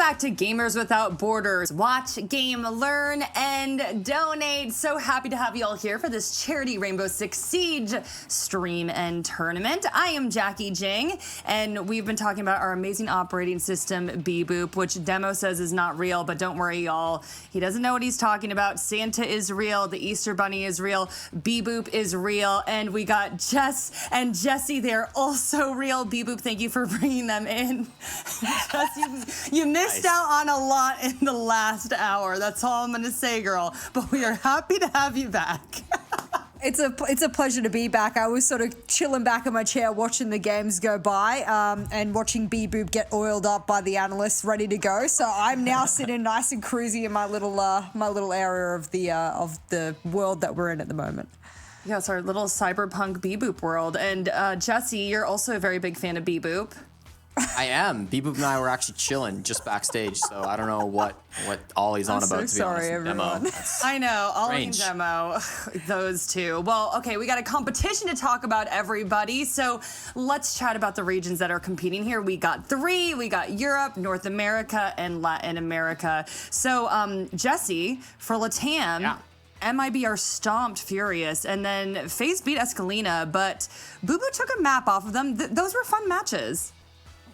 back to Gamers Without Borders. Watch, game, learn, and donate. So happy to have you all here for this charity Rainbow Six Siege stream and tournament. I am Jackie Jing, and we've been talking about our amazing operating system, Beeboop, which Demo says is not real, but don't worry, y'all. He doesn't know what he's talking about. Santa is real. The Easter Bunny is real. Beeboop is real. And we got Jess and Jesse there, also real. Beeboop, thank you for bringing them in. Jess, you missed out on a lot in the last hour. That's all I'm going to say, girl. But we are happy to have you back. It's a pleasure to be back. I was sort of chilling back in my chair watching the games go by and watching Beeboop get oiled up by the analysts ready to go. So I'm now sitting nice and cruisy in my little area of the world that we're in at the moment. Yeah, it's our little cyberpunk Beeboop world. And Jesse, you're also a very big fan of Beeboop. I am. Beeboop and I were actually chilling just backstage, so I don't know what Ollie's on about, to be honest. Everyone. Demo. I know, Ollie and Strange. Demo, those two. Well, okay, we got a competition to talk about, everybody, so let's chat about the regions that are competing here. We got three. We got Europe, North America, and Latin America. So, Jesse, for LATAM, Yeah. MIB are stomped furious, and then FaZe beat Escalina, but Boo Boo took a map off of them. Those were fun matches.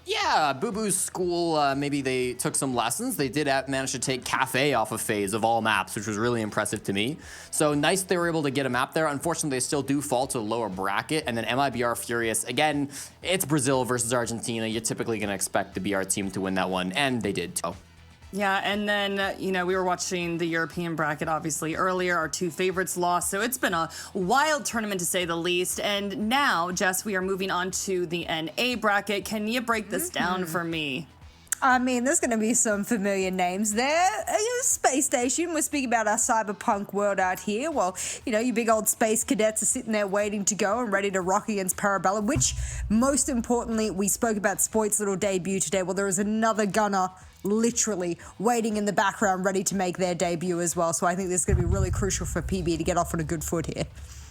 Yeah, Boo Boo's school, maybe they took some lessons. They did manage to take Kafe off of FaZe of all maps, which was really impressive to me. So nice they were able to get a map there. Unfortunately, they still do fall to a lower bracket. And then MIB are furious. Again, it's Brazil versus Argentina. You're typically going to expect the BR team to win that one, and they did too. Yeah, and then, we were watching the European bracket, obviously, earlier. Our two favorites lost, so it's been a wild tournament, to say the least. And now, Jess, we are moving on to the NA bracket. Can you break this down for me? I mean, there's going to be some familiar names there. Spacestation, we're speaking about our cyberpunk world out here. Well, you big old space cadets are sitting there waiting to go and ready to rock against Parabellum, which, most importantly, we spoke about Spoit's little debut today. Well, there is another gunner literally waiting in the background ready to make their debut as well. So I think this is going to be really crucial for PB to get off on a good foot here.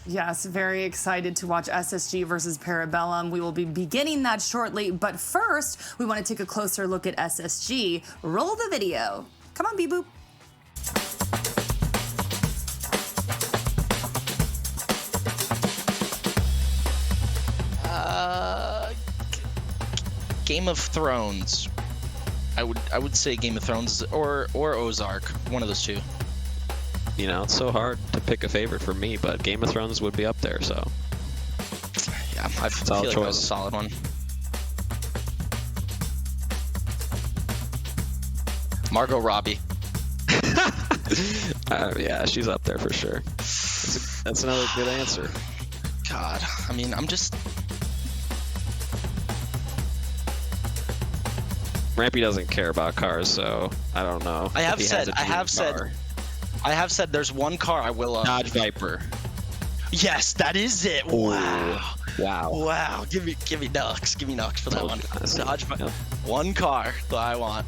Yes, very excited to watch SSG versus Parabellum. We will be beginning that shortly, but first, we want to take a closer look at SSG. Roll the video. Come on, Beeboop. Game of Thrones. I would say Game of Thrones or Ozark, one of those two. It's so hard to pick a favorite for me, but Game of Thrones would be up there, so. Yeah, I feel like that was a solid one. Margot Robbie. Yeah, she's up there for sure. That's another good answer. God, I mean, Rampy doesn't care about cars, so I don't know. I have said there's one car I will Dodge Viper. Yes, that is it. Wow. Wow. Give me Nux. Give me Nux for that one. Honestly, Dodge Viper. yeah. One car that I want.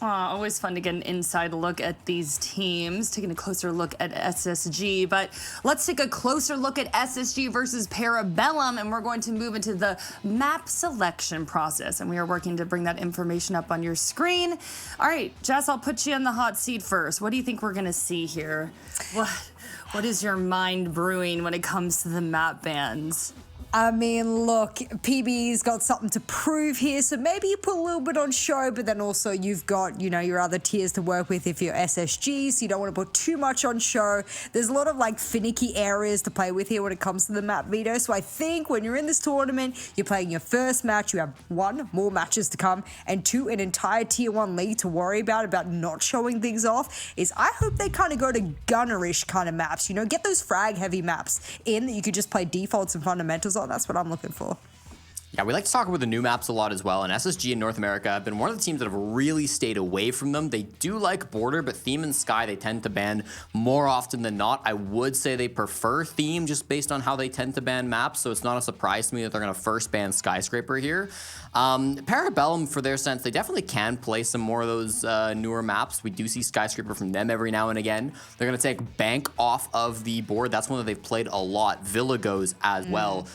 Always fun to get an inside look at these teams, taking a closer look at SSG. But let's take a closer look at SSG versus Parabellum, and we're going to move into the map selection process. And we are working to bring that information up on your screen. All right, Jess, I'll put you in the hot seat first. What do you think we're going to see here? What is your mind brewing when it comes to the map bans? I mean, look, PB's got something to prove here, so maybe you put a little bit on show, but then also you've got, your other tiers to work with if you're SSG, so you don't want to put too much on show. There's a lot of, finicky areas to play with here when it comes to the map veto, so I think when you're in this tournament, you're playing your first match, you have 1, more matches to come, and 2, an entire Tier 1 league to worry about not showing things off, is I hope they kind of go to gunner-ish kind of maps, get those frag-heavy maps in that you could just play defaults and fundamentals on. That's what I'm looking for. Yeah, we like to talk about the new maps a lot as well, and SSG in North America have been one of the teams that have really stayed away from them. They do like Border, but Theme and Sky they tend to ban more often than not. I would say they prefer Theme just based on how they tend to ban maps, so it's not a surprise to me that they're going to first ban Skyscraper here. Parabellum, for their sense, they definitely can play some more of those newer maps. We do see Skyscraper from them every now and again. They're going to take Bank off of the board. That's one that they've played a lot. Villa goes as well.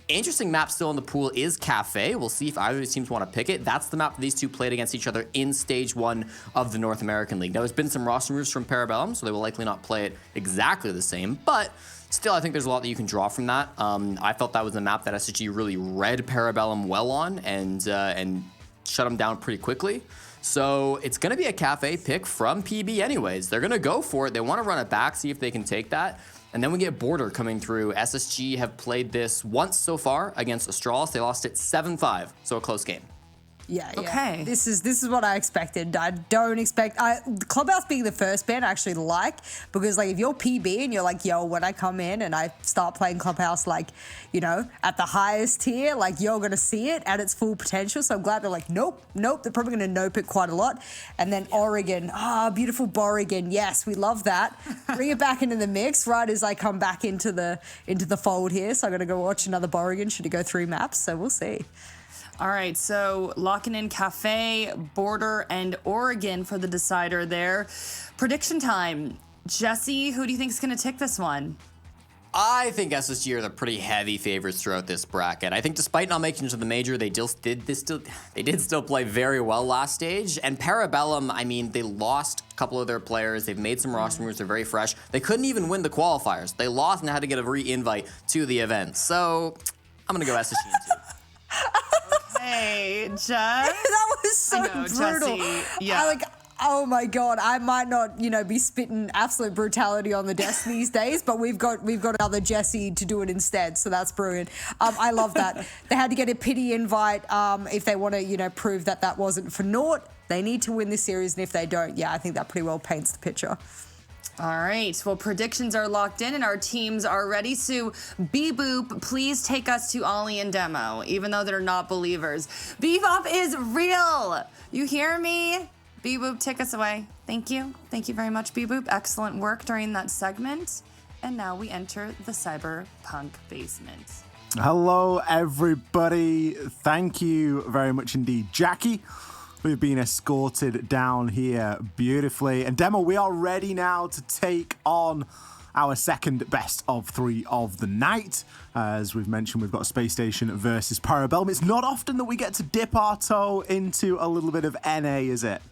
Interesting map still in the pool is Kafe. We'll see if either of these teams want to pick it. That's the map that these two played against each other in Stage 1 of the North American League. Now, there's been some roster moves from Parabellum, so they will likely not play it exactly the same, but still, I think there's a lot that you can draw from that. I felt that was a map that SSG really read Parabellum well on and shut them down pretty quickly. So it's going to be a Kafe pick from PB anyways. They're going to go for it. They want to run it back, see if they can take that. And then we get Border coming through. SSG have played this once so far against Astralis. They lost it 7-5, so a close game. Yeah. Okay. This is what I expected. I don't expect Clubhouse being the first ban I actually like, because like if you're PB and you're like, yo, when I come in and I start playing Clubhouse, like, you know, at the highest tier, like you're gonna see it at its full potential. So I'm glad they're like, nope. They're probably gonna nope it quite a lot. And then Oregon, beautiful Borrigan. Yes, we love that. Bring it back into the mix right as I come back into the fold here. So I'm gonna go watch another Borrigan. Should it go 3 maps? So we'll see. All right, so locking in Kafe, Border, and Oregon for the decider there. Prediction time. Jesse, who do you think is going to take this one? I think SSG are the pretty heavy favorites throughout this bracket. I think despite not making it to the major, they did still play very well last stage. And Parabellum, I mean, they lost a couple of their players. They've made some roster moves. They're very fresh. They couldn't even win the qualifiers. They lost and had to get a re-invite to the event. So I'm going to go SSG in 2. Hey, Jess. That was so brutal. Jesse, yeah. Oh my god, I might not, be spitting absolute brutality on the desk these days, but we've got another Jesse to do it instead, so that's brilliant. I love that. They had to get a pity invite if they want to, prove that wasn't for naught. They need to win this series, and if they don't, I think that pretty well paints the picture. All right, well, predictions are locked in and our teams are ready. So, B-Boop, please take us to Ollie and Demo, even though they're not believers. Bebop is real. You hear me? B-Boop, take us away. Thank you. Thank you very much, B-Boop. Excellent work during that segment. And now we enter the Cyberpunk basement. Hello, everybody. Thank you very much indeed, Jackie. We've been escorted down here beautifully. And Demo, we are ready now to take on our second best of 3 of the night. As we've mentioned, we've got Spacestation versus Parabellum. It's not often that we get to dip our toe into a little bit of NA, is it?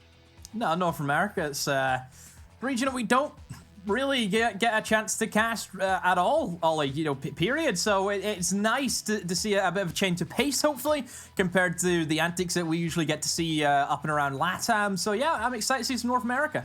No, North America. It's a region that we don't really get a chance to cast at all, Ollie, period. So it's nice to see a bit of a change of pace, hopefully, compared to the antics that we usually get to see up and around LATAM. So yeah, I'm excited to see some North America.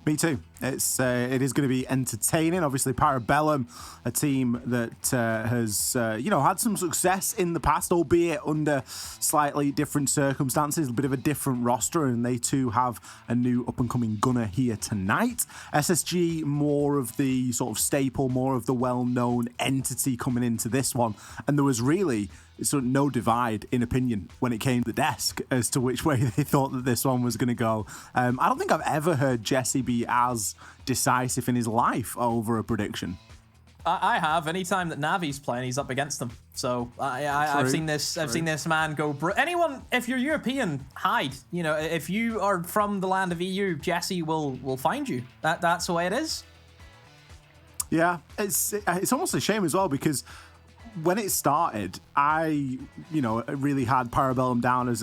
Me too. It is going to be entertaining. Obviously, Parabellum, a team that has had some success in the past, albeit under slightly different circumstances, a bit of a different roster, and they too have a new up-and-coming gunner here tonight. SSG, more of the sort of staple, more of the well-known entity coming into this one, and there was really sort of no divide in opinion when it came to the desk as to which way they thought that this one was going to go. I don't think I've ever heard Jesse be as decisive in his life over a prediction. I have. Anytime that Navi's playing, he's up against them. So I've seen this. I've seen this man go. Anyone, if you're European, hide. If you are from the land of EU, Jesse will find you. That's the way it is. Yeah, it's almost a shame as well, because when it started, I really had Parabellum down as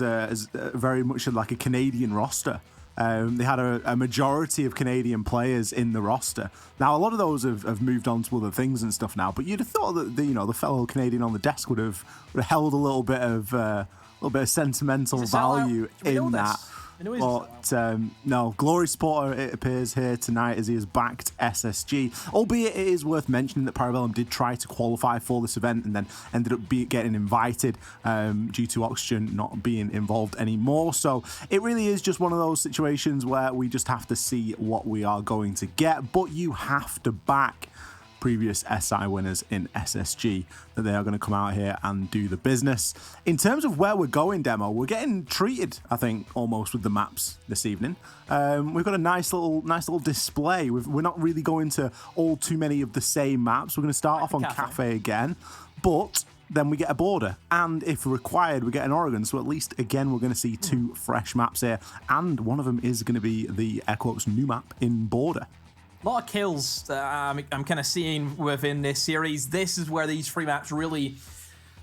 very much like a Canadian roster. They had a majority of Canadian players in the roster. Now, a lot of those have moved on to other things and stuff now, but you'd have thought that the fellow Canadian on the desk would have held a little bit of sentimental value in that. But no, Glory Spotter, it appears here tonight as he has backed SSG. Albeit it is worth mentioning that Parabellum did try to qualify for this event and then ended up getting invited due to Oxygen not being involved anymore. So it really is just one of those situations where we just have to see what we are going to get. But you have to back previous SI winners in SSG, that they are going to come out here and do the business. In terms of where we're going, Demo, we're getting treated, I think, almost with the maps this evening. We've got a nice little display. We're not really going to all too many of the same maps. We're going to start off on Kafe again, but then we get a Border, and if required, we get an Oregon. So at least, again, we're going to see 2 fresh maps here, and one of them is going to be the air quotes new map in Border. A lot of kills I'm kind of seeing within this series. This is where these 3 maps really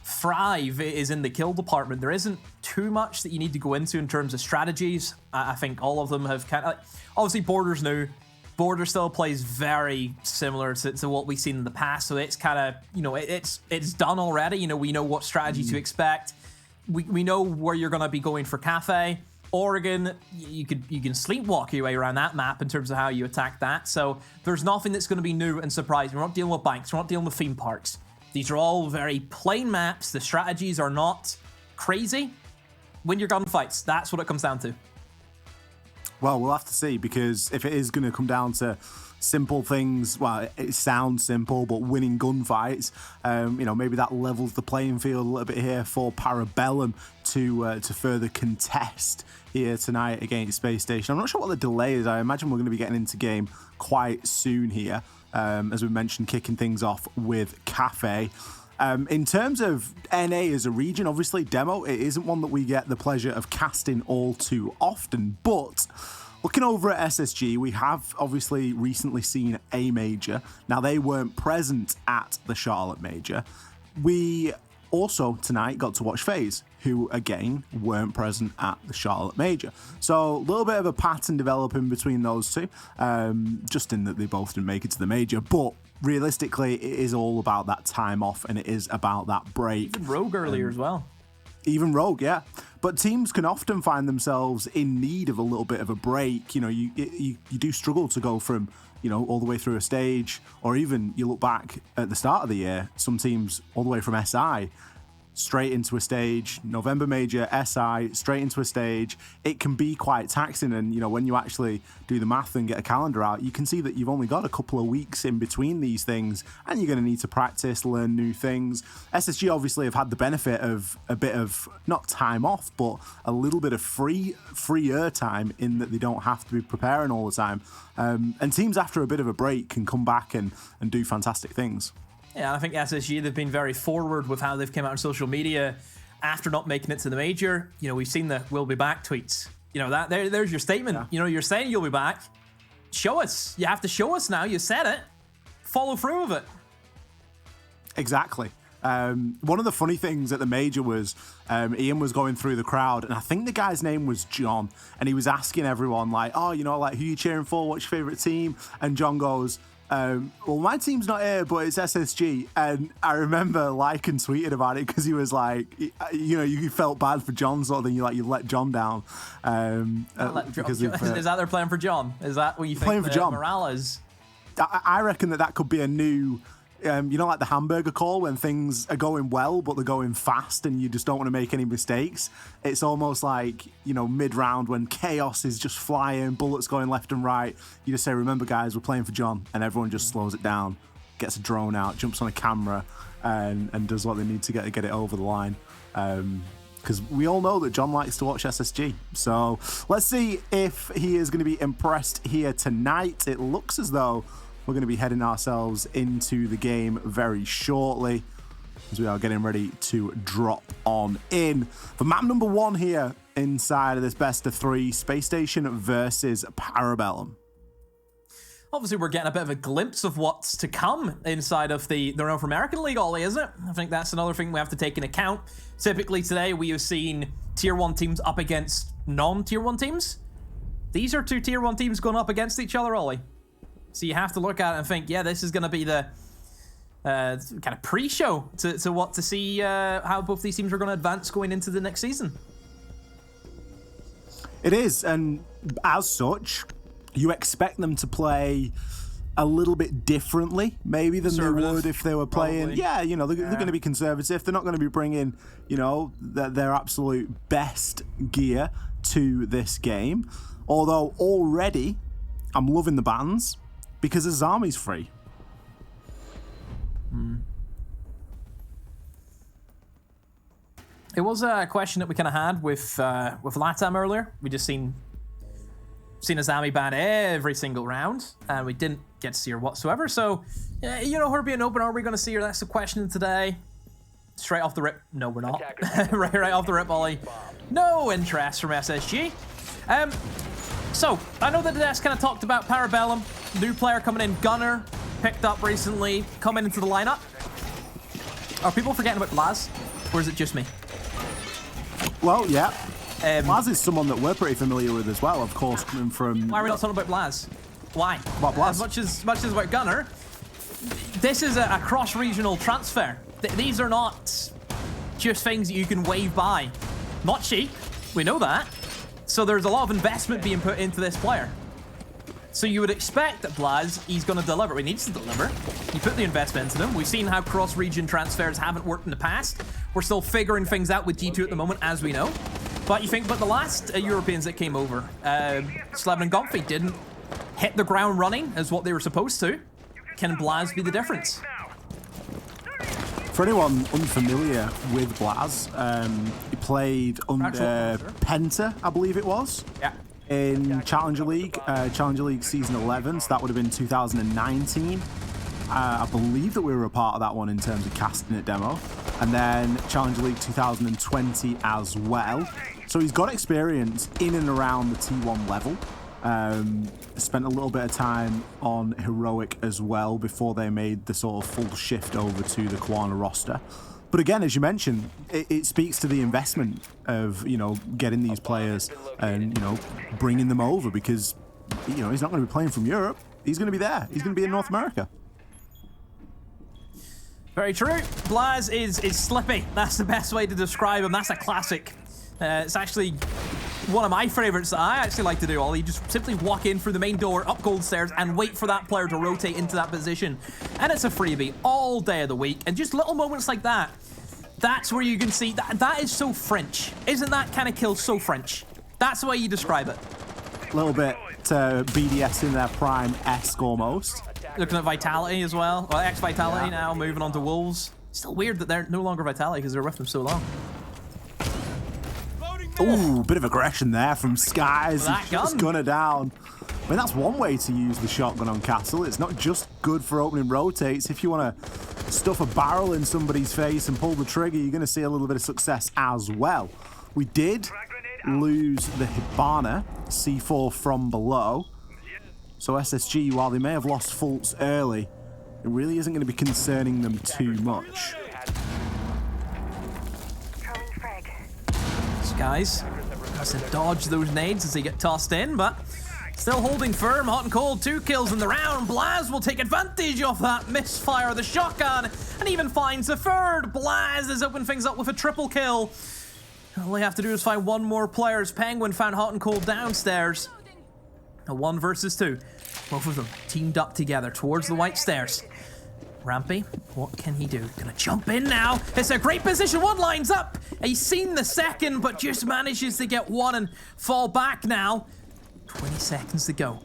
thrive is in the kill department. There isn't too much that you need to go into in terms of strategies. I think all of them have kind of... obviously, Border's new. Border still plays very similar to what we've seen in the past, so it's kind of, you know, it's done already. You know, we know what strategy to expect. We know where you're going to be going for Kafe. Oregon, you can sleepwalk your way around that map in terms of how you attack that. So there's nothing that's going to be new and surprising. We're not dealing with banks. We're not dealing with theme parks. These are all very plain maps. The strategies are not crazy. Win your gunfights. That's what it comes down to. Well, we'll have to see, because if it is going to come down to simple things, well, it sounds simple, but winning gunfights, you know, maybe that levels the playing field a little bit here for Parabellum to further contest here tonight against Space Station. I'm not sure what the delay is. I imagine we're going to be getting into game quite soon here, as we mentioned, kicking things off with Kafe. In terms of NA as a region, obviously, Demo, it isn't one that we get the pleasure of casting all too often, but looking over at SSG, we have obviously recently seen a major. Now, they weren't present at the Charlotte major. We also, tonight, got to watch FaZe, who, again, weren't present at the Charlotte major. So, a little bit of a pattern developing between those two, just in that they both didn't make it to the major, but realistically, it is all about that time off, and it is about that break. Even Rogue earlier as well. Even Rogue, yeah. But teams can often find themselves in need of a little bit of a break. You know, you do struggle to go from, you know, all the way through a stage, or even you look back at the start of the year, some teams all the way from SI straight into a stage, November major, SI, straight into a stage. It can be quite taxing, and you know, when you actually do the math and get a calendar out, you can see that you've only got a couple of weeks in between these things, and you're going to need to practice, learn new things. SSG obviously have had the benefit of a bit of, not time off, but a little bit of freer time, in that they don't have to be preparing all the time. And teams after a bit of a break can come back and do fantastic things. Yeah, I think SSG, they've been very forward with how they've come out on social media after not making it to the major. You know, we've seen the "we'll be back" tweets. You know, there's your statement. Yeah. You know, you're saying you'll be back. Show us. You have to show us now. You said it. Follow through with it. Exactly. One of the funny things at the major was Ian was going through the crowd, and I think the guy's name was John, and he was asking everyone, like, oh, you know, like, who you cheering for? What's your favourite team? And John goes, well, my team's not here, but it's SSG. And I remember Lycan tweeted about it, because he was like, you know, you felt bad for John, sort of thing. You let John down. Because is that they're playing for John? Is that what you think playing for John? Morale is? I reckon that could be a new, you know, like the hamburger call, when things are going well, but they're going fast and you just don't want to make any mistakes. It's almost like, you know, mid-round when chaos is just flying, bullets going left and right. You just say, remember, guys, we're playing for John, and everyone just slows it down, gets a drone out, jumps on a camera, and does what they need to get it over the line. Because we all know that John likes to watch SSG. So let's see if he is going to be impressed here tonight. It looks as though we're going to be heading ourselves into the game very shortly, as we are getting ready to drop on in. For map number 1 here inside of this best of 3, Space Station versus Parabellum. Obviously, we're getting a bit of a glimpse of what's to come inside of the North American League, Ollie, isn't it? I think that's another thing we have to take into account. Typically today, we have seen Tier 1 teams up against non-Tier 1 teams. These are 2 Tier 1 teams going up against each other, Ollie. So you have to look at it and think, yeah, this is going to be the kind of pre-show to see how both these teams are going to advance going into the next season. It is, and as such, you expect them to play a little bit differently, maybe, than they would if they were playing. Probably. Yeah, you know, they're going to be conservative. They're not going to be bringing, you know, their absolute best gear to this game. Although already, I'm loving the bans, because Azami's free. It was a question that we kind of had with Latam earlier. We just seen Azami ban every single round, and we didn't get to see her whatsoever. So, you know, her being open, are we going to see her? That's the question today. Straight off the rip, no, we're not. right off the rip, Ollie. No interest from SSG. So, I know that the desk kind of talked about Parabellum, new player coming in, Gunner, picked up recently, coming into the lineup. Are people forgetting about Blaz? Or is it just me? Well, yeah. Blaz is someone that we're pretty familiar with as well, of course, coming from... Why are we not talking about Blaz? Why? About Blaz? As much as about Gunner, this is a cross-regional transfer. These are not just things that you can wave by. Not cheap, we know that. So there's a lot of investment being put into this player. So you would expect that Blaz, he's going to deliver. He needs to deliver. You put the investment into them. We've seen how cross-region transfers haven't worked in the past. We're still figuring things out with G2 at the moment, as we know. But you think, but the last Europeans that came over, Slevin and Gomfey didn't hit the ground running as what they were supposed to. Can Blaz be the difference? For anyone unfamiliar with Blaz, he played under Penta, I believe it was. Yeah. In Challenger League Season 11, so that would have been 2019. I believe that we were a part of that one in terms of casting it demo. And then Challenger League 2020 as well. So he's got experience in and around the T1 level. Spent a little bit of time on Heroic as well before they made the sort of full shift over to the Koana roster. But again, as you mentioned, it speaks to the investment of, you know, getting these players and, you know, bringing them over because, you know, he's not going to be playing from Europe. He's going to be there. He's going to be in North America. Very true. Blaz is slippy. That's the best way to describe him. That's a classic. It's actually one of my favorites that I actually like to do, Ollie. You just simply walk in through the main door, up gold stairs, and wait for that player to rotate into that position. And it's a freebie all day of the week. And just little moments like that, that's where you can see that is so French. Isn't that kind of kill so French? That's the way you describe it. A little bit BDS in their prime-esque almost. Looking at Vitality as well. Well, ex-Vitality now, moving on to Wolves. Still weird that they're no longer Vitality because they're with them so long. Ooh, bit of aggression there from Skies. That Just gun. gunner down. I mean, that's one way to use the shotgun on Castle. It's not just good for opening rotates. If you want to stuff a barrel in somebody's face and pull the trigger, you're going to see a little bit of success as well. We did lose the Hibana C4 from below. So SSG, while they may have lost Fultz early, it really isn't going to be concerning them too much. Guys, has to dodge those nades as they get tossed in, but still holding firm. Hot and cold, 2 kills in the round. Blaz will take advantage of that misfire of the shotgun and even finds a third. Blaz has opened things up with a triple kill. All they have to do is find one more player as Penguin found Hot and Cold downstairs. A 1 versus 2. Both of them teamed up together towards the white stairs. Rampy, what can he do? Gonna jump in now. It's a great position. One lines up. He's seen the second, but just manages to get one and fall back now. 20 seconds to go.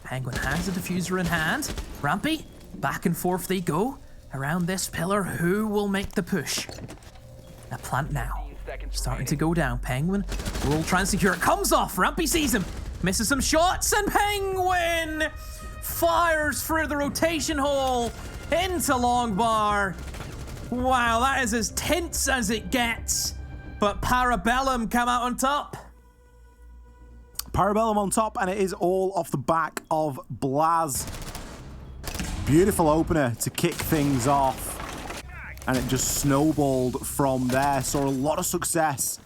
Penguin has the diffuser in hand. Rampy, back and forth they go. Around this pillar, who will make the push? A plant now. Starting to go down. Penguin will try and secure it. Comes off. Rampy sees him. Misses some shots, and Penguin fires through the rotation hole into long bar. Wow, that is as tense as it gets. But Parabellum come out on top. Parabellum on top, and it is all off the back of Blaz. Beautiful opener to kick things off. And it just snowballed from there. Saw a lot of success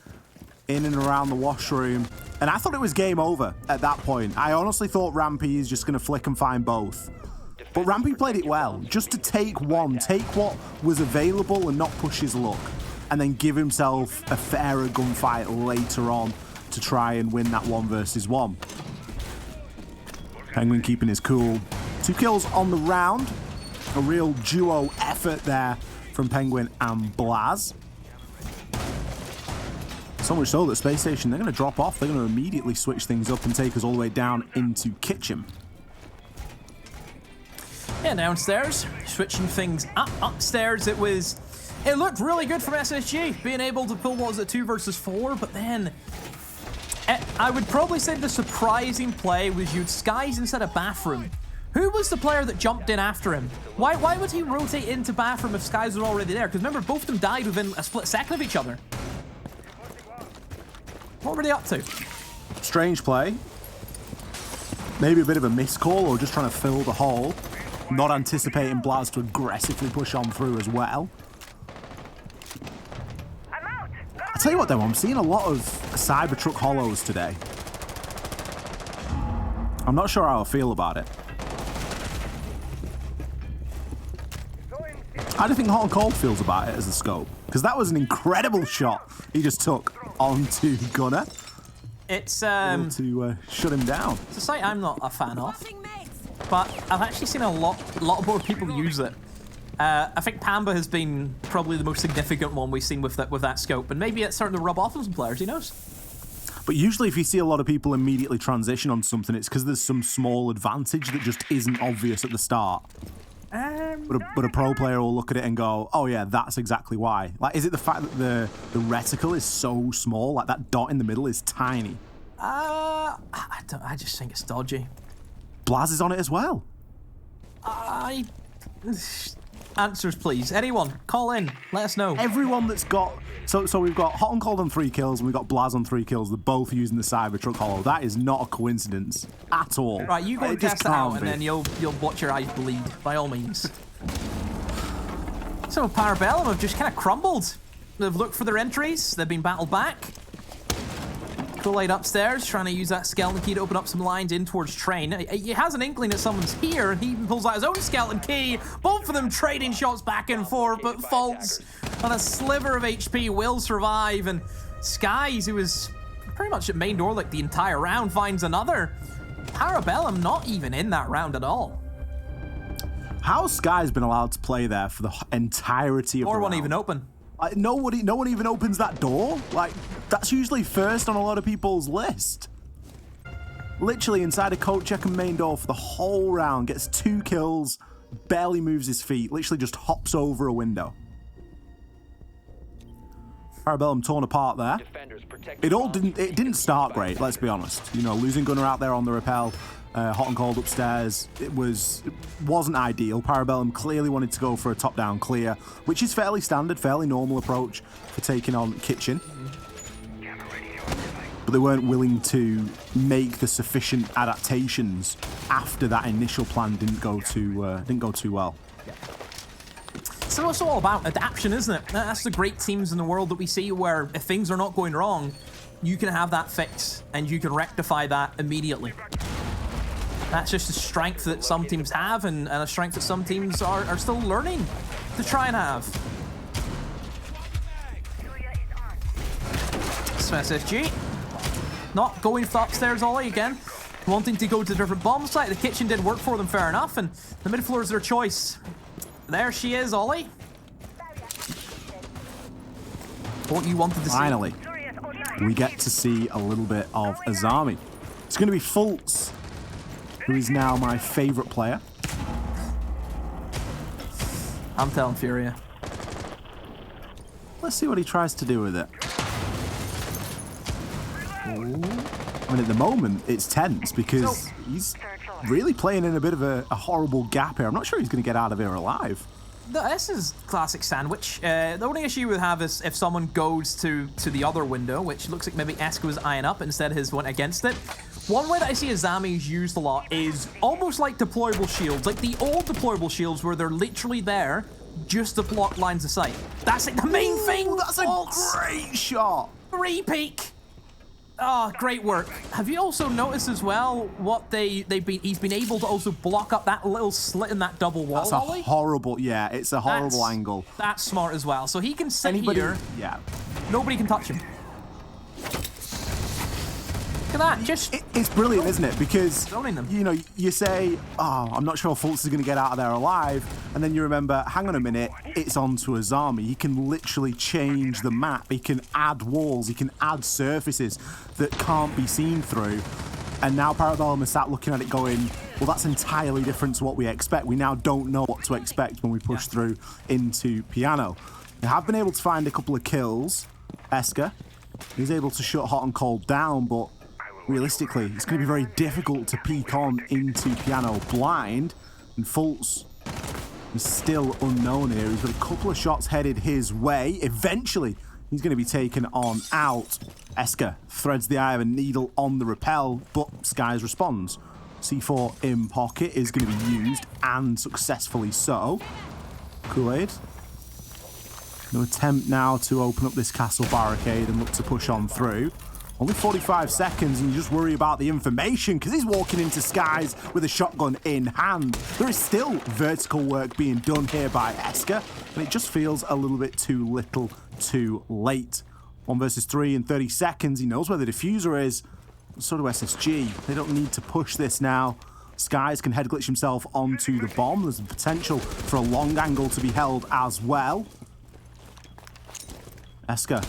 in and around the washroom. And I thought it was game over at that point. I honestly thought Rampy is just going to flick and find both. But Rampy played it well. Just to take one, take what was available and not push his luck. And then give himself a fairer gunfight later on to try and win that 1 versus 1. Penguin keeping his cool. 2 kills on the round. A real duo effort there from Penguin and Blaz. So much so that Space Station, they're going to drop off. They're going to immediately switch things up and take us all the way down into Kitchen. Yeah, downstairs, switching things up. Upstairs, it looked really good from SSG, being able to pull, what was it, 2 versus 4, but then I would probably say the surprising play was you'd Skies instead of Bathroom. Who was the player that jumped in after him? Why would he rotate into Bathroom if Skies were already there? Because remember, both of them died within a split second of each other. What were they up to? Strange play. Maybe a bit of a miscall or just trying to fill the hole. Not anticipating Blaz to aggressively push on through as well. I tell you what, though, I'm seeing a lot of Cybertruck holos today. I'm not sure how I feel about it. How do you think Hot and Cold feels about it as a scope? Because that was an incredible shot he just took onto Gunner. It's to shut him down. It's a site I'm not a fan of, but I've actually seen a lot more people use it. I think Pamba has been probably the most significant one we've seen with that scope, and maybe it's starting to rub off on some players. Who knows? But usually, if you see a lot of people immediately transition on something, it's because there's some small advantage that just isn't obvious at the start. But a pro player will look at it and go, "Oh yeah, that's exactly why." Like, is it the fact that the reticle is so small, like that dot in the middle is tiny? I just think it's dodgy. Blaz is on it as well. Answers, please. Anyone, call in. Let us know. Everyone that's got... So we've got Hot and Cold on 3 kills, and we've got Blaz on 3 kills. They're both using the Cybertruck holo. That is not a coincidence at all. Right, you go and test it out, and then you'll watch your eyes bleed, by all means. So Parabellum have just kind of crumbled. They've looked for their entries. They've been battled back. Kool-Aid upstairs, trying to use that skeleton key to open up some lines in towards Train. He has an inkling that someone's here, and he pulls out his own skeleton key. Both of them trading shots back and forth, but Faults on a sliver of HP will survive, and Skies, who was pretty much at main door like the entire round, finds another. Parabellum not even in that round at all. How Sky's been allowed to play there for the entirety of the round? Or one even open. No one even opens that door. Like, that's usually first on a lot of people's list. Literally inside a coat check and main door for the whole round, gets 2 kills, barely moves his feet, literally just hops over a window. Parabellum torn apart there. It didn't start great, let's be honest. You know, losing Gunner out there on the rappel, Hot and Cold upstairs, it wasn't ideal. Parabellum clearly wanted to go for a top-down clear, which is fairly standard, fairly normal approach for taking on Kitchen. But they weren't willing to make the sufficient adaptations after that initial plan didn't go too well. So it's all about adaptation, isn't it? That's the great teams in the world that we see, where if things are not going wrong, you can have that fix and you can rectify that immediately. That's just a strength that some teams have, and a strength that some teams are still learning to try and have. So SSG not going for upstairs Ollie again, wanting to go to a different bomb site. The kitchen did work for them, fair enough, and the mid floor is their choice. There she is, Ollie. What you wanted to see. Finally, we get to see a little bit of Azami. It's going to be Fultz, who is now my favorite player. I'm telling Furia. Let's see what he tries to do with it. I mean, at the moment, it's tense because he's really playing in a bit of a horrible gap here. I'm not sure he's going to get out of here alive. This is classic sandwich. The only issue we have is if someone goes to the other window, which looks like maybe Eska was eyeing up, instead his went against it. One way that I see Azami's used a lot is almost like deployable shields, like the old deployable shields where they're literally there just to block lines of sight. That's like the main thing. That's a great shot. Three-peak. Oh, great work. Have you also noticed as well what he's been able to also block up that little slit in that double wall, That's a Ollie? horrible, yeah, it's a horrible angle. That's smart as well. So he can sit here. Yeah. Nobody can touch him. Look at that, just... It's brilliant, isn't it? Because, zoning them. you know, you say, oh, I'm not sure Fultz is going to get out of there alive, and then you remember, hang on a minute, it's on to Azami. He can literally change the map. He can add walls. He can add surfaces that can't be seen through. And now Parabellum is sat looking at it going, well, that's entirely different to what we expect. We now don't know what to expect when we push through into Piano. They have been able to find a couple of kills. Eska, he's able to shut Hot and Cold down, but realistically, it's going to be very difficult to peek on into Piano blind, and Fultz is still unknown here. He's got a couple of shots headed his way. Eventually, he's going to be taken on out. Eska threads the eye of a needle on the rappel, but Skies responds. C4 in pocket is going to be used, and successfully so. Kool-Aid No attempt now to open up this castle barricade and look to push on through. Only 45 seconds and you just worry about the information because he's walking into skies with a shotgun in hand. There is still vertical work being done here by Esker, and it just feels a little bit too little too late. 1 versus 3 in 30 seconds. He knows where the diffuser is. So do SSG. They don't need to push this now. Skies can head glitch himself onto the bomb. There's the potential for a long angle to be held as well. Esker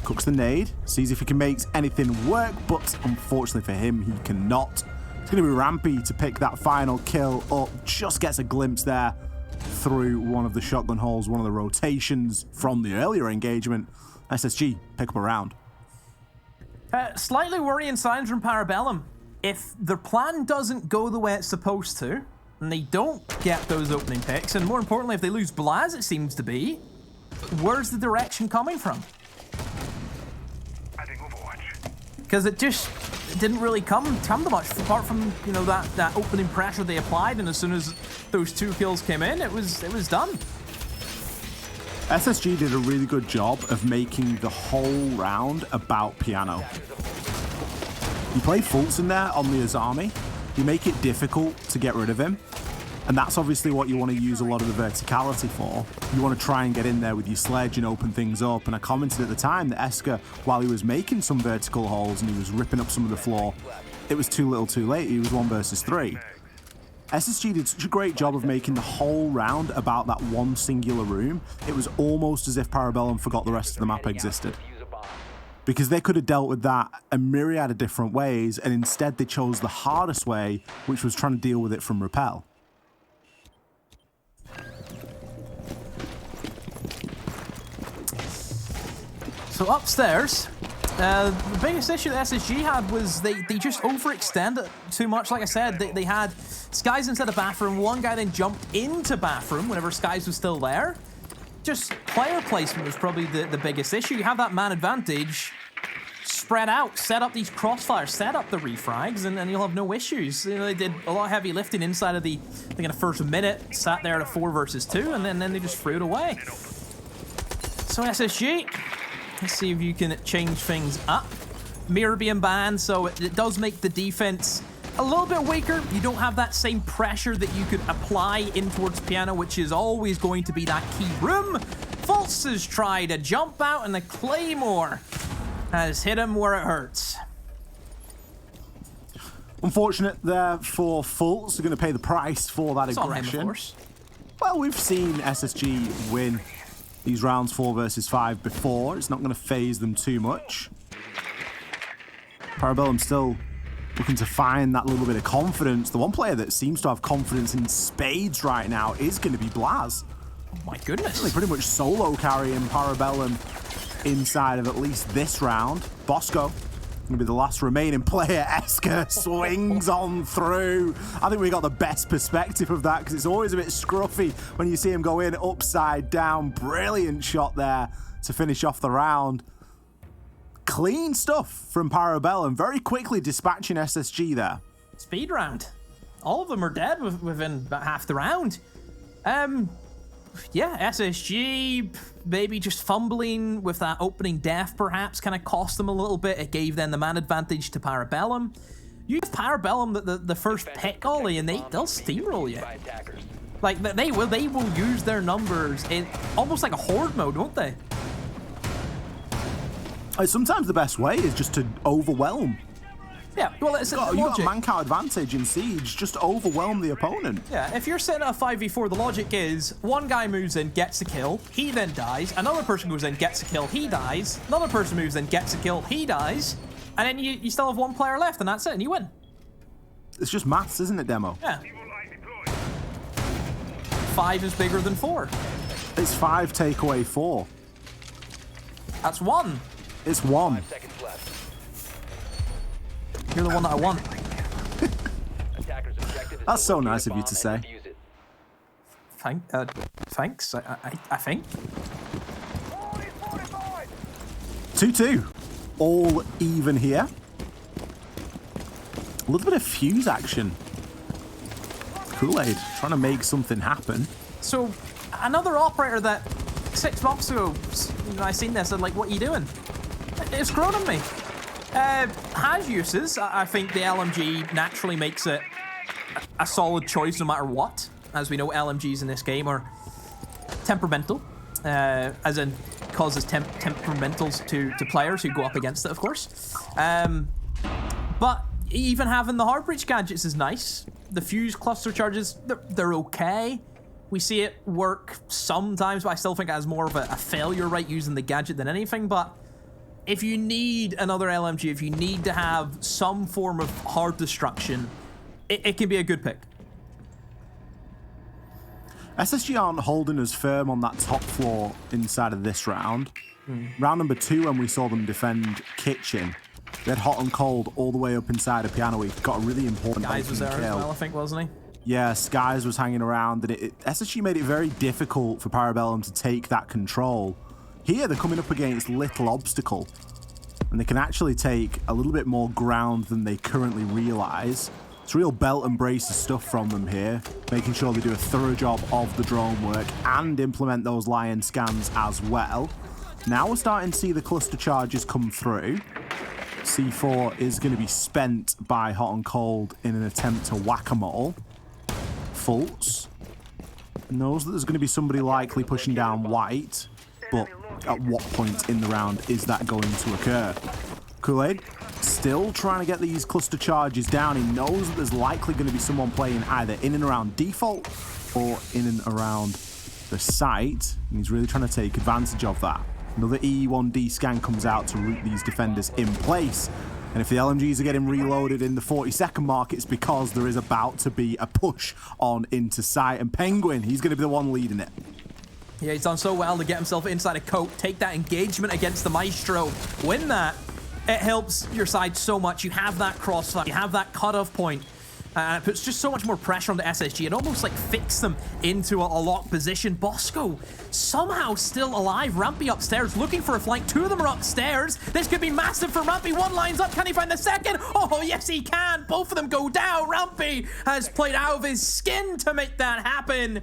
cooks the nade, sees if he can make anything work, but unfortunately for him, he cannot. It's going to be Rampy to pick that final kill up. Just gets a glimpse there through one of the shotgun holes, one of the rotations from the earlier engagement. SSG pick up a round. Slightly worrying signs from Parabellum. If their plan doesn't go the way it's supposed to, and they don't get those opening picks, and more importantly, if they lose Blaz, it seems to be, where's the direction coming from? Because it didn't really come to much, apart from, you know, that opening pressure they applied, and as soon as those 2 kills came in, it was done. SSG did a really good job of making the whole round about Piano. You play Fultz in there on the Azami, you make it difficult to get rid of him, and that's obviously what you want to use a lot of the verticality for. You want to try and get in there with your sledge and open things up, and I commented at the time that Esker, while he was making some vertical holes and he was ripping up some of the floor, it was too little too late. He was 1 versus 3. SSG did such a great job of making the whole round about that one singular room. It was almost as if Parabellum forgot the rest of the map existed. Because they could have dealt with that a myriad of different ways, and instead they chose the hardest way, which was trying to deal with it from rappel. So upstairs, the biggest issue that SSG had was they just overextended too much. Like I said, they had Skies inside the bathroom. One guy then jumped into bathroom whenever Skies was still there. Just player placement was probably the biggest issue. You have that man advantage, spread out, set up these crossfires, set up the refrags, and you'll have no issues. You know, they did a lot of heavy lifting inside of the, I think in the first minute, sat there at a 4 versus 2, and then they just threw it away. So SSG, let's see if you can change things up. Mirror being banned, so it does make the defense a little bit weaker. You don't have that same pressure that you could apply in towards Piano, which is always going to be that key room. Fultz has tried a jump out, and the Claymore has hit him where it hurts. Unfortunate there for Fultz. They're going to pay the price for that aggression. Well, we've seen SSG win these rounds 4 versus 5 before. It's not going to phase them too much. Parabellum still looking to find that little bit of confidence. The one player that seems to have confidence in spades right now is going to be Blaz. Oh my goodness. Really pretty much solo carrying Parabellum inside of at least this round. Bosco going to be the last remaining player. Esker swings on through. I think we got the best perspective of that because it's always a bit scruffy when you see him go in upside down. Brilliant shot there to finish off the round. Clean stuff from Parabellum. Very quickly dispatching SSG there. Speed round. All of them are dead within about half the round. Yeah, SSG maybe just fumbling with that opening death perhaps kind of cost them a little bit. It gave them the man advantage to Parabellum. You give Parabellum the first pick, Ollie, and they'll steamroll you. Like, they will use their numbers in almost like a horde mode, won't they? Sometimes the best way is just to overwhelm. Yeah, well, it's You've got a man count advantage in Siege. Just overwhelm the opponent. Yeah, if you're sitting at a 5v4, the logic is one guy moves in, gets a kill, he then dies. Another person goes in, gets a kill, he dies. Another person moves in, gets a kill, he dies. And then you still have one player left, and that's it, and you win. It's just maths, isn't it, Demo? Yeah. 5 is bigger than 4. It's 5 take away 4. That's 1. It's 1. You're the one that I want. That's so nice of you to say. Thanks, I think. 2-2. All even here. A little bit of fuse action. Kool-Aid trying to make something happen. So, another operator that 6 months ago, you know, I seen this and like, what are you doing? It's grown on me. Has uses. I think the LMG naturally makes it a solid choice no matter what. As we know, LMGs in this game are temperamental, as in causes temperamentals to players who go up against it, of course. But even having the hard breach gadgets is nice. The fuse cluster charges, they're okay. We see it work sometimes, but I still think it has more of a failure rate using the gadget than anything. But if you need another LMG, if you need to have some form of hard destruction, it can be a good pick. SSG aren't holding us firm on that top floor inside of this round. Round number 2, when we saw them defend kitchen, they had hot and cold all the way up inside of piano. We got a really important Guys was there kill. as well, I think, wasn't he? Yeah, Skies was hanging around, and SSG made it very difficult for Parabellum to take that control. Here, they're coming up against Little Obstacle, and they can actually take a little bit more ground than they currently realize. It's real belt and braces stuff from them here, making sure they do a thorough job of the drone work and implement those lion scans as well. Now we're starting to see the cluster charges come through. C4 is going to be spent by Hot and Cold in an attempt to whack-a-mole. Fultz knows that there's going to be somebody likely pushing down White, but at what point in the round is that going to occur? Kool-Aid still trying to get these cluster charges down. He knows that there's likely going to be someone playing either in and around default or in and around the site, and he's really trying to take advantage of that. Another EE1D scan comes out to root these defenders in place. And if the LMGs are getting reloaded in the 40-second mark, it's because there is about to be a push on into site. And Penguin, he's going to be the one leading it. Yeah, he's done so well to get himself inside a coat, take that engagement against the Maestro, win that. It helps your side so much. You have that crossfire, you have that cutoff point. And it puts just so much more pressure on the SSG. It almost like fixed them into a locked position. Bosco somehow still alive. Rampy upstairs looking for a flank. 2 of them are upstairs. This could be massive for Rampy. 1 lines up. Can he find the second? Oh, yes, he can. Both of them go down. Rampy has played out of his skin to make that happen.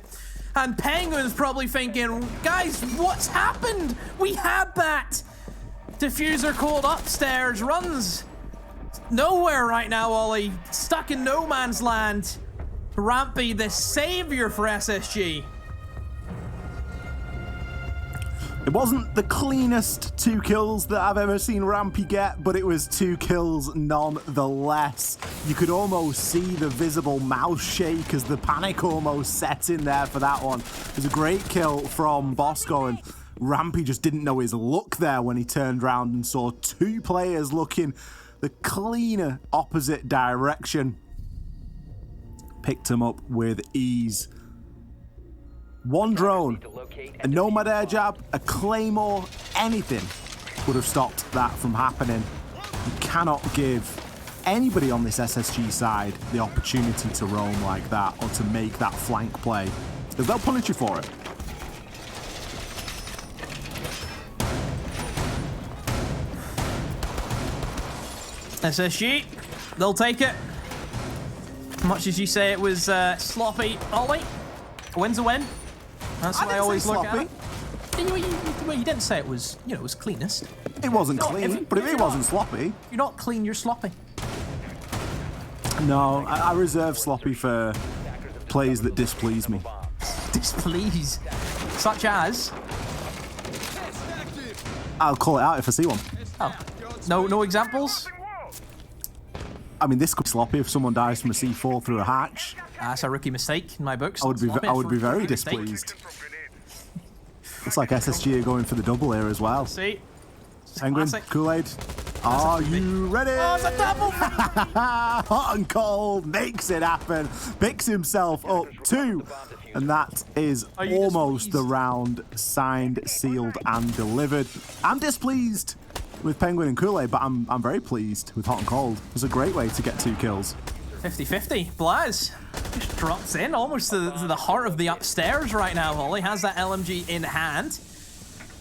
And Penguin's probably thinking, guys, what's happened? We had that. Diffuser called upstairs. Runs nowhere right now, Ollie. Stuck in no man's land. Rampy, the savior for SSG. It wasn't the cleanest 2 kills that I've ever seen Rampy get, but it was 2 kills nonetheless. You could almost see the visible mouse shake as the panic almost set in there for that one. It was a great kill from Bosco, and Rampy just didn't know his luck there when he turned around and saw 2 players looking the cleaner opposite direction. Picked him up with ease. 1 drone, a Nomad air jab, a Claymore, anything would have stopped that from happening. You cannot give anybody on this SSG side the opportunity to roam like that or to make that flank play, because they'll punish you for it. SSG, they'll take it. Much as you say it was sloppy, Ollie, a win's a win. That's what I always look at. Well, you didn't say it was, you know, it was cleanest. It wasn't clean, but if it wasn't sloppy. You're not clean, you're sloppy. No, I reserve sloppy for plays that displease me. Displease? Such as? I'll call it out if I see one. Oh, no examples? I mean, this could be sloppy if someone dies from a C4 through a hatch. That's a rookie mistake in my books. I would be very displeased. Looks like SSG are going for the double here as well. See? Penguin, Kool-Aid, are you ready? Oh, it's a double! Hot and Cold makes it happen. Picks himself up 2. And that is almost the round signed, sealed, and delivered. I'm displeased with Penguin and Kool-Aid, but I'm very pleased with Hot and Cold. It was a great way to get 2 kills. 50-50. Blaz just drops in almost to the heart of the upstairs right now, Holly. Has that LMG in hand.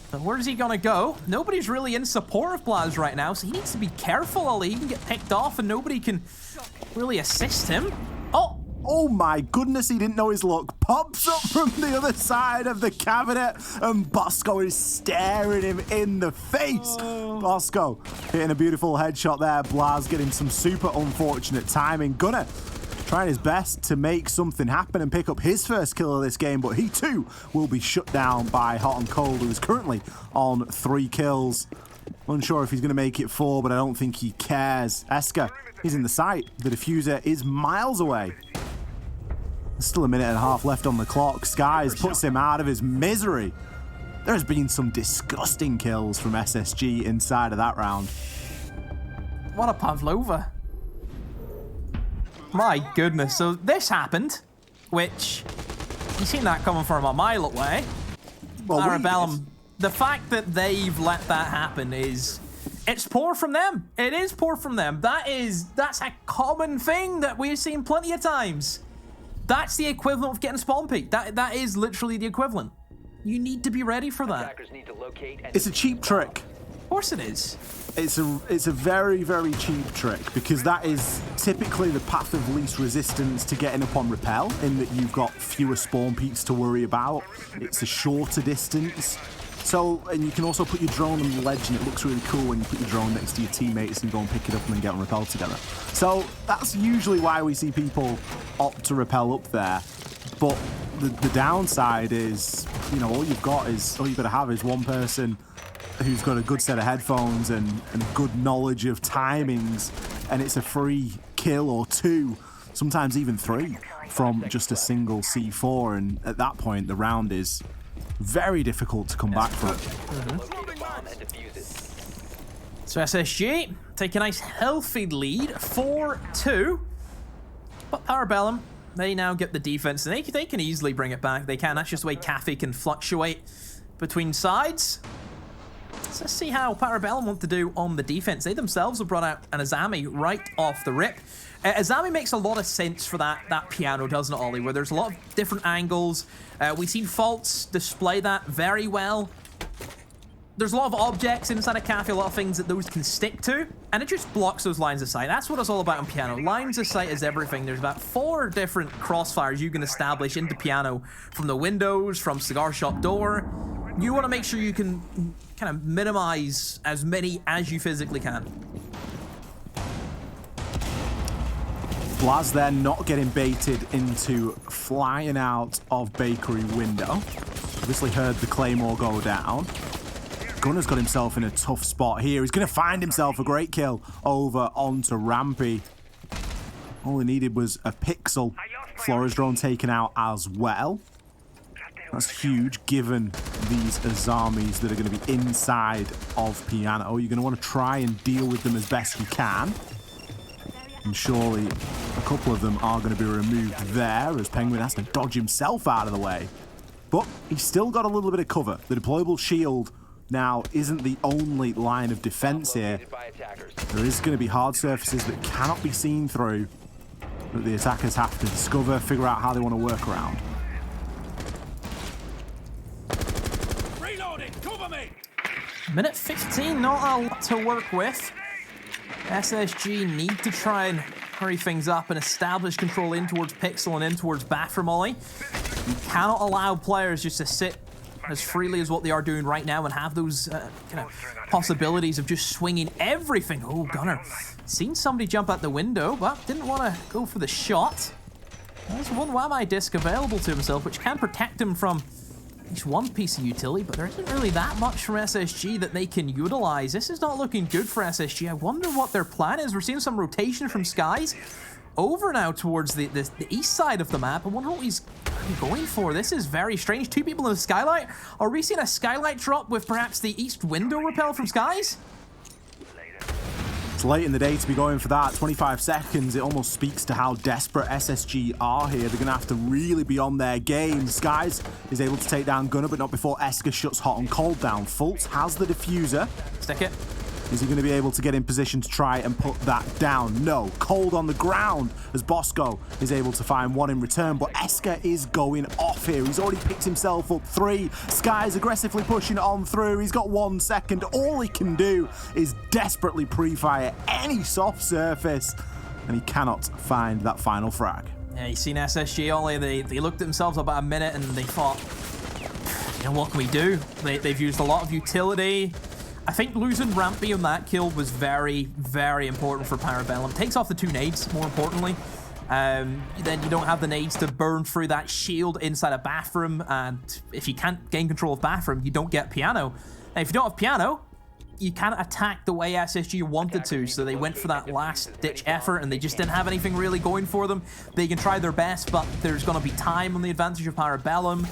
But where's he gonna go? Nobody's really in support of Blaz right now, so he needs to be careful, Ollie. He can get picked off and nobody can really assist him. Oh, Oh my goodness, he didn't know his luck. Pops up from the other side of the cabinet, and Bosco is staring him in the face. Bosco hitting a beautiful headshot there. Blaz getting some super unfortunate timing. Gunnar trying his best to make something happen and pick up his first kill of this game, but he too will be shut down by Hot and Cold, who is currently on 3 kills. Unsure if he's going to make it 4, but I don't think he cares. Eska is in the sight. The diffuser is miles away. There's still a minute and a half left on the clock. Skies puts him out of his misery. There's been some disgusting kills from SSG inside of that round. What a Pavlova. My goodness. So this happened, which you've seen that coming from a mile away. Well, Parabellum, the fact that they've let that happen it's poor from them. It is poor from them. That's a common thing that we've seen plenty of times. That's the equivalent of getting spawn peeked. That is literally the equivalent. You need to be ready for that. It's a cheap trick. Of course it is. It's a very, very cheap trick, because that is typically the path of least resistance to getting up on rappel, in that you've got fewer spawn peaks to worry about. It's a shorter distance. So, and you can also put your drone on the ledge, and it looks really cool when you put your drone next to your teammates and go and pick it up and then get on rappel together. So that's usually why we see people opt to rappel up there. But the downside is, you know, all you've got to have is one person who's got a good set of headphones and good knowledge of timings, and it's a free kill or 2, sometimes even 3, from just a single C4, and at that point the round is very difficult to come back from. So SSG take a nice healthy lead, 4-2. But Parabellum, they now get the defense, and they can easily bring it back. They can. That's just the way Kafe can fluctuate between sides. So let's see how Parabellum want to do on the defense. They themselves have brought out an Azami right off the rip. Azami makes a lot of sense for that piano, doesn't it, Ollie? Where there's a lot of different angles. We've seen Faults display that very well. There's a lot of objects inside a Kafe, a lot of things that those can stick to, and it just blocks those lines of sight. That's what it's all about in piano. Lines of sight is everything. There's about 4 different crossfires you can establish into piano, from the windows, from cigar shop door. You want to make sure you can kind of minimize as many as you physically can. Blaz there not getting baited into flying out of bakery window. Obviously heard the claymore go down. Gunner's got himself in a tough spot here. He's going to find himself a great kill over onto Rampy. All he needed was a pixel. Flores drone taken out as well. That's huge, given these Azamis that are going to be inside of Piano. You're going to want to try and deal with them as best you can. And surely a couple of them are going to be removed there, as Penguin has to dodge himself out of the way. But he's still got a little bit of cover. The deployable shield now isn't the only line of defense here. There is going to be hard surfaces that cannot be seen through, that the attackers have to discover, figure out how they want to work around. Minute 15, not a lot to work with. SSG need to try and hurry things up and establish control in towards Pixel and in towards Bathroom Ollie. You cannot allow players just to sit as freely as what they are doing right now and have those kind of possibilities of just swinging everything. Oh, Gunner. Seen somebody jump out the window, but didn't want to go for the shot. There's one Wamai disc available to himself, which can protect him from at least one piece of utility, but there isn't really that much from SSG that they can utilize. This is not looking good for SSG. I wonder what their plan is. We're seeing some rotation from Skies over now towards the east side of the map. I wonder what he's going for. This is very strange. 2 people in a skylight. Are we seeing a skylight drop with perhaps the east window repel from Skies? It's late in the day to be going for that. 25 seconds, it almost speaks to how desperate SSG are here. They're going to have to really be on their game. Skies is able to take down Gunner, but not before Eska shuts Hot and Cold down. Fultz has the diffuser. Stick it. Is he going to be able to get in position to try and put that down? No. Cold on the ground as Bosco is able to find one in return, but Eska is going off here. He's already picked himself up 3. Sky's aggressively pushing on through. He's got 1 second. All he can do is desperately pre-fire any soft surface, and he cannot find that final frag. Yeah, you seen SSG, Ollie, they looked at themselves about a minute and they thought, you know, what can we do? They've used a lot of utility. I think losing Rampy on that kill was very, very important for Parabellum. Takes off the 2 nades, more importantly. Then you don't have the nades to burn through that shield inside a bathroom, and if you can't gain control of bathroom, you don't get piano. And if you don't have piano, you can't attack the way SSG wanted to, so they went for that last-ditch effort, and they just didn't have anything really going for them. They can try their best, but there's going to be time on the advantage of Parabellum.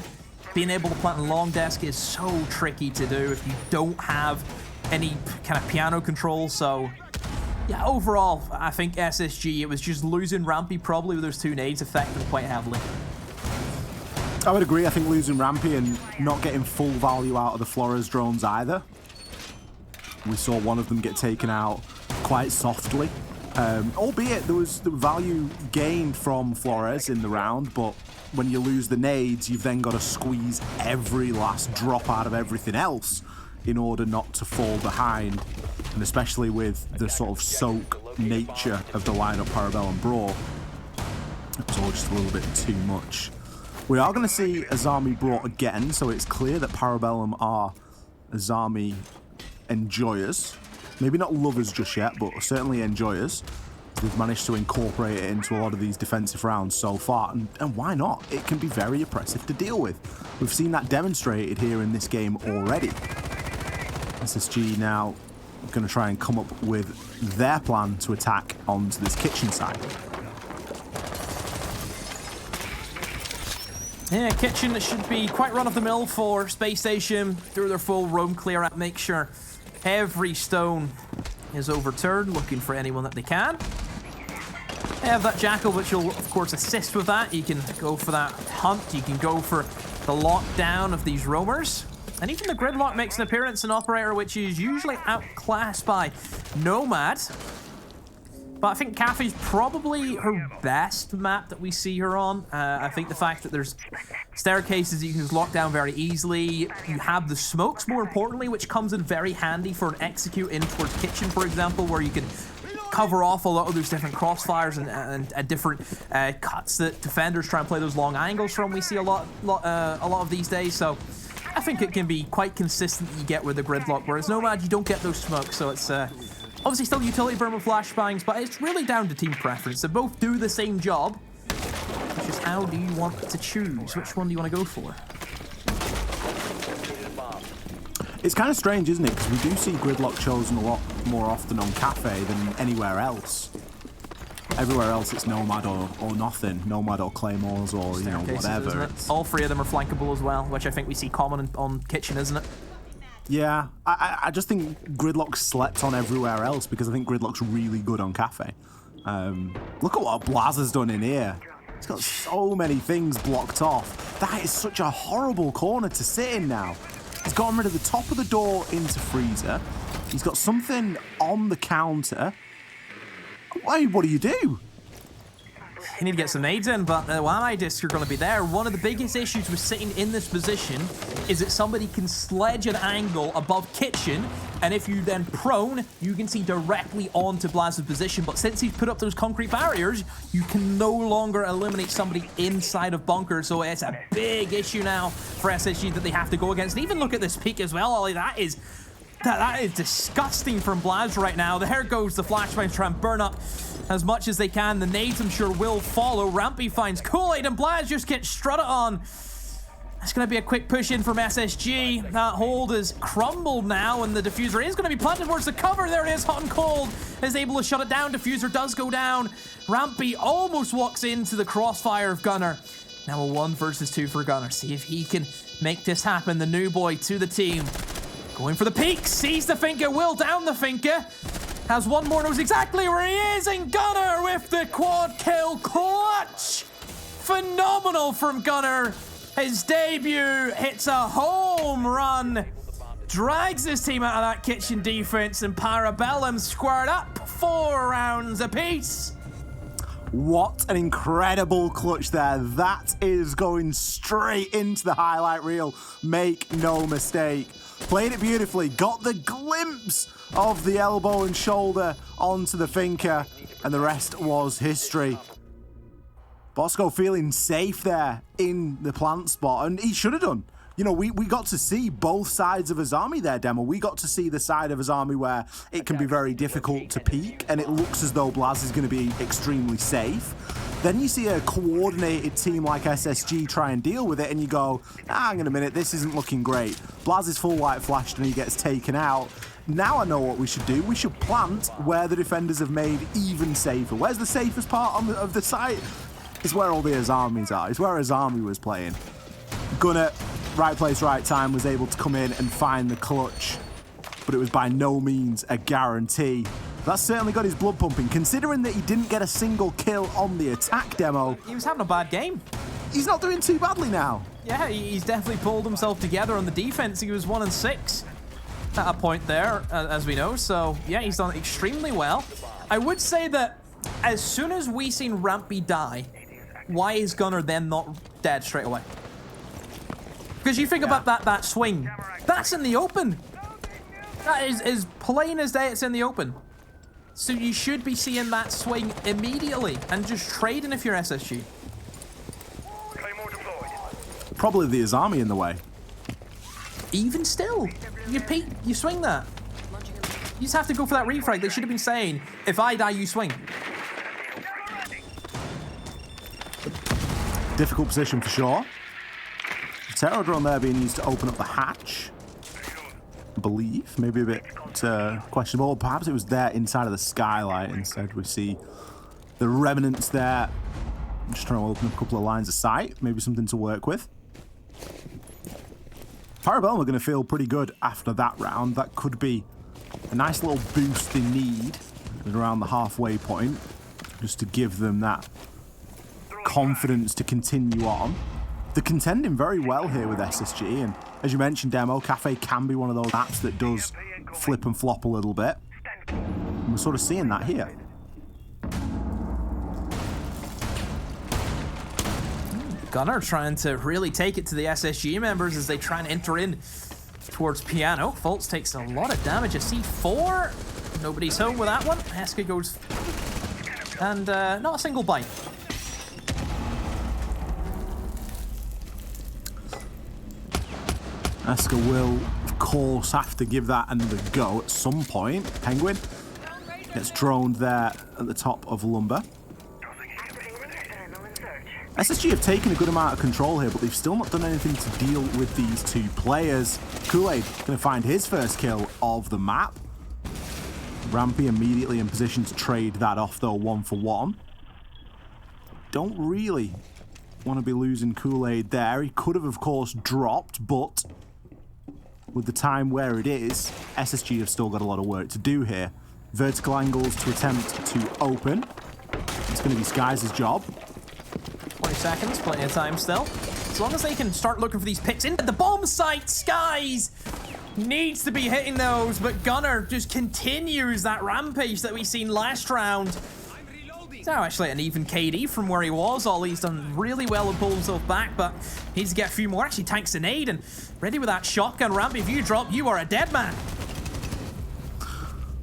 Being able to plant a long desk is so tricky to do if you don't have any kind of piano control, so yeah, overall, I think SSG, it was just losing Rampy probably with those 2 nades affected them quite heavily. I would agree. I think losing Rampy and not getting full value out of the Flores drones either. We saw one of them get taken out quite softly. Albeit there was the value gained from Flores in the round, but when you lose the nades, you've then got to squeeze every last drop out of everything else in order not to fall behind. And especially with the sort of soak nature of the lineup Parabellum brought, it was all just a little bit too much. We are going to see Azami brought again, so it's clear that Parabellum are Azami enjoyers. Maybe not lovers just yet, but certainly enjoyers. They've managed to incorporate it into a lot of these defensive rounds so far, and why not? It can be very oppressive to deal with. We've seen that demonstrated here in this game already. SSG now going to try and come up with their plan to attack onto this kitchen side. Yeah, kitchen should be quite run-of-the-mill for Spacestation. Do their full roam clear out, make sure every stone is overturned, looking for anyone that they can. They have that Jackal, which will, of course, assist with that. You can go for that hunt. You can go for the lockdown of these roamers. And even the Gridlock makes an appearance in Operator, which is usually outclassed by Nomad. But I think Kafe's probably her best map that we see her on. I think the fact that there's staircases that you can just lock down very easily. You have the smokes, more importantly, which comes in very handy for an execute in towards kitchen, for example, where you can cover off a lot of those different crossfires and different cuts that defenders try and play those long angles from. We see a lot of these days, so I think it can be quite consistent that you get with the Gridlock, whereas Nomad, you don't get those smokes, so it's obviously still utility burn with flashbangs, but it's really down to team preference. They both do the same job. It's just how do you want to choose? Which one do you want to go for? It's kind of strange, isn't it? Because we do see Gridlock chosen a lot more often on Kafe than anywhere else. Everywhere else it's Nomad or nothing. Nomad or Claymores or, you know, whatever. All 3 of them are flankable as well, which I think we see common on Kitchen, isn't it? Yeah, I just think Gridlock slept on everywhere else because I think Gridlock's really good on Kafe. Look at what Blaz has done in here. He's got so many things blocked off. That is such a horrible corner to sit in now. He's gotten rid of the top of the door into Freezer. He's got something on the counter. Why? What do you do? You need to get some nades in, but the Wamai discs are going to be there. One of the biggest issues with sitting in this position is that somebody can sledge an angle above kitchen, and if you then prone, you can see directly onto Blaz's position. But since he's put up those concrete barriers, you can no longer eliminate somebody inside of bunker, so it's a big issue now for SSG that they have to go against. And even look at this peak as well, Ollie. That is disgusting from Blaz right now. There goes the flashbangs, try and burn up as much as they can. The nades, I'm sure, will follow. Rampy finds Kool-Aid, and Blaz just gets strutted on. It's going to be a quick push in from SSG. That hold is crumbled now, and the diffuser is going to be planted towards the cover. There it is, Hot and Cold is able to shut it down. Diffuser does go down. Rampy almost walks into the crossfire of Gunner. Now a 1 versus 2 for Gunner. See if he can make this happen. The new boy to the team. Going for the peak, sees the Finka, will down the Finka. Has one more, knows exactly where he is, and Gunner with the quad kill clutch. Phenomenal from Gunner. His debut hits a home run. Drags his team out of that kitchen defense, and Parabellum squared up 4 rounds apiece. What an incredible clutch there. That is going straight into the highlight reel. Make no mistake. Played it beautifully, got the glimpse of the elbow and shoulder onto the Finka, and the rest was history. Bosco feeling safe there in the plant spot, and he should have done. You know, we got to see both sides of his army there, Demo. We got to see the side of his army where it can be very difficult to peek, and it looks as though Blaz is going to be extremely safe. Then you see a coordinated team like SSG try and deal with it, and you go, hang on a minute, this isn't looking great. Blaz is full light flashed, and he gets taken out. Now I know what we should do. We should plant where the defenders have made even safer. Where's the safest part of the site? It's where all the Azami's are. It's where Azami was playing. Gunner, right place, right time, was able to come in and find the clutch, but it was by no means a guarantee. That's certainly got his blood pumping, considering that he didn't get a single kill on the attack, Demo. He was having a bad game. He's not doing too badly now. Yeah, he's definitely pulled himself together on the defense. He was 1-6 at a point there, as we know. So, yeah, he's done extremely well. I would say that as soon as we seen Rampy die, why is Gunner then not dead straight away? Because you think about that swing. That's in the open. That is as plain as day, it's in the open. So you should be seeing that swing immediately and just trading if you're SSG. Probably the Azami in the way. Even still, you swing that. You just have to go for that refrag. They should have been saying, if I die, you swing. Difficult position for sure. Terror drone there being used to open up the hatch. I believe. Maybe a bit questionable. Perhaps it was there inside of the skylight. Instead, we see the remnants there. I'm just trying to open up a couple of lines of sight. Maybe something to work with. Parabellum are going to feel pretty good after that round. That could be a nice little boost they need at around the halfway point, just to give them that confidence to continue on. They're contending very well here with SSG, and as you mentioned, Demo, Kafe can be one of those maps that does flip and flop a little bit. And we're sort of seeing that here. Gunner trying to really take it to the SSG members as they try and enter in towards Piano. Fultz takes a lot of damage. A C4. Nobody's home with that one. Heska goes... And not a single bite. Heska will, of course, have to give that another go at some point. Penguin gets droned there at the top of Lumber. SSG have taken a good amount of control here, but they've still not done anything to deal with these two players. Kool-Aid going to find his first kill of the map. Rampy immediately in position to trade that off, though, 1-for-1. Don't really want to be losing Kool-Aid there. He could have, of course, dropped, but with the time where it is, SSG have still got a lot of work to do here. Vertical angles to attempt to open. It's going to be Skies' job. 20 seconds, plenty of time still. As long as they can start looking for these picks in the bomb site, Skies needs to be hitting those, but Gunner just continues that rampage that we seen last round. He's now actually an even KD from where he was. Ollie's done really well to pull himself back, but he needs to get a few more. Actually tanks an aid and ready with that shotgun. Rampy, if you drop, you are a dead man.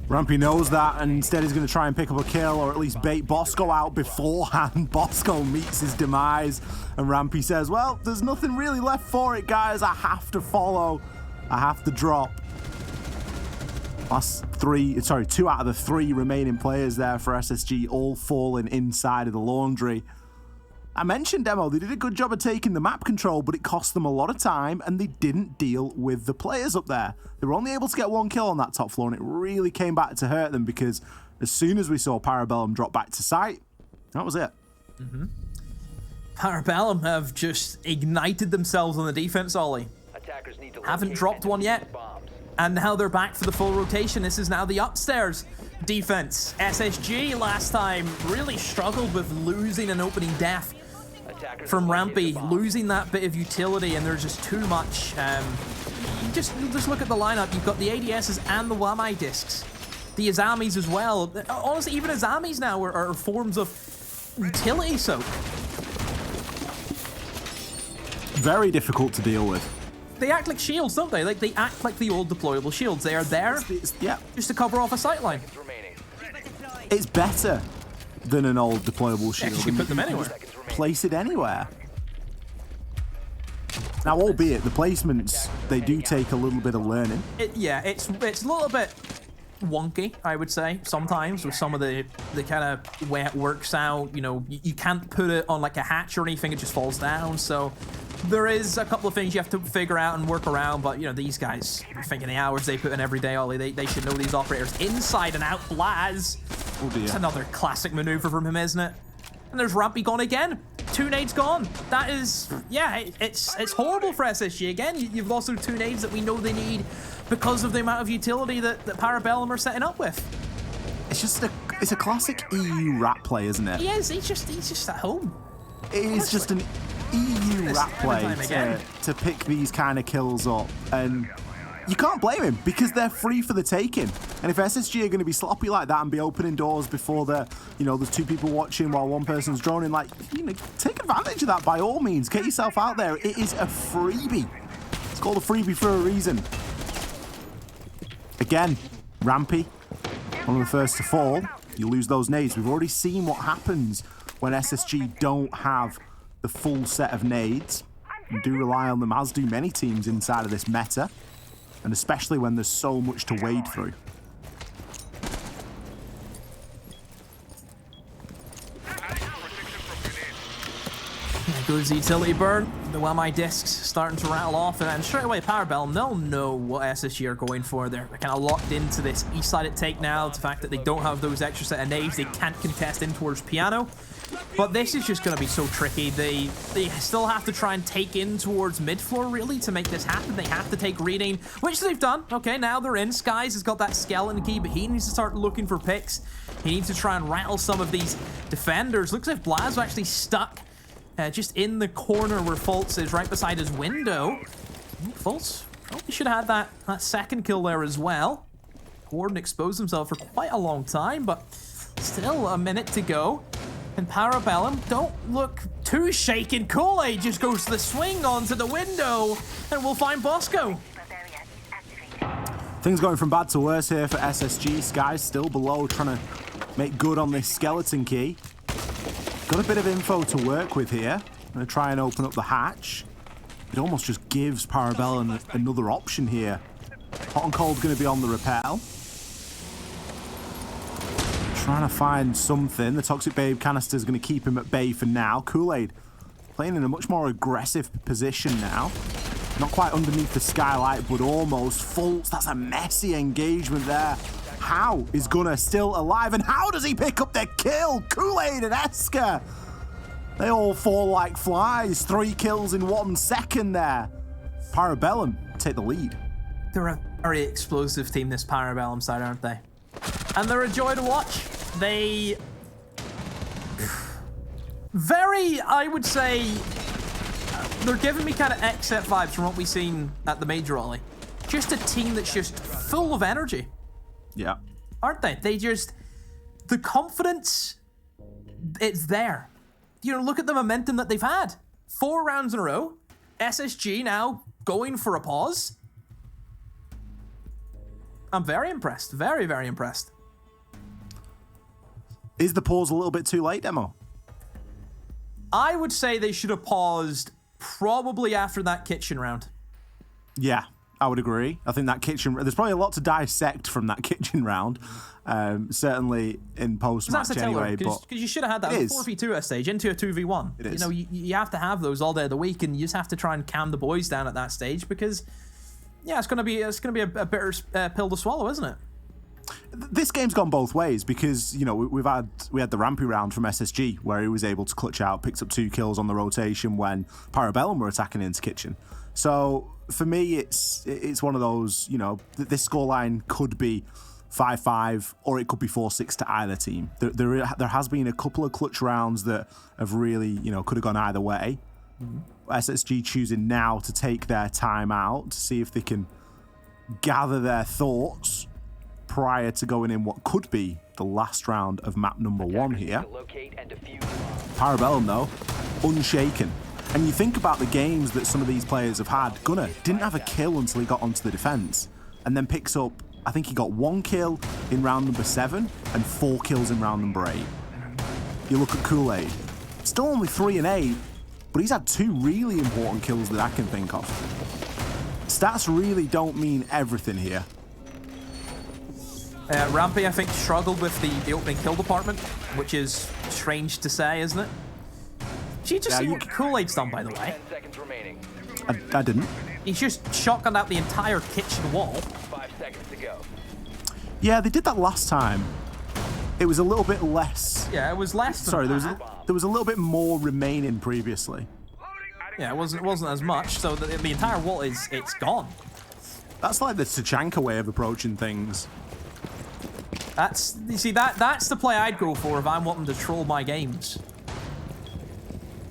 Rampy knows that, and instead he's going to try and pick up a kill, or at least bait Bosco out beforehand. Bosco meets his demise, and Rampy says, well, there's nothing really left for it, guys. I have to follow. I have to drop. Two out of the three remaining players there for SSG, all falling inside of the laundry. I mentioned, Demo, they did a good job of taking the map control, but it cost them a lot of time, and they didn't deal with the players up there. They were only able to get one kill on that top floor, and it really came back to hurt them, because as soon as we saw Parabellum drop back to site, that was it. Parabellum have just ignited themselves on the defense, Ollie. Haven't dropped one yet. And now they're back for the full rotation. This is now the upstairs defense. SSG last time really struggled with losing an opening def from Rampy, losing that bit of utility, and there's just too much. Just look at the lineup. You've got the ADSs and the Wamai discs. The Azamis as well. Honestly, even Azamis now are forms of utility soak. Very difficult to deal with. They act like shields, don't they? Like, they act like the old deployable shields. They are there just to cover off a sightline. It's better than an old deployable shield. You can put them anywhere. place it anywhere. Now, albeit the placements, they do take a little bit of learning. Yeah, it's a little bit wonky, I would say, sometimes with some of the kind of way it works out. You know, you can't put it on like a hatch or anything, it just falls down. So there is a couple of things you have to figure out and work around, but, you know, these guys, thinking the hours they put in every day, Ollie, they should know these operators inside and out. Blaz. Oh dear. It's another classic maneuver from him, isn't it? And there's Rampy gone again. 2 nades gone. That is, yeah, it's horrible for SSG. Again, you've lost their 2 nades that we know they need because of the amount of utility that Parabellum are setting up with. It's just it's a classic EU rat play, isn't it? He is. He's just at home. It is just an EU rat play to pick these kind of kills up, and you can't blame him because they're free for the taking. And if SSG are going to be sloppy like that and be opening doors before there's 2 people watching while 1 person's droning, like, take advantage of that by all means. Get yourself out there. It is a freebie. It's called a freebie for a reason. Again, Rampy, one of the first to fall. You lose those nades. We've already seen what happens when SSG don't have the full set of nades. You do rely on them, as do many teams inside of this meta. And especially when there's so much to wade through. There goes the utility burn. The my discs starting to rattle off, and then straight away Parabellum, they'll know what SSG are going for. They're kind of locked into this east-sided take now. The fact that they don't have those extra set of nades, they can't contest in towards Piano. But this is just going to be so tricky. They still have to try and take in towards mid-floor, really, to make this happen. They have to take reading, which they've done. Okay, now they're in. Skies has got that skeleton key, but he needs to start looking for picks. He needs to try and rattle some of these defenders. Looks like Blaz actually stuck just in the corner where Fultz is, right beside his window. Fultz probably should have had that second kill there as well. Gordon exposed himself for quite a long time, but still a minute to go. And Parabellum don't look too shaken. Kool-Aid just goes to the swing onto the window, and we'll find Bosco. Things going from bad to worse here for SSG. Sky's still below, trying to make good on this skeleton key. Got a bit of info to work with here. Gonna try and open up the hatch. It almost just gives Parabellum another option here. Hot and Cold gonna be on the rappel. Trying to find something. The Toxic Babe canister is going to keep him at bay for now. Kool-Aid playing in a much more aggressive position now. Not quite underneath the skylight, but almost. Fultz, that's a messy engagement there. How is Gunnar still alive? And how does he pick up their kill? Kool-Aid and Esker. They all fall like flies. 3 kills in 1 second there. Parabellum take the lead. They're a very explosive team, this Parabellum side, aren't they? And they're a joy to watch. They very, I would say, they're giving me kind of XF vibes from what we've seen at the Major Ollie. Just a team that's just full of energy. Yeah. Aren't they? They just, the confidence, it's there. You know, look at the momentum that they've had. 4 rounds in a row. SSG now going for a pause. I'm very impressed. Very, very impressed. Is the pause a little bit too late, Demo? I would say they should have paused probably after that kitchen round. Yeah, I would agree. I think that kitchen... There's probably a lot to dissect from that kitchen round. Certainly in post-match anyway. Because you should have had that 4v2 at stage into a 2v1. It is. You know, you have to have those all day of the week, and you just have to try and calm the boys down at that stage because, yeah, it's gonna be a bitter pill to swallow, isn't it? This game's gone both ways because, you know, we had the Rampy round from SSG where he was able to clutch out, picked up 2 kills on the rotation when Parabellum were attacking into kitchen. So for me, it's one of those, you know, this scoreline could be 5-5 or it could be 4-6 to either team. There has been a couple of clutch rounds that have really, you know, could have gone either way. SSG choosing now to take their time out to see if they can gather their thoughts prior to going in what could be the last round of map number 1 here. Parabellum, though, unshaken. And you think about the games that some of these players have had. Gunnar didn't have a kill until he got onto the defense, and then picks up, I think he got 1 kill in round number 7 and 4 kills in round number 8. You look at Kool-Aid, Still only 3 and 8, but he's had 2 really important kills that I can think of. Stats really don't mean everything here. Rampy, I think, struggled with the opening kill department, which is strange to say, isn't it? She just see what Kool-Aid's done, by the way. I didn't. He's just shotgunned out the entire kitchen wall. 5 seconds to go. Yeah, they did that last time. It was a little bit less. Yeah, it was less than Sorry, that. there was a little bit more remaining previously. Yeah, it wasn't as much, so the entire wall it's gone. That's like the Tachanka way of approaching things. That's the play I'd go for if I'm wanting to troll my games.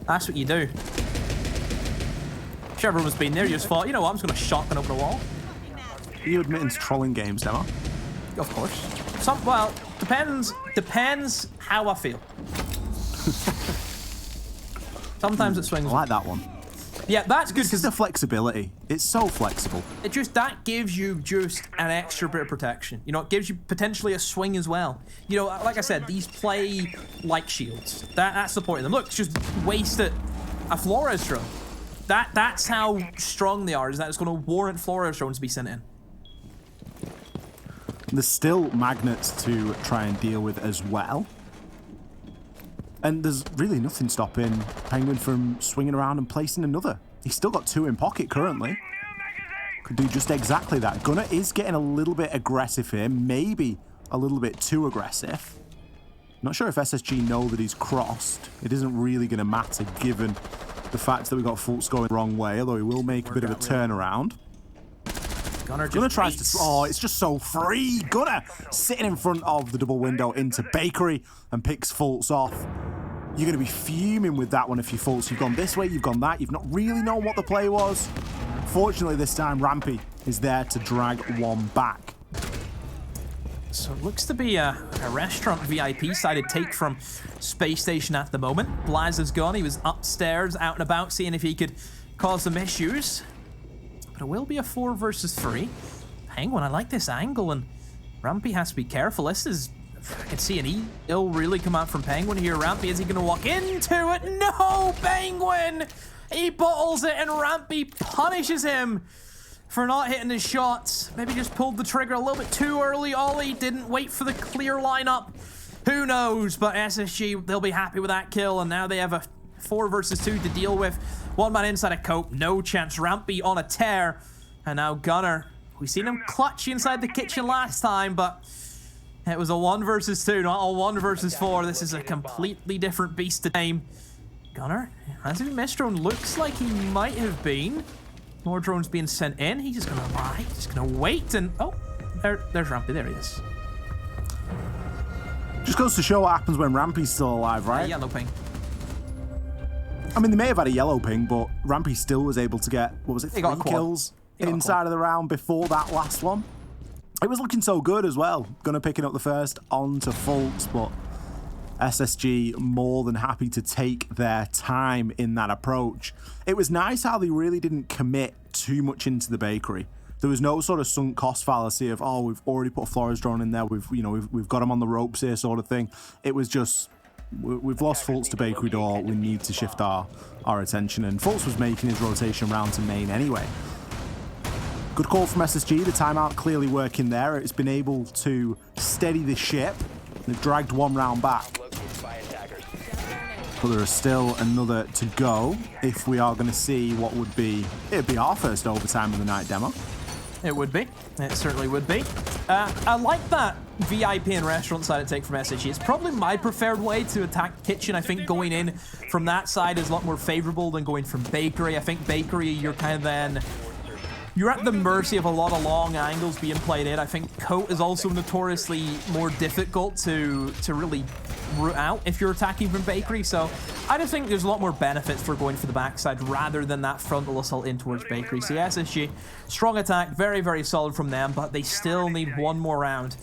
That's what you do. If everyone's been there, you just thought, you know what, I'm just gonna shotgun open the wall. Are you admitting to trolling games, Demo? Of course. Well, depends how I feel. Sometimes it swings. I like that one. Yeah, that's good Because because the flexibility. It's so flexible. that gives you just an extra bit of protection. You know, it gives you potentially a swing as well. You know, like I said, these play like shields. That's the point of them. Look, it's just wasted a Flores drone. That's how strong they are, is that it's going to warrant Flores drones to be sent in. There's still magnets to try and deal with as well. And there's really nothing stopping Penguin from swinging around and placing another. He's still got 2 in pocket currently. Could do just exactly that. Gunnar is getting a little bit aggressive here, maybe a little bit too aggressive. Not sure if SSG know that he's crossed. It isn't really going to matter given the fact that we got Fultz going the wrong way, although he will make a bit of a turnaround. Gunnar tries to... Oh, it's just so free. Gunnar sitting in front of the double window into Bakery and picks Fultz off. You're going to be fuming with that one if you're Fultz. You've gone this way, you've gone that. You've not really known what the play was. Fortunately, this time, Rampy is there to drag one back. So it looks to be a restaurant VIP sided take from Space Station at the moment. Blaz is gone. He was upstairs, out and about, seeing if he could cause some issues. But it will be a 4 versus 3. Penguin, I like this angle, and Rampy has to be careful. This is... I can see an ill really come out from Penguin here. Rampy, is he going to walk into it? No, Penguin! He bottles it, and Rampy punishes him for not hitting his shots. Maybe just pulled the trigger a little bit too early. Ollie didn't wait for the clear lineup. Who knows? But SSG, they'll be happy with that kill, and now they have a 4 versus 2 to deal with. One man inside a cope, no chance. Rampy on a tear, and now Gunnar. We seen him clutch inside the kitchen last time, but it was a 1 versus 2, not a 1 versus 4. This is a completely different beast to tame. Gunnar, has he been missed drone? Looks like he might have been. More drones being sent in. He's just gonna lie. He's just gonna wait and there's Rampy. There he is. Just goes to show what happens when Rampy's still alive, right? Yellow ping. I mean, they may have had a yellow ping, but Rampy still was able to get, what was it, 3 got a quad. kills inside of the round before that last one. It was looking so good as well. Gunnar picking up the first onto Fultz, but SSG more than happy to take their time in that approach. It was nice how they really didn't commit too much into the Bakery. There was no sort of sunk cost fallacy of, oh, we've already put a Flores drone in there, we've got him on the ropes here sort of thing. It was just, we've lost Fultz to Bakery door, we need to shift our attention, and Fultz was making his rotation round to main anyway. Good call from SSG, the timeout clearly working there. It's been able to steady the ship. They've dragged 1 round back. But there is still another to go if we are going to see what it'd be our first overtime of the night, Demo. It would be. It certainly would be. I like that VIP and restaurant side to take from SSG. It's probably my preferred way to attack kitchen. I think going in from that side is a lot more favorable than going from Bakery. I think Bakery, you're at the mercy of a lot of long angles being played in. I think Coat is also notoriously more difficult to really root out if you're attacking from Bakery. So I just think there's a lot more benefits for going for the backside rather than that frontal assault in towards Bakery. So SSG, strong attack, very, very solid from them, but they still need 1 more round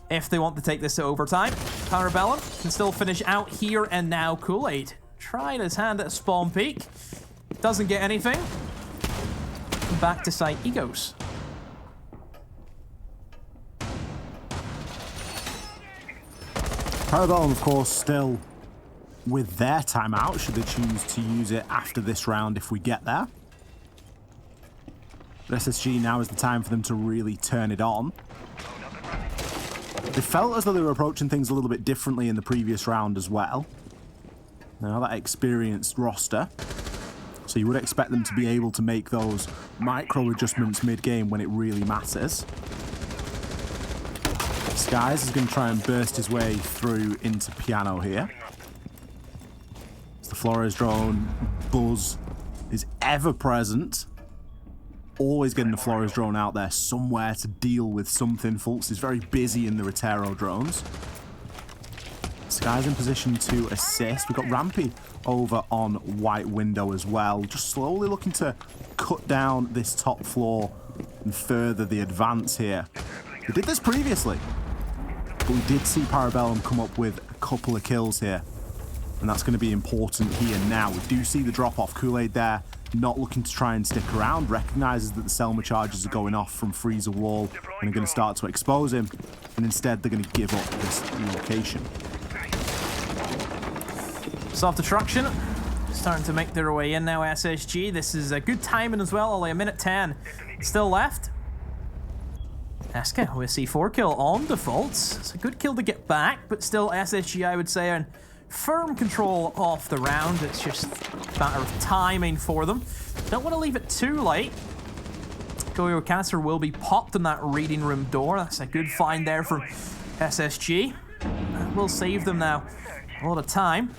if they want to take this to overtime. Parabellum can still finish out here and now. Kool-Aid tried his hand at a spawn peak. Doesn't get anything. Back to site he goes. Parabellum, of course, still with their timeout, should they choose to use it after this round if we get there. But SSG, now is the time for them to really turn it on. They felt as though they were approaching things a little bit differently in the previous round as well. Now that experienced roster, so you would expect them to be able to make those micro adjustments mid-game when it really matters. Skies is going to try and burst his way through into Piano here. As the Flores drone buzz is ever present. Always getting the Flores drone out there somewhere to deal with something. Fultz is very busy in the Rotero drones. Sky's in position to assist. We've got Rampy over on White Window as well. Just slowly looking to cut down this top floor and further the advance here. We did this previously, but we did see Parabellum come up with a couple of kills here. And that's going to be important here now. We do see the drop-off. Kool-Aid there, not looking to try and stick around. Recognizes that the Selma charges are going off from Freezer Wall and are going to start to expose him. And instead, they're going to give up this location. Self-destruction starting to make their way in now, SSG. This is a good timing as well, only a minute 10 still left. Eska with C4 kill on default. It's a good kill to get back, but still SSG, I would say, are in firm control of the round. It's just a matter of timing for them. Don't want to leave it too late. Goyo Cancer will be popped in that reading room door. That's a good find there from SSG. That will save them now a lot of time.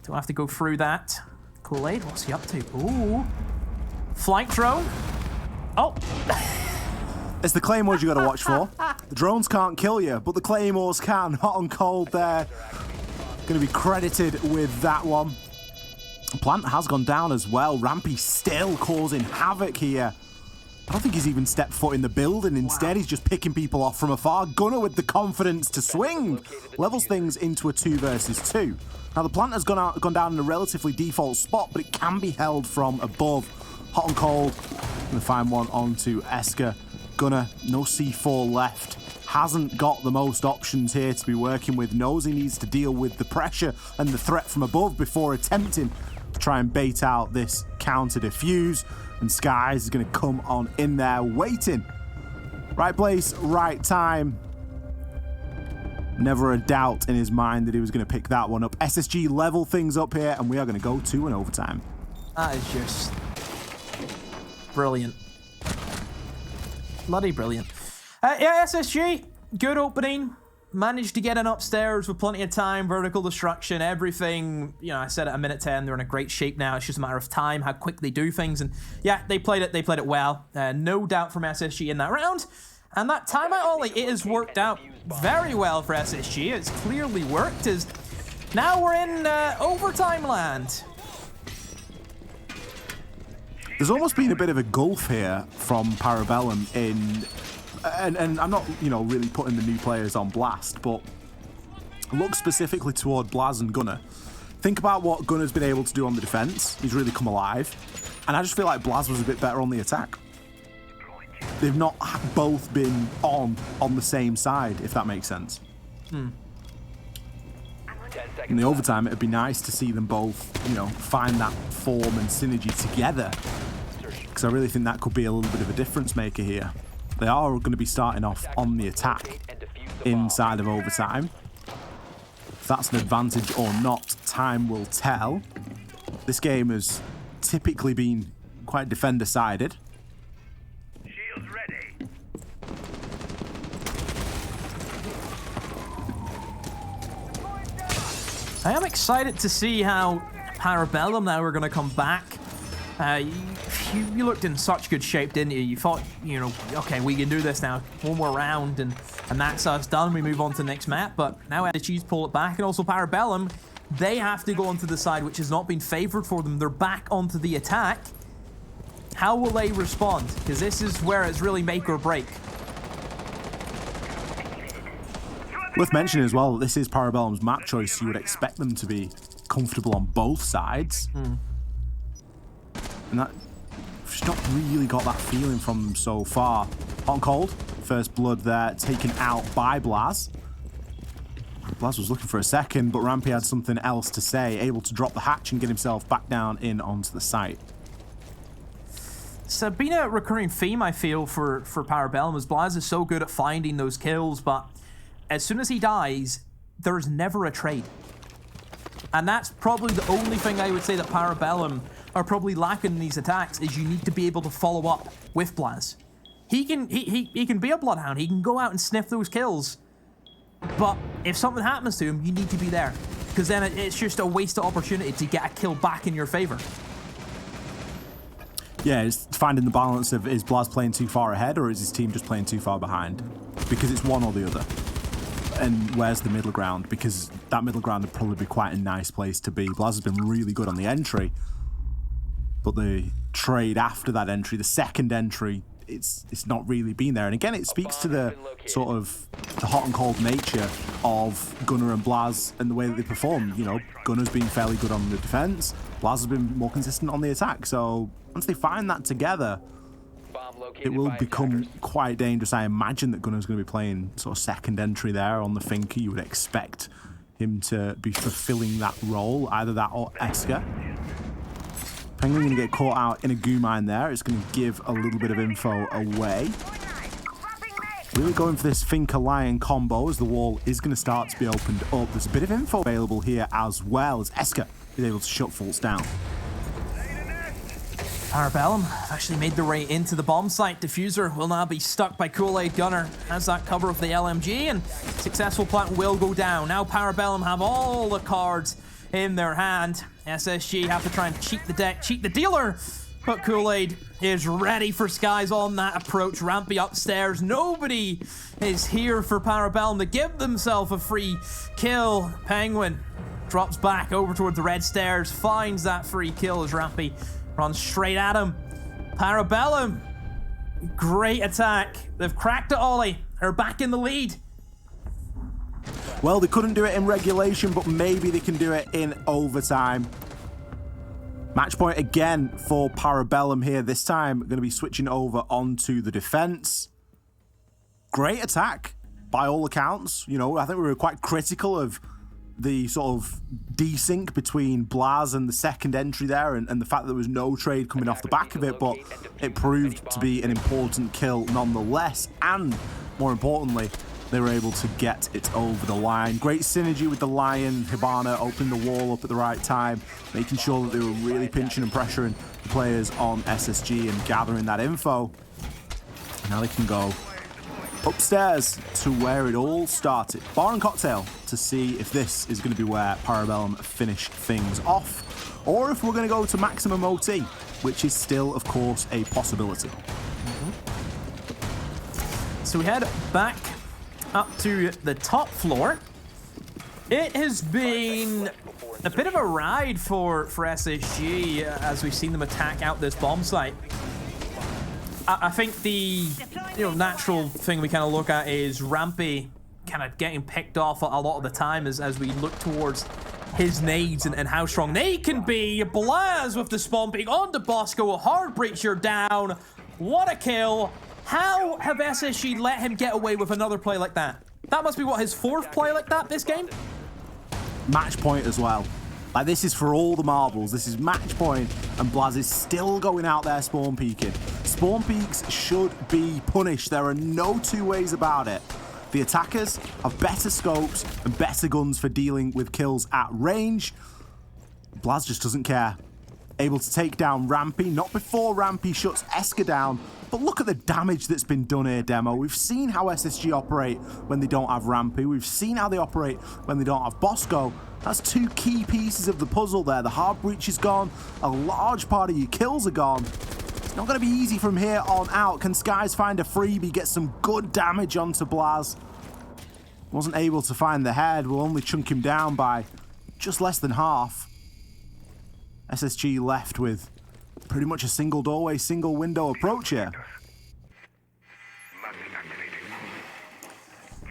Don't have to go through that. Kool-Aid, what's he up to? Ooh. Flight drone. Oh. It's the Claymores you got to watch for. The drones can't kill you, but the Claymores can. Hot and cold there. Going to be credited with that one. Plant has gone down as well. Rampy still causing havoc here. I don't think he's even stepped foot in the building. Instead, he's just picking people off from afar. Gunner with the confidence to swing. Levels things into a 2 versus 2. Now, the plant has gone down in a relatively default spot, but it can be held from above. Hot and cold. Going to find one onto Eska. Gunner, no C4 left. Hasn't got the most options here to be working with. Knows he needs to deal with the pressure and the threat from above before attempting to try and bait out this counter diffuse. And Skies is going to come on in there waiting. Right place, right time. Never a doubt in his mind that he was going to pick that one up. SSG level things up here, and we are going to go to an overtime. That is just brilliant. Bloody brilliant. Yeah, SSG, good opening. Managed to get in upstairs with plenty of time, vertical destruction, everything. You know, I said at a minute 10, they're in a great shape now. It's just a matter of time, how quick they do things. And yeah, they played it well. No doubt from SSG in that round. And that timeout, Ollie, it has worked out very well for SSG. It's clearly worked. As now we're in overtime land. There's almost been a bit of a gulf here from Parabellum in... And I'm not, you know, really putting the new players on blast, but look specifically toward Blaz and Gunner. Think about what Gunner's been able to do on the defense. He's really come alive. And I just feel like Blaz was a bit better on the attack. They've not both been on the same side, if that makes sense. In the overtime, it'd be nice to see them both, you know, find that form and synergy together. Because I really think that could be a little bit of a difference maker here. They are going to be starting off on the attack inside of overtime. If that's an advantage or not, time will tell. This game has typically been quite defender-sided. Shields ready. I am excited to see how Parabellum now are going to come back. You looked in such good shape, didn't you? You thought, you know, okay, we can do this now. One more round, and that's us done. We move on to the next map, but now SSG's pull it back, and also Parabellum, they have to go onto the side, which has not been favored for them. They're back onto the attack. How will they respond? Because this is where it's really make or break. Worth mentioning as well, this is Parabellum's map choice, so you would expect them to be comfortable on both sides. And that, I've just not really got that feeling from them so far. Hot and cold, first blood there, taken out by Blaz. Blaz was looking for a second, but Rampy had something else to say, able to drop the hatch and get himself back down in onto the site. It's been a recurring theme, I feel, for Parabellum, as Blaz is so good at finding those kills, but as soon as he dies, there's never a trade. And that's probably the only thing I would say that Parabellum are probably lacking in these attacks, is you need to be able to follow up with Blaz. He can be a Bloodhound, he can go out and sniff those kills, but if something happens to him, you need to be there, because then it's just a wasted opportunity to get a kill back in your favor. Yeah, it's finding the balance of, is Blaz playing too far ahead or is his team just playing too far behind? Because it's one or the other. And where's the middle ground? Because that middle ground would probably be quite a nice place to be. Blaz has been really good on the entry, but the trade after that entry, the second entry, it's not really been there. And again, it speaks to the sort of the hot and cold nature of Gunnar and Blaz and the way that they perform. You know, Gunnar's been fairly good on the defense, Blaz has been more consistent on the attack. So once they find that together, it will become quite dangerous. I imagine that Gunnar's going to be playing sort of second entry there on the Finker. You would expect him to be fulfilling that role, either that or Esker. Penguin going to get caught out in a goo mine there. It's going to give a little bit of info away. Really going for this Finker Lion combo as the wall is going to start to be opened up. There's a bit of info available here as well as Esker is able to shut Fultz down. Parabellum have actually made their way into the bomb site. Diffuser will now be stuck by Kool-Aid. Gunnar has that cover of the LMG, and successful plant will go down. Now Parabellum have all the cards in their hand. SSG have to try and cheat the deck, cheat the dealer, but Kool-Aid is ready for Skies on that approach. Rampy upstairs. Nobody is here for Parabellum to give themselves a free kill. Penguin drops back over towards the red stairs, finds that free kill as Rampy runs straight at him. Parabellum, great attack. They've cracked it, Ollie. They're back in the lead. Well, they couldn't do it in regulation, but maybe they can do it in overtime. Match point again for Parabellum here. This time, going to be switching over onto the defense. Great attack, by all accounts. You know, I think we were quite critical of the sort of desync between Blaz and the second entry there, and the fact that there was no trade coming off the back of it, but it proved to be an important kill nonetheless, and more importantly, they were able to get it over the line. Great synergy with the Lion, Hibana opening the wall up at the right time, making sure that they were really pinching and pressuring the players on SSG and gathering that info. Now they can go upstairs to where it all started. Bar and cocktail to see if this is going to be where Parabellum finish things off, or if we're going to go to maximum OT, which is still, of course, a possibility. So we head back up to the top floor. It has been a bit of a ride for SSG as we've seen them attack out this bomb site. I think the natural thing we kind of look at is Rampy kind of getting picked off a lot of the time as we look towards his nades and how strong they can be. Blaz with the spawn peek onto Bosco. A hard breacher down. What a kill. How have SSG let him get away with another play like that? That must be, what, his fourth play like that this game? Match point as well. Like, this is for all the marbles. This is match point, and Blaz is still going out there spawn peeking. Spawn peeks should be punished. There are no two ways about it. The attackers have better scopes and better guns for dealing with kills at range. Blaz just doesn't care. Able to take down Rampy, not before Rampy shuts Esker down, but look at the damage that's been done here, Demo. We've seen how SSG operate when they don't have Rampy. We've seen how they operate when they don't have Bosco. That's two key pieces of the puzzle there. The hard breach is gone. A large part of your kills are gone. It's not going to be easy from here on out. Can Skies find a freebie, get some good damage onto Blaz? Wasn't able to find the head. Will only chunk him down by just less than half. SSG left with pretty much a single doorway, single window approach here.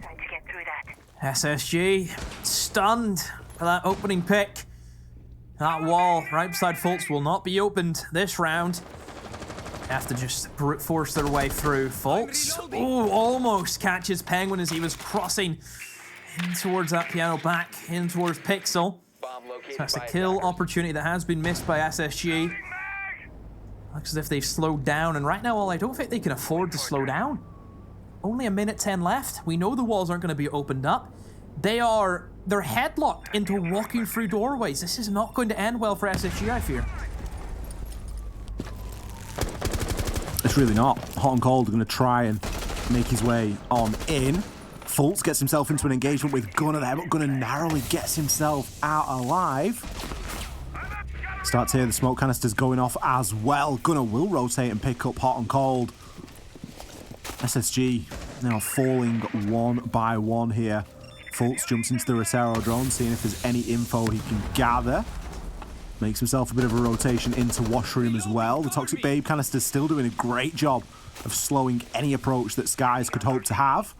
Time to get through that. SSG stunned for that opening pick. That wall right beside Fultz will not be opened this round. Have to just brute force their way through. Fultz, almost catches Penguin as he was crossing in towards that piano back, in towards Pixel. So that's a kill opportunity that has been missed by SSG. Looks as if they've slowed down, and right now, I don't think they can afford to slow down. Only a minute 10 left. We know the walls aren't going to be opened up. They're headlocked into walking through doorways. This is not going to end well for SSG, I fear. It's really not. Hot and Cold are going to try and make his way on in. Fultz gets himself into an engagement with Gunnar there, but Gunnar narrowly gets himself out alive. Start to hear the smoke canisters going off as well. Gunnar will rotate and pick up Hot and Cold. SSG now falling one by one here. Fultz jumps into the Rotero drone, seeing if there's any info he can gather. Makes himself a bit of a rotation into washroom as well. The Toxic Babe canister's still doing a great job of slowing any approach that Skies could hope to have.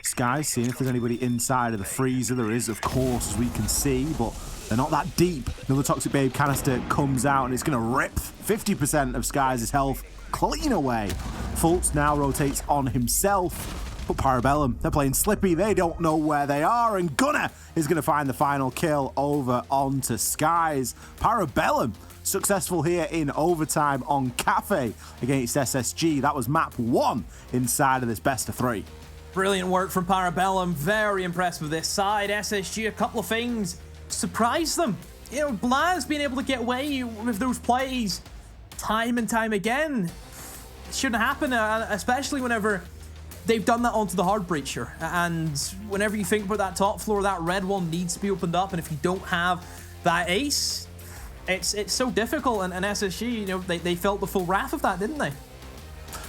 Skies seeing if there's anybody inside of the freezer. There is, of course, as we can see, but they're not that deep. Another Toxic Babe canister comes out and it's going to rip 50% of Skies' health clean away. Fultz now rotates on himself. But Parabellum, they're playing slippy. They don't know where they are. And Gunnar is going to find the final kill over onto Skies. Parabellum successful here in overtime on Kafe against SSG. That was map 1 inside of this best of 3. Brilliant work from Parabellum. Very impressed with this side. SSG, a couple of things surprised them. You know, Blaz being able to get away with those plays time and time again. It shouldn't happen, especially whenever they've done that onto the hard breacher. And whenever you think about that top floor, that red one needs to be opened up. And if you don't have that ace, it's so difficult. And SSG, you know, they felt the full wrath of that, didn't they?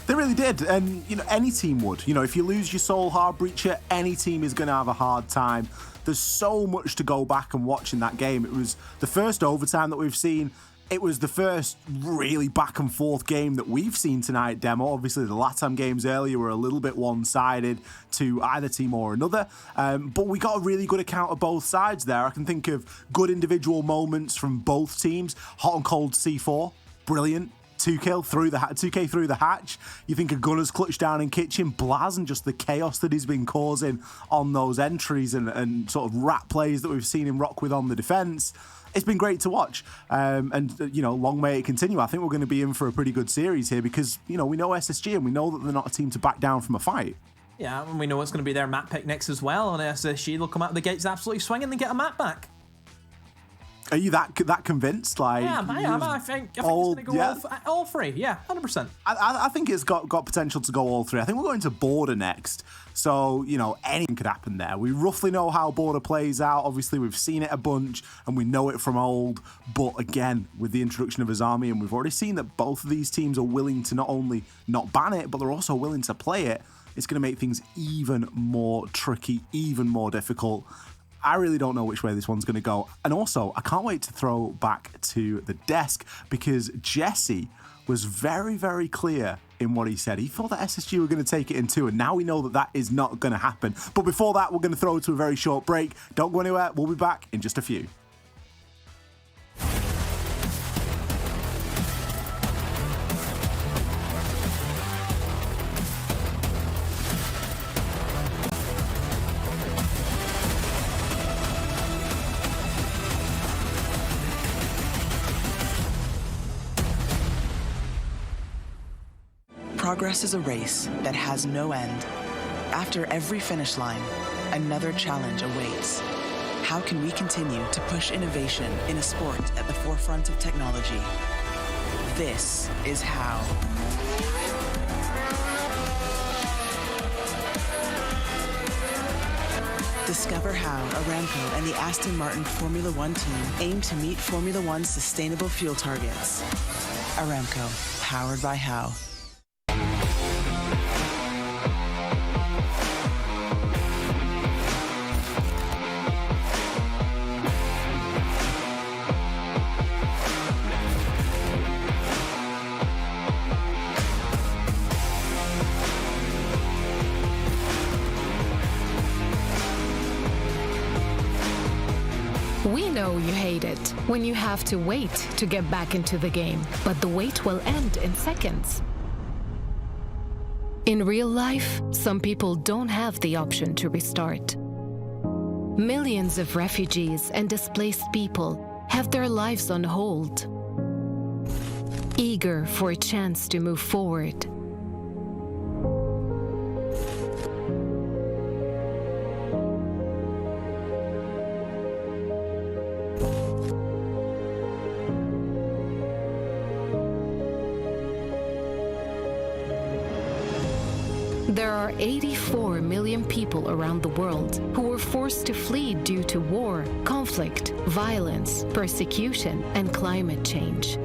They really did, and you know, any team would. You know, if you lose your sole hard breacher, any team is going to have a hard time. There's so much to go back and watch in that game. It was the first overtime that we've seen. It was the first really back and forth game that we've seen tonight, Demo. Obviously, the LATAM games earlier were a little bit one-sided to either team or another, but we got a really good account of both sides there. I can think of good individual moments from both teams. Hot and Cold C4, brilliant. 2K through the hatch. You think of Gunnar's clutch down in kitchen, Blaz, and just the chaos that he's been causing on those entries and sort of rat plays that we've seen him rock with on the defense. It's been great to watch, and you know, long may it continue. I think we're going to be in for a pretty good series here because, you know, we know SSG and we know that they're not a team to back down from a fight. Yeah, and we know it's going to be their map pick next as well, and SSG will come out of the gates absolutely swinging and get a map back. Are you that convinced? Like, yeah, I am. I think it's going to go all three. Yeah, 100%. I think it's got potential to go all three. I think we're going to Border next. So, you know, anything could happen there. We roughly know how Border plays out. Obviously, we've seen it a bunch and we know it from old. But again, with the introduction of Azami, and we've already seen that both of these teams are willing to not only not ban it, but they're also willing to play it. It's going to make things even more tricky, even more difficult. I really don't know which way this one's going to go. And also, I can't wait to throw back to the desk because Jesse was very, very clear in what he said. He thought that SSG were going to take it in 2, and now we know that that is not going to happen. But before that, we're going to throw to a very short break. Don't go anywhere. We'll be back in just a few. Progress is a race that has no end. After every finish line, another challenge awaits. How can we continue to push innovation in a sport at the forefront of technology? This is how. Discover how Aramco and the Aston Martin Formula One team aim to meet Formula One's sustainable fuel targets. Aramco, powered by How. We know you hate it when you have to wait to get back into the game, but the wait will end in seconds. In real life, some people don't have the option to restart. Millions of refugees and displaced people have their lives on hold, eager for a chance to move forward. There are 84 million people around the world who were forced to flee due to war, conflict, violence, persecution, and climate change.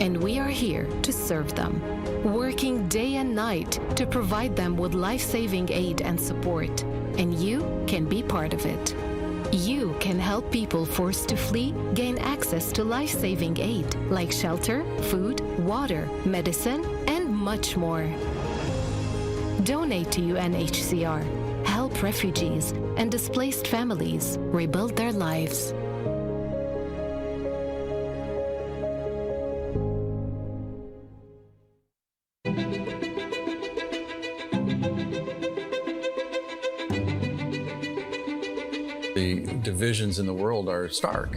And we are here to serve them, working day and night to provide them with life-saving aid and support. And you can be part of it. You can help people forced to flee gain access to life-saving aid like shelter, food, water, medicine, and much more. Donate to UNHCR. Help refugees and displaced families rebuild their lives. The divisions in the world are stark.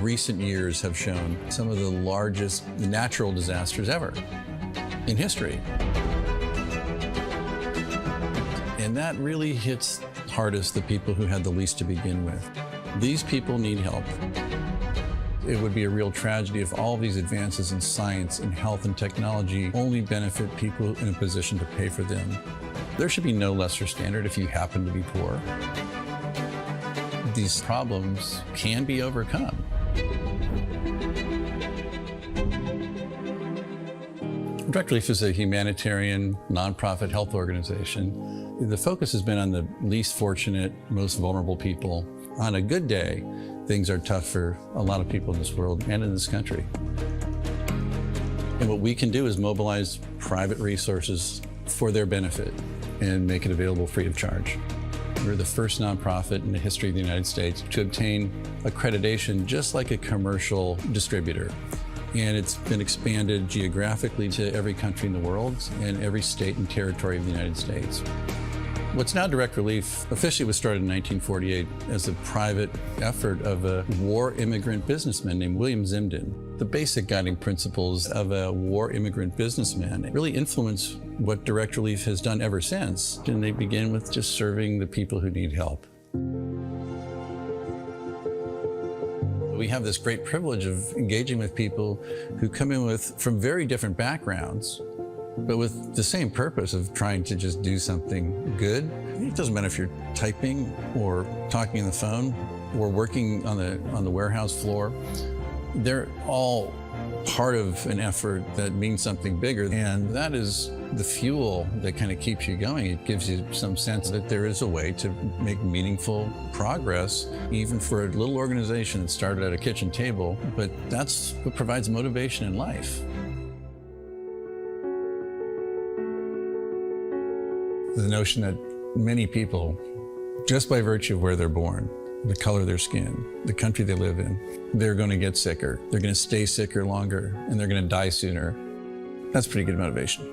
Recent years have shown some of the largest natural disasters ever in history. And that really hits hardest the people who had the least to begin with. These people need help. It would be a real tragedy if all of these advances in science and health and technology only benefit people in a position to pay for them. There should be no lesser standard if you happen to be poor. These problems can be overcome. Direct Relief is a humanitarian, nonprofit health organization. The focus has been on the least fortunate, most vulnerable people. On a good day, things are tough for a lot of people in this world and in this country. And what we can do is mobilize private resources for their benefit and make it available free of charge. We're the first nonprofit in the history of the United States to obtain accreditation just like a commercial distributor. And it's been expanded geographically to every country in the world and every state and territory of the United States. What's now Direct Relief officially was started in 1948 as a private effort of a war immigrant businessman named William Zimden. The basic guiding principles of a war immigrant businessman really influence what Direct Relief has done ever since. And they begin with just serving the people who need help. We have this great privilege of engaging with people who come in from very different backgrounds, but with the same purpose of trying to just do something good. It doesn't matter if you're typing or talking on the phone or working on the warehouse floor. They're all part of an effort that means something bigger, and that is the fuel that kind of keeps you going. It gives you some sense that there is a way to make meaningful progress, even for a little organization that started at a kitchen table, but that's what provides motivation in life. The notion that many people, just by virtue of where they're born, the color of their skin, the country they live in, they're going to get sicker, they're going to stay sicker longer, and they're going to die sooner. That's pretty good motivation.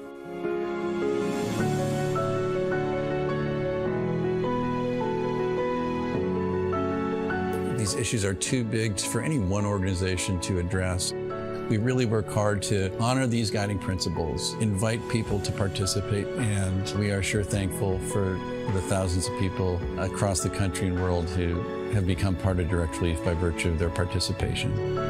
These issues are too big for any one organization to address. We really work hard to honor these guiding principles, invite people to participate, and we are sure thankful for the thousands of people across the country and world who have become part of Direct Relief by virtue of their participation.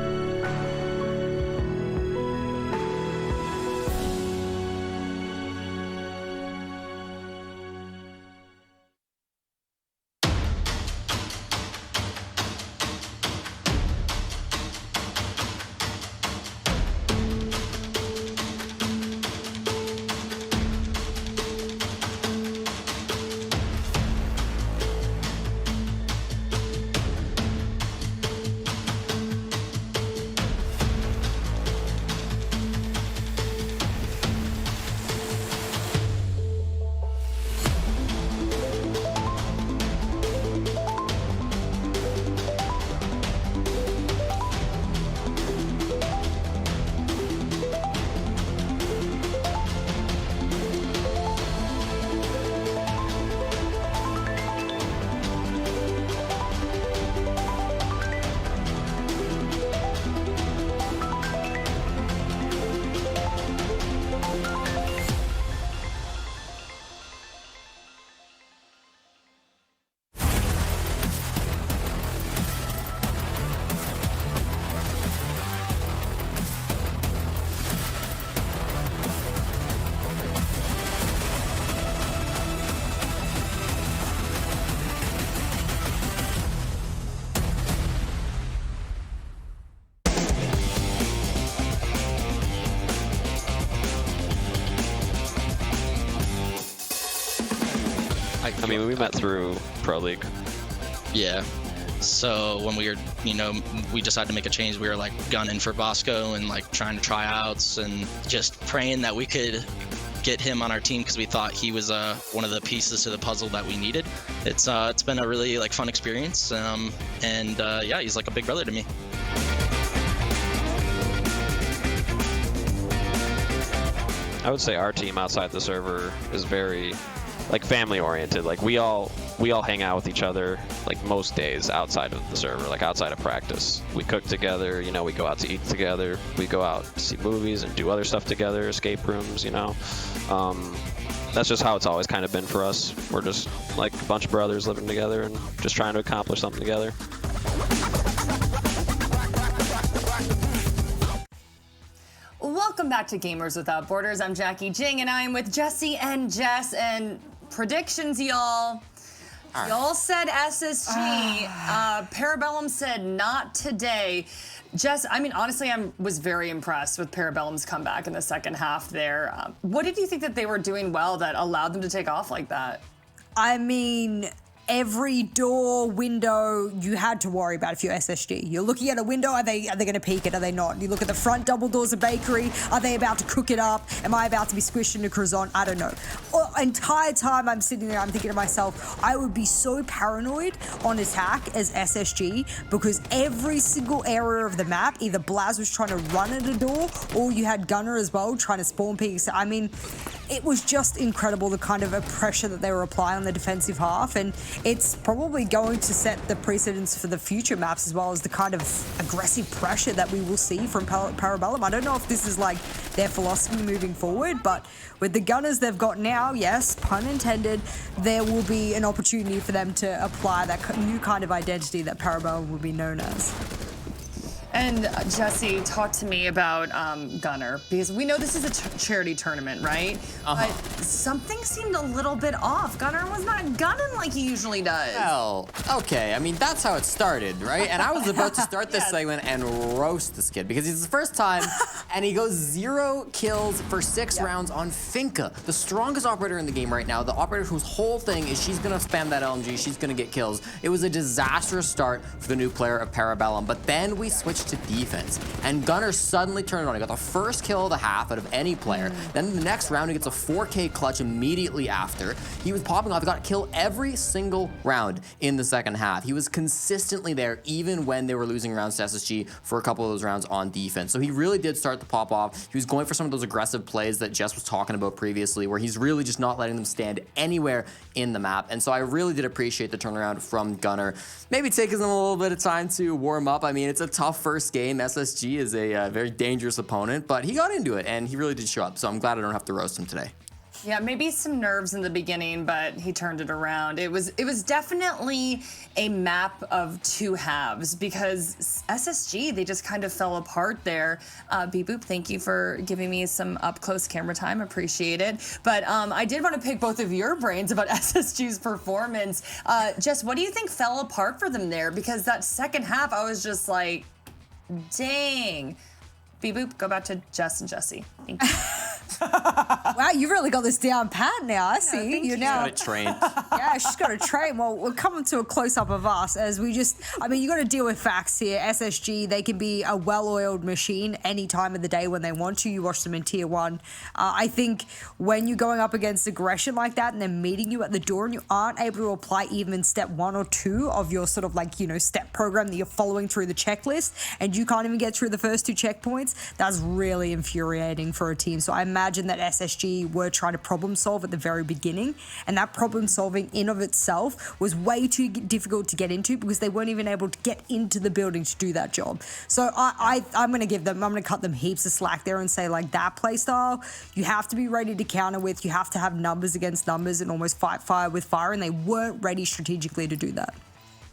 mean, we met through Pro League. Yeah. So when we were, we decided to make a change, we were like gunning for Bosco and like trying to try outs and just praying that we could get him on our team because we thought he was one of the pieces to the puzzle that we needed. It's been a really like fun experience, and yeah, he's like a big brother to me. I would say our team outside the server is very like family oriented. Like we all hang out with each other like most days outside of the server, like outside of practice. We cook together, we go out to eat together. We go out to see movies and do other stuff together, escape rooms, That's just how it's always kind of been for us. We're just like a bunch of brothers living together and just trying to accomplish something together. Welcome back to Gamers Without Borders. I'm Jackie Jing, and I'm with Jesse and Jess. And predictions, y'all. Y'all said SSG. Parabellum said not today. Jess, I mean, honestly, I was very impressed with Parabellum's comeback in the second half there. What did you think that they were doing well that allowed them to take off like that? I mean, every door, window, you had to worry about if you're SSG. You're looking at a window, are they going to peek it, are they not? You look at the front double doors of bakery, are they about to cook it up? Am I about to be squished into croissant? I don't know. Entire time I'm sitting there, I'm thinking to myself, I would be so paranoid on attack as SSG because every single area of the map, either Blaz was trying to run at a door or you had Gunner as well trying to spawn peeks. I mean, it was just incredible the kind of pressure that they were applying on the defensive half, and it's probably going to set the precedence for the future maps as well as the kind of aggressive pressure that we will see from Parabellum. I don't know if this is like their philosophy moving forward, but with the gunners they've got now, yes, pun intended, there will be an opportunity for them to apply that new kind of identity that Parabellum will be known as. And Jesse, talk to me about Gunner, because we know this is a charity tournament, right? But something seemed a little bit off. Gunner was not gunning like he usually does. Well, okay, I mean, that's how it started, right? And I was about to start this segment and roast this kid because it's the first time, and he goes 0 kills for 6 rounds on Finca, the strongest operator in the game right now, the operator whose whole thing is she's gonna spam that LMG, she's gonna get kills. It was a disastrous start for the new player of Parabellum, but then we switched to defense, and Gunner suddenly turned it on. He got the first kill of the half out of any player. Then in the next round, he gets a 4K clutch immediately after. He was popping off. He got a kill every single round in the second half. He was consistently there, even when they were losing rounds to SSG for a couple of those rounds on defense. So he really did start to pop off. He was going for some of those aggressive plays that Jess was talking about previously, where he's really just not letting them stand anywhere in the map. And so I really did appreciate the turnaround from Gunner. Maybe taking them a little bit of time to warm up. I mean, it's a tough first game. SSG is a very dangerous opponent, but he got into it and he really did show up. So I'm glad I don't have to roast him today. Yeah, maybe some nerves in the beginning, but he turned it around. It was definitely a map of two halves because SSG, they just kind of fell apart there. Beep Boop, thank you for giving me some up-close camera time. Appreciate it. But I did want to pick both of your brains about SSG's performance. Jess, what do you think fell apart for them there? Because that second half, I was just like, dang. Beep Boop, go back to Jess and Jesse. Thank you. Wow, you really got this down pat now. I see. You're now got it trained. Yeah, she's got a train. Well, we're coming to a close-up of us as we just, I mean, you got to deal with facts here. SSG, they can be a well-oiled machine any time of the day when they want to. You watch them in Tier 1. I think when you're going up against aggression like that and they're meeting you at the door and you aren't able to apply even step 1 or 2 of your sort of like, you know, step program that you're following through the checklist and you can't even get through the first 2 checkpoints, that's really infuriating for a team. So I imagine that SSG were trying to problem solve at the very beginning, and that problem solving in of itself was way too difficult to get into because they weren't even able to get into the building to do that job. So I'm going to cut them heaps of slack there and say like that play style, you have to be ready to counter with, you have to have numbers against numbers and almost fight fire with fire, and they weren't ready strategically to do that.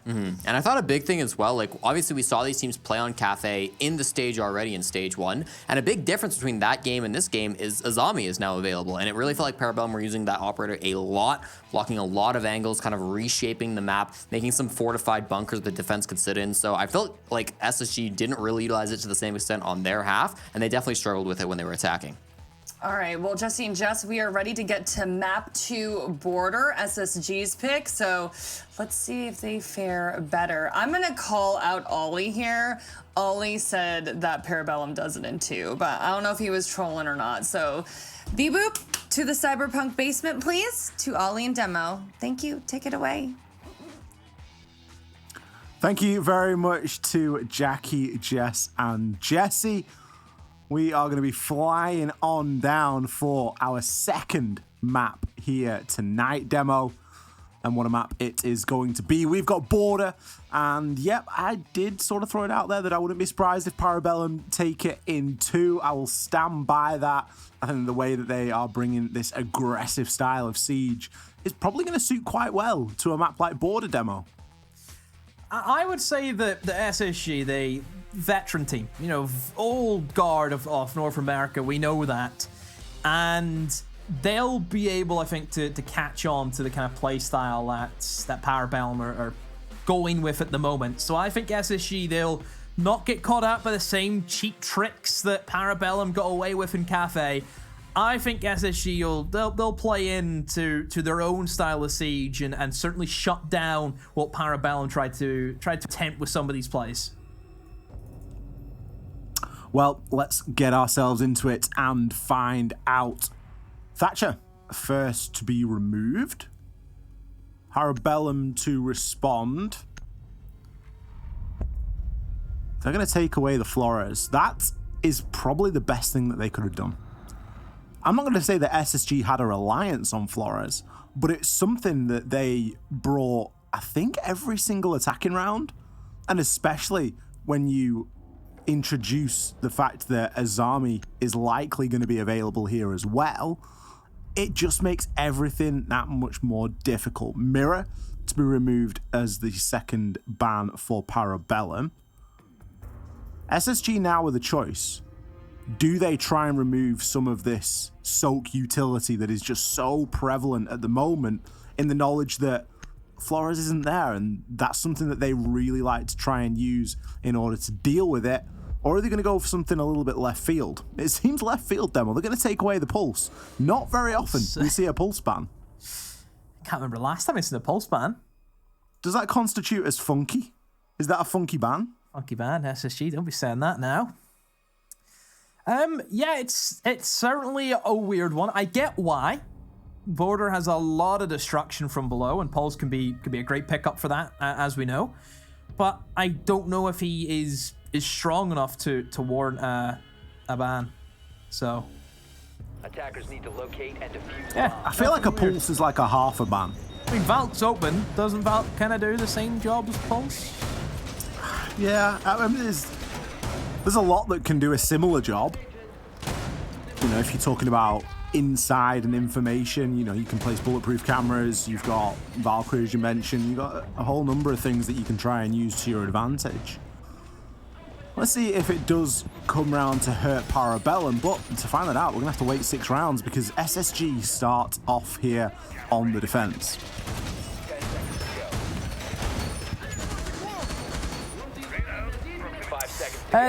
And I thought a big thing as well, like obviously we saw these teams play on Kafe in the stage already in stage 1, and a big difference between that game and this game is Azami is now available, and it really felt like Parabellum were using that operator a lot, blocking a lot of angles, kind of reshaping the map, making some fortified bunkers the defense could sit in. So I felt like SSG didn't really utilize it to the same extent on their half, and they definitely struggled with it when they were attacking. All right, well, Jesse and Jess, we are ready to get to map 2 border, SSG's pick, so let's see if they fare better. I'm gonna call out Ollie here. Ollie said that Parabellum does it in 2, but I don't know if he was trolling or not, so beep-boop to the Cyberpunk basement, please, to Ollie and Demo. Thank you, take it away. Thank you very much to Jackie, Jess, and Jesse. We are going to be flying on down for our second map here tonight, Demo. And what a map it is going to be. We've got Border, and yep, I did sort of throw it out there that I wouldn't be surprised if Parabellum take it in 2. I will stand by that. I think the way that they are bringing this aggressive style of siege is probably going to suit quite well to a map like Border, Demo. I would say that the SSG, the veteran team, you know, old guard of North America, we know that. And they'll be able, I think, to catch on to the kind of play style that Parabellum are going with at the moment. So I think SSG, they'll not get caught out by the same cheap tricks that Parabellum got away with in Kafe. I think SSG they'll play into their own style of siege and certainly shut down what Parabellum tried to attempt with some of these plays. Well, let's get ourselves into it and find out. Thatcher, first to be removed. Parabellum to respond. They're going to take away the Flores. That is probably the best thing that they could have done. I'm not going to say that SSG had a reliance on Flores, but it's something that they brought, I think, every single attacking round. And especially when you introduce the fact that Azami is likely going to be available here as well, it just makes everything that much more difficult. Mirror to be removed as the second ban for Parabellum. SSG now with a choice. Do they try and remove some of this soak utility that is just so prevalent at the moment, in the knowledge that Flores isn't there, and that's something that they really like to try and use in order to deal with it? Or are they going to go for something a little bit left field? It seems left field, Demo. They're going to take away the pulse. Not very often we see a pulse ban. Can't remember last time I seen a pulse ban. Does that constitute as funky? Is that a funky ban? Funky ban, SSG. Don't be saying that now. Yeah, it's certainly a weird one. I get why. Border has a lot of destruction from below, and Pulse can be a great pickup for that, as we know. But I don't know if he is strong enough to warrant a ban. So attackers need to locate and defuse. Yeah, I feel like a Pulse is like a half a ban. I mean, Valk's open. Doesn't Valk kind of do the same job as Pulse? Yeah, I mean, there's a lot that can do a similar job. You know, if you're talking about inside and information, you know, you can place bulletproof cameras, you've got Valkyrie, as you mentioned, you've got a whole number of things that you can try and use to your advantage. Let's see if it does come round to hurt Parabellum, but to find that out, we're going to have to wait 6 rounds because SSG start off here on the defense.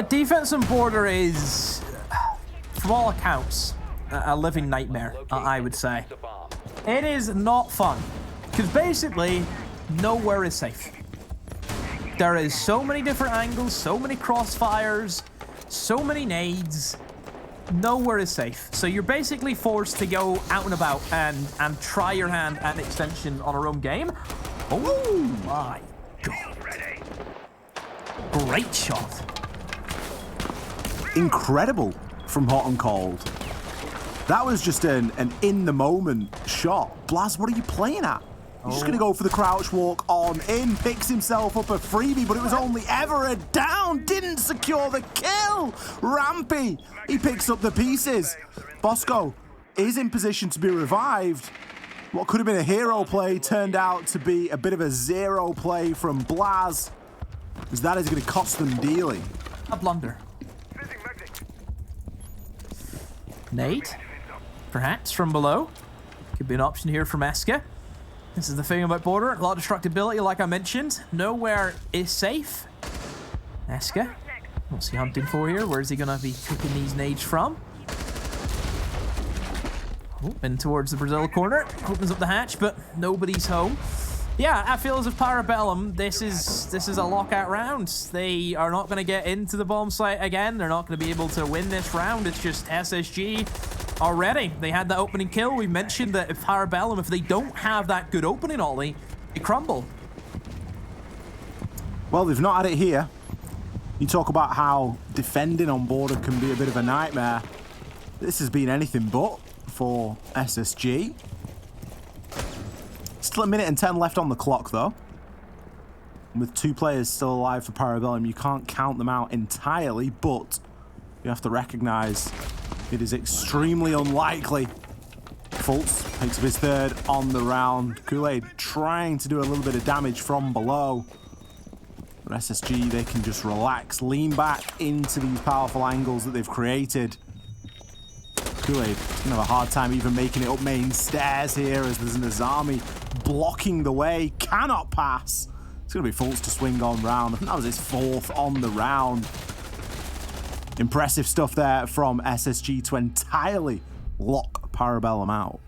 Defense and Border is, from all accounts, a living nightmare, I would say. It is not fun, because basically, nowhere is safe. There is so many different angles, so many crossfires, so many nades. Nowhere is safe. So you're basically forced to go out and about and try your hand at an extension on a roam game. Oh my god. Great shot. Incredible from Hot and Cold. That was just an in-the-moment shot. Blaz, what are you playing at? He's just going to go for the crouch walk on in, picks himself up a freebie, but it was only ever a down, didn't secure the kill. Rampy, he picks up the pieces. Bosco is in position to be revived. What could have been a hero play turned out to be a bit of a zero play from Blaz, as that is going to cost them dearly. A blunder. Nate, perhaps from below. Could be an option here from Eska. This is the thing about Border. A lot of destructibility, like I mentioned. Nowhere is safe. Eska, what's he hunting for here? Where's he going to be cooking these nades from? In towards the Brazil corner. Opens up the hatch, but nobody's home. Yeah, I feel as if Parabellum, this is a lockout round. They are not going to get into the bomb site again. They're not going to be able to win this round. It's just SSG already. They had that opening kill. We mentioned that if Parabellum, if they don't have that good opening ollie, they crumble. Well, they've not had it here. You talk about how defending on border can be a bit of a nightmare. This has been anything but for SSG. Still a minute and 10 left on the clock, though. With 2 players still alive for Parabellum, you can't count them out entirely, but you have to recognize it is extremely unlikely. Fultz picks up his 3rd on the round. Kool-Aid trying to do a little bit of damage from below. But SSG, they can just relax, lean back into these powerful angles that they've created. Kool-Aid gonna have a hard time even making it up main stairs here as there's an Azami blocking the way, cannot pass. It's gonna be Fultz to swing on round. I think that was his 4th on the round. Impressive stuff there from SSG to entirely lock Parabellum out.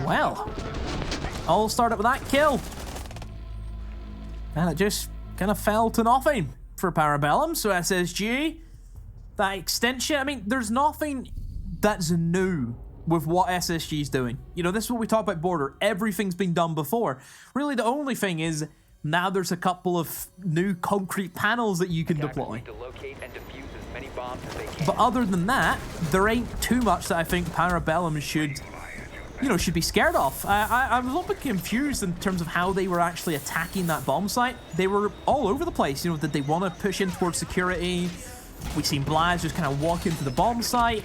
Well, all started with that kill. And it just kind of fell to nothing for Parabellum. So SSG, that extension, I mean, there's nothing that's new with what SSG's doing. You know, this is what we talk about border. Everything's been done before. Really, the only thing is now there's a couple of new concrete panels that you can deploy. But other than that, there ain't too much that I think Parabellum should be scared of. I was a little bit confused in terms of how they were actually attacking that bomb site. They were all over the place. Did they want to push in towards security? We've seen Blaz just kind of walk into the bomb site.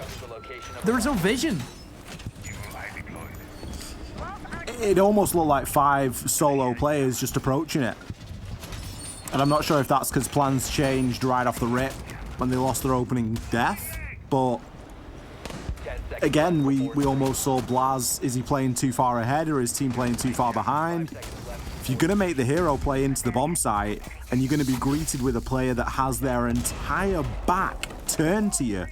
There was no vision. It almost looked like 5 solo players just approaching it. And I'm not sure if that's because plans changed right off the rip when they lost their opening death, but again, we almost saw Blaz. Is he playing too far ahead or is his team playing too far behind? If you're going to make the hero play into the bomb site and you're going to be greeted with a player that has their entire back turned to you,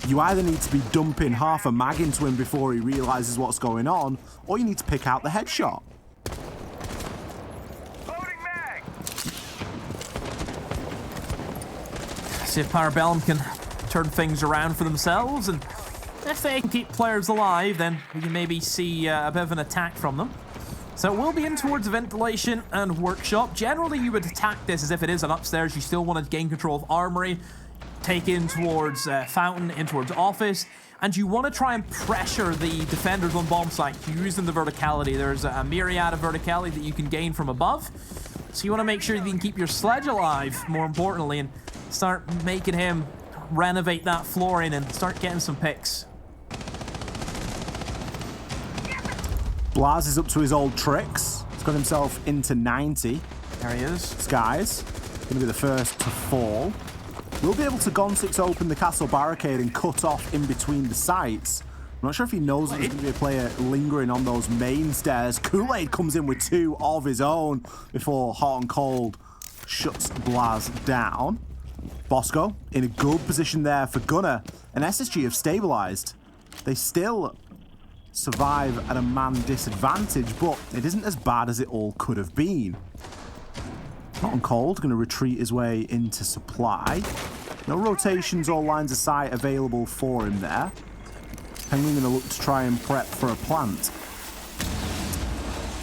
you either need to be dumping half a mag into him before he realizes what's going on, or you need to pick out the headshot. See if Parabellum can turn things around for themselves, and if they can keep players alive, then we can maybe see a bit of an attack from them. So we'll be in towards ventilation and workshop. Generally, you would attack this as if it is an upstairs. You still want to gain control of armory, take in towards fountain, in towards office, and you want to try and pressure the defenders on bomb site using the verticality. There's a myriad of verticality that you can gain from above. So you want to make sure you can keep your sledge alive, more importantly, and start making him renovate that flooring and start getting some picks. Blaz is up to his old tricks. He's got himself into 90. There he is. Skies going to be the first to fall. We'll be able to Gon6 open the castle barricade and cut off in between the sites. I'm not sure if he knows that there's going to be a player lingering on those main stairs. Kool-Aid comes in with 2 of his own before Hot and Cold shuts Blaz down. Bosco in a good position there for Gunner, and SSG have stabilized. They still survive at a man disadvantage, but it isn't as bad as it all could have been. Hot and Cold going to retreat his way into supply. No rotations or lines of sight available for him there. Penguin going to look to try and prep for a plant.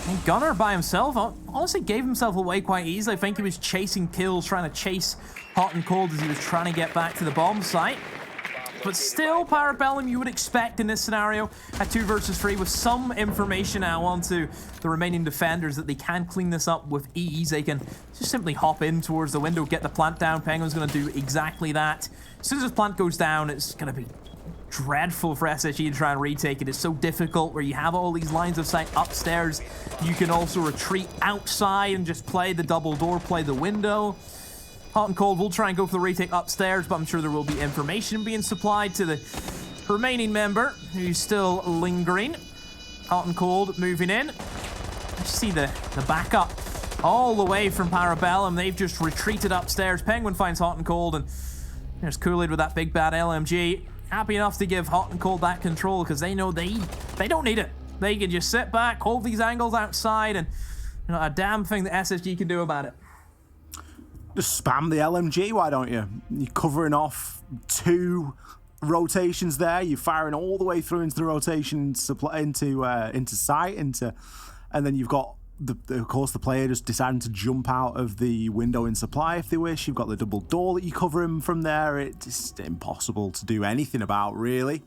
And Gunner by himself honestly gave himself away quite easily. I think he was chasing kills, trying to chase Hot and Cold as he was trying to get back to the bomb site. But still, Parabellum, you would expect in this scenario, at 2 versus 3, with some information now onto the remaining defenders that they can clean this up with ease. They can just simply hop in towards the window, get the plant down. Penguin's going to do exactly that. As soon as this plant goes down, it's going to be dreadful for SSG to try and retake it. It's so difficult where you have all these lines of sight upstairs. You can also retreat outside and just play the double door, play the window. Hot and Cold will try and go for the retake upstairs, but I'm sure there will be information being supplied to the remaining member who's still lingering. Hot and Cold moving in. Let's see the backup all the way from Parabellum. They've just retreated upstairs. Penguin finds Hot and Cold, and There's Kool-Aid with that big bad LMG. Happy enough to give Hot and Cold that control because they know they don't need it. They can just sit back, hold these angles outside, and a damn thing that SSG can do about it. Just spam the LMG, why don't you? You're covering off 2 rotations there. You're firing all the way through into the rotation into sight, and then you've got of course the player just deciding to jump out of the window in supply if they wish. You've got the double door that you cover him from there. It's impossible to do anything about, really.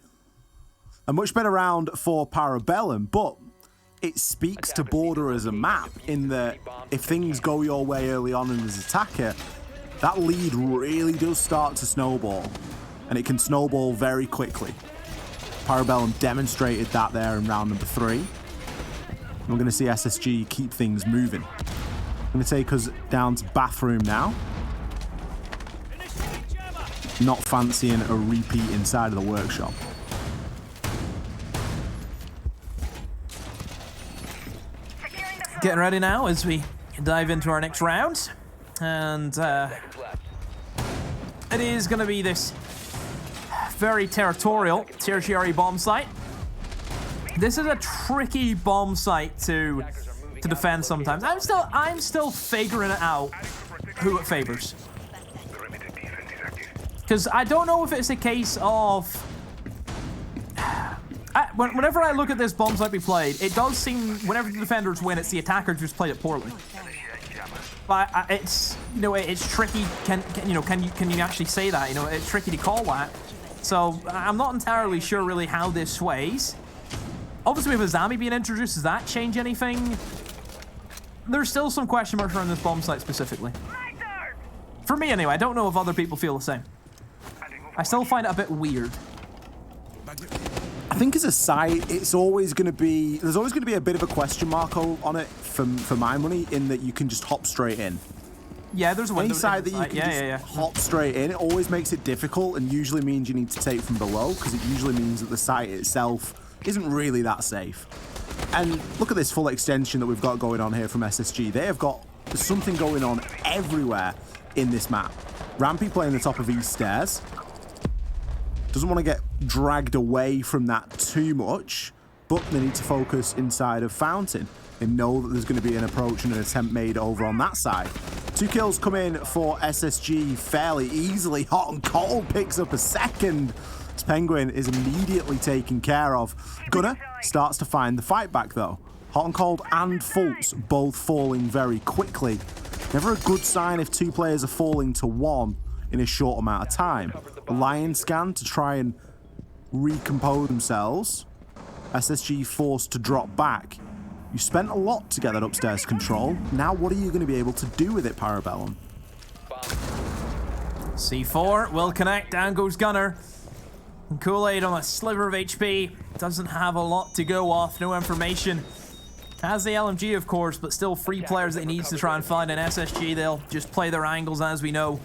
A much better round for Parabellum, but it speaks to Border as a map in that if things go your way early on and as attacker, that lead really does start to snowball, and it can snowball very quickly. Parabellum demonstrated that there in round number 3. We're going to see SSG keep things moving. I'm going to take us down to bathroom now. Not fancying a repeat inside of the workshop. Getting ready now as we dive into our next round. And it is going to be this very territorial tertiary bomb site. This is a tricky bomb site to defend sometimes. I'm still figuring it out who it favors. Because I don't know if it's a case of... whenever I look at this bomb site we played, it does seem whenever the defenders win, it's the attackers just played it poorly. But it's tricky. Can you actually say that? It's tricky to call that. So I'm not entirely sure really how this sways. Obviously, with a zombie being introduced, does that change anything? There's still some question marks around this bomb site specifically. For me, anyway. I don't know if other people feel the same. I still find it a bit weird. I think as a site, it's always going to be... There's always going to be a bit of a question mark on it for my money, in that you can just hop straight in. Yeah, there's a window. Any site that you can hop straight in, it always makes it difficult and usually means you need to take from below, because it usually means that the site itself isn't really that safe. And look at this full extension that we've got going on here from SSG. They have got something going on everywhere in this map. Rampy playing the top of these stairs. Doesn't want to get dragged away from that too much, but they need to focus inside of Fountain. They know that there's going to be an approach and an attempt made over on that side. 2 kills come in for SSG fairly easily. Hot and Cold picks up a second. Penguin is immediately taken care of. Gunner starts to find the fight back though. Hot and Cold and Fultz both falling very quickly. Never a good sign if 2 players are falling to 1 in a short amount of time. Lion scan to try and recompose themselves. SSG forced to drop back. You spent a lot to get that upstairs control. Now what are you going to be able to do with it, Parabellum? C4 will connect. Down goes Gunner. And Kool-Aid on a sliver of HP. Doesn't have a lot to go off. No information. Has the LMG, of course, but still 3 players that he needs to try and find. And SSG, they'll just play their angles as we know.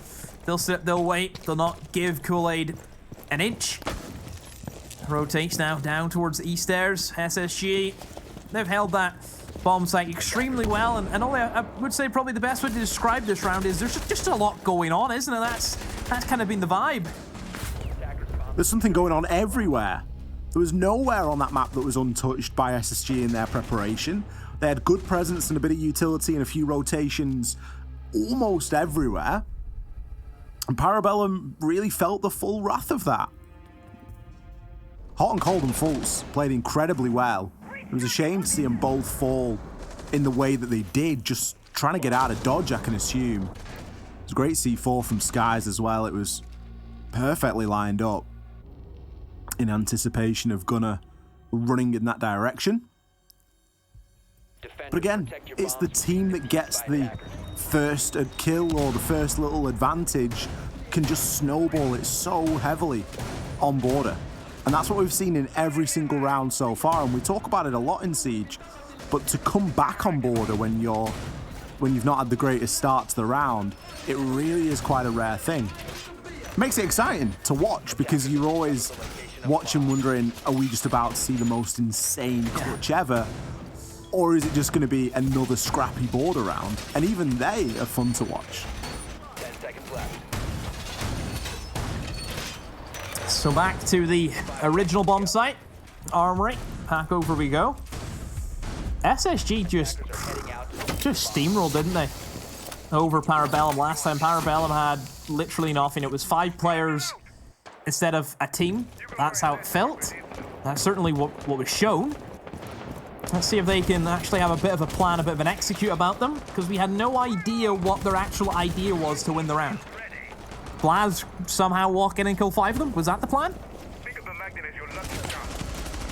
They'll sit, they'll wait. They'll not give Kool-Aid an inch. Rotates now down towards the east stairs. SSG, they've held that bomb site extremely well. And only, I would say probably the best way to describe this round is there's just a lot going on, isn't it? That's kind of been the vibe. There's something going on everywhere. There was nowhere on that map that was untouched by SSG in their preparation. They had good presence and a bit of utility and a few rotations almost everywhere. And Parabellum really felt the full wrath of that. Hot and Cold and Fultz played incredibly well. It was a shame to see them both fall in the way that they did, just trying to get out of dodge, I can assume. It was a great C4 from Skies as well. It was perfectly lined up in anticipation of Gunner running in that direction. But again, it's the team that gets the first kill or the first little advantage can just snowball it so heavily on Border. And that's what we've seen in every single round so far, and we talk about it a lot in Siege, but to come back on Border when you've not had the greatest start to the round, it really is quite a rare thing. It makes it exciting to watch because you're always watching wondering, are we just about to see the most insane clutch ever? Or is it just going to be another scrappy Border round? And even they are fun to watch. 10 seconds left. So back to the original bomb site. Armory. Pack over we go. SSG just steamrolled, didn't they? Over Parabellum. Last time Parabellum had literally nothing. It was 5 players instead of a team. That's how it felt. That's certainly what was shown. Let's see if they can actually have a bit of a plan, a bit of an execute about them, because we had no idea what their actual idea was to win the round. Blaz somehow walk in and kill 5 of them? Was that the plan?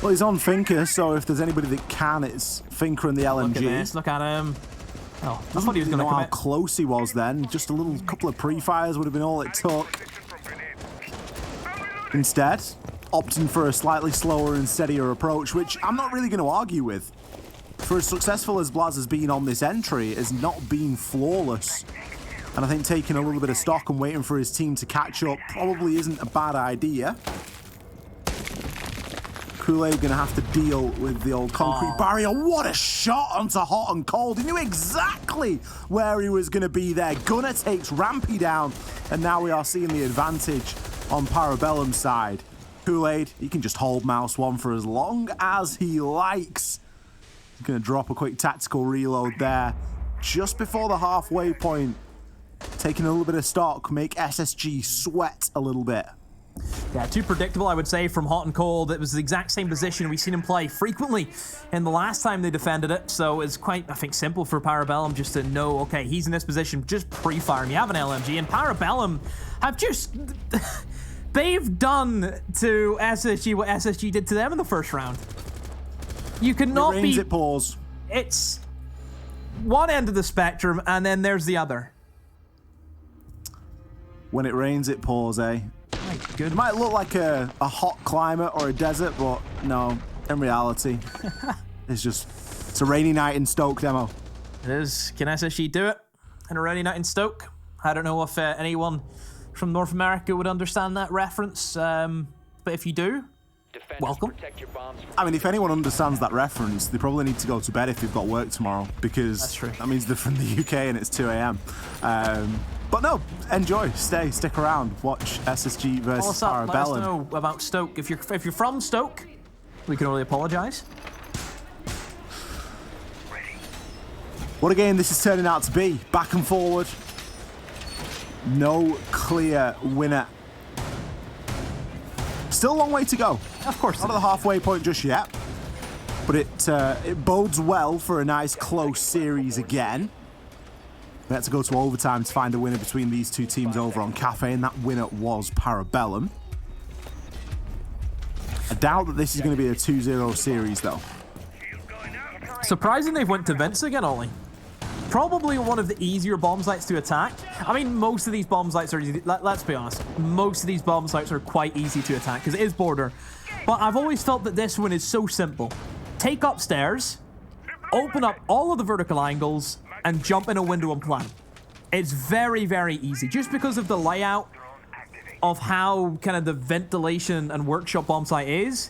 Well, he's on Finker, so if there's anybody that can, it's Finker and the LMG. Look at this, look at him. Oh, I thought he was going to know commit. how close he was then. Just a little couple of pre-fires would have been all it took. Instead, opting for a slightly slower and steadier approach, which I'm not really going to argue with. For as successful as Blaz has been on this entry, it has not been flawless. And I think taking a little bit of stock and waiting for his team to catch up probably isn't a bad idea. Kool-Aid going to have to deal with the old concrete barrier. What a shot onto Hot and Cold. He knew exactly where he was going to be there. Gunner takes Rampy down, and now we are seeing the advantage on Parabellum's side. Kool-Aid, he can just hold mouse 1 for as long as he likes. He's going to drop a quick tactical reload there just before the halfway point. Taking a little bit of stock, make SSG sweat a little bit. Yeah, too predictable, I would say, from Hot and Cold. It was the exact same position we've seen him play frequently in the last time they defended it, so it's quite, I think, simple for Parabellum just to know, okay, he's in this position, just pre-fire him. You have an LMG, and Parabellum have just... they've done to SSG what SSG did to them in the first round. You cannot be... It pause. It's one end of the spectrum, and then there's the other. When it rains, it pours, eh? It might look like a hot climate or a desert, but no, in reality, it's a rainy night in Stoke demo. It is. Can SSG do it in a rainy night in Stoke? I don't know if anyone from North America would understand that reference, but if you do, welcome. I mean, if anyone understands that reference, they probably need to go to bed if they've got work tomorrow, because that's true. That means they're from the UK and it's 2 a.m. But no, enjoy, stick around, watch SSG versus Parabellum. Let us know about Stoke. If you're from Stoke, we can only apologise. What a game this is turning out to be. Back and forward. No clear winner. Still a long way to go. Of course. Not at the halfway point just yet. But it bodes well for a nice close series again. We had to go to overtime to find a winner between these two teams over on Kafe, and that winner was Parabellum. I doubt that this is going to be a 2-0 series, though. Surprising they've went to Vince again, Ollie. Probably one of the easier bomb sites to attack. I mean, most of these bomb sites are easy. Let's be honest. Most of these bomb sites are quite easy to attack, because it is border. But I've always felt that this one is so simple. Take upstairs, open up all of the vertical angles, and jump in a window and plant. It's very, very easy. Just because of the layout of how kind of the ventilation and workshop bomb site is,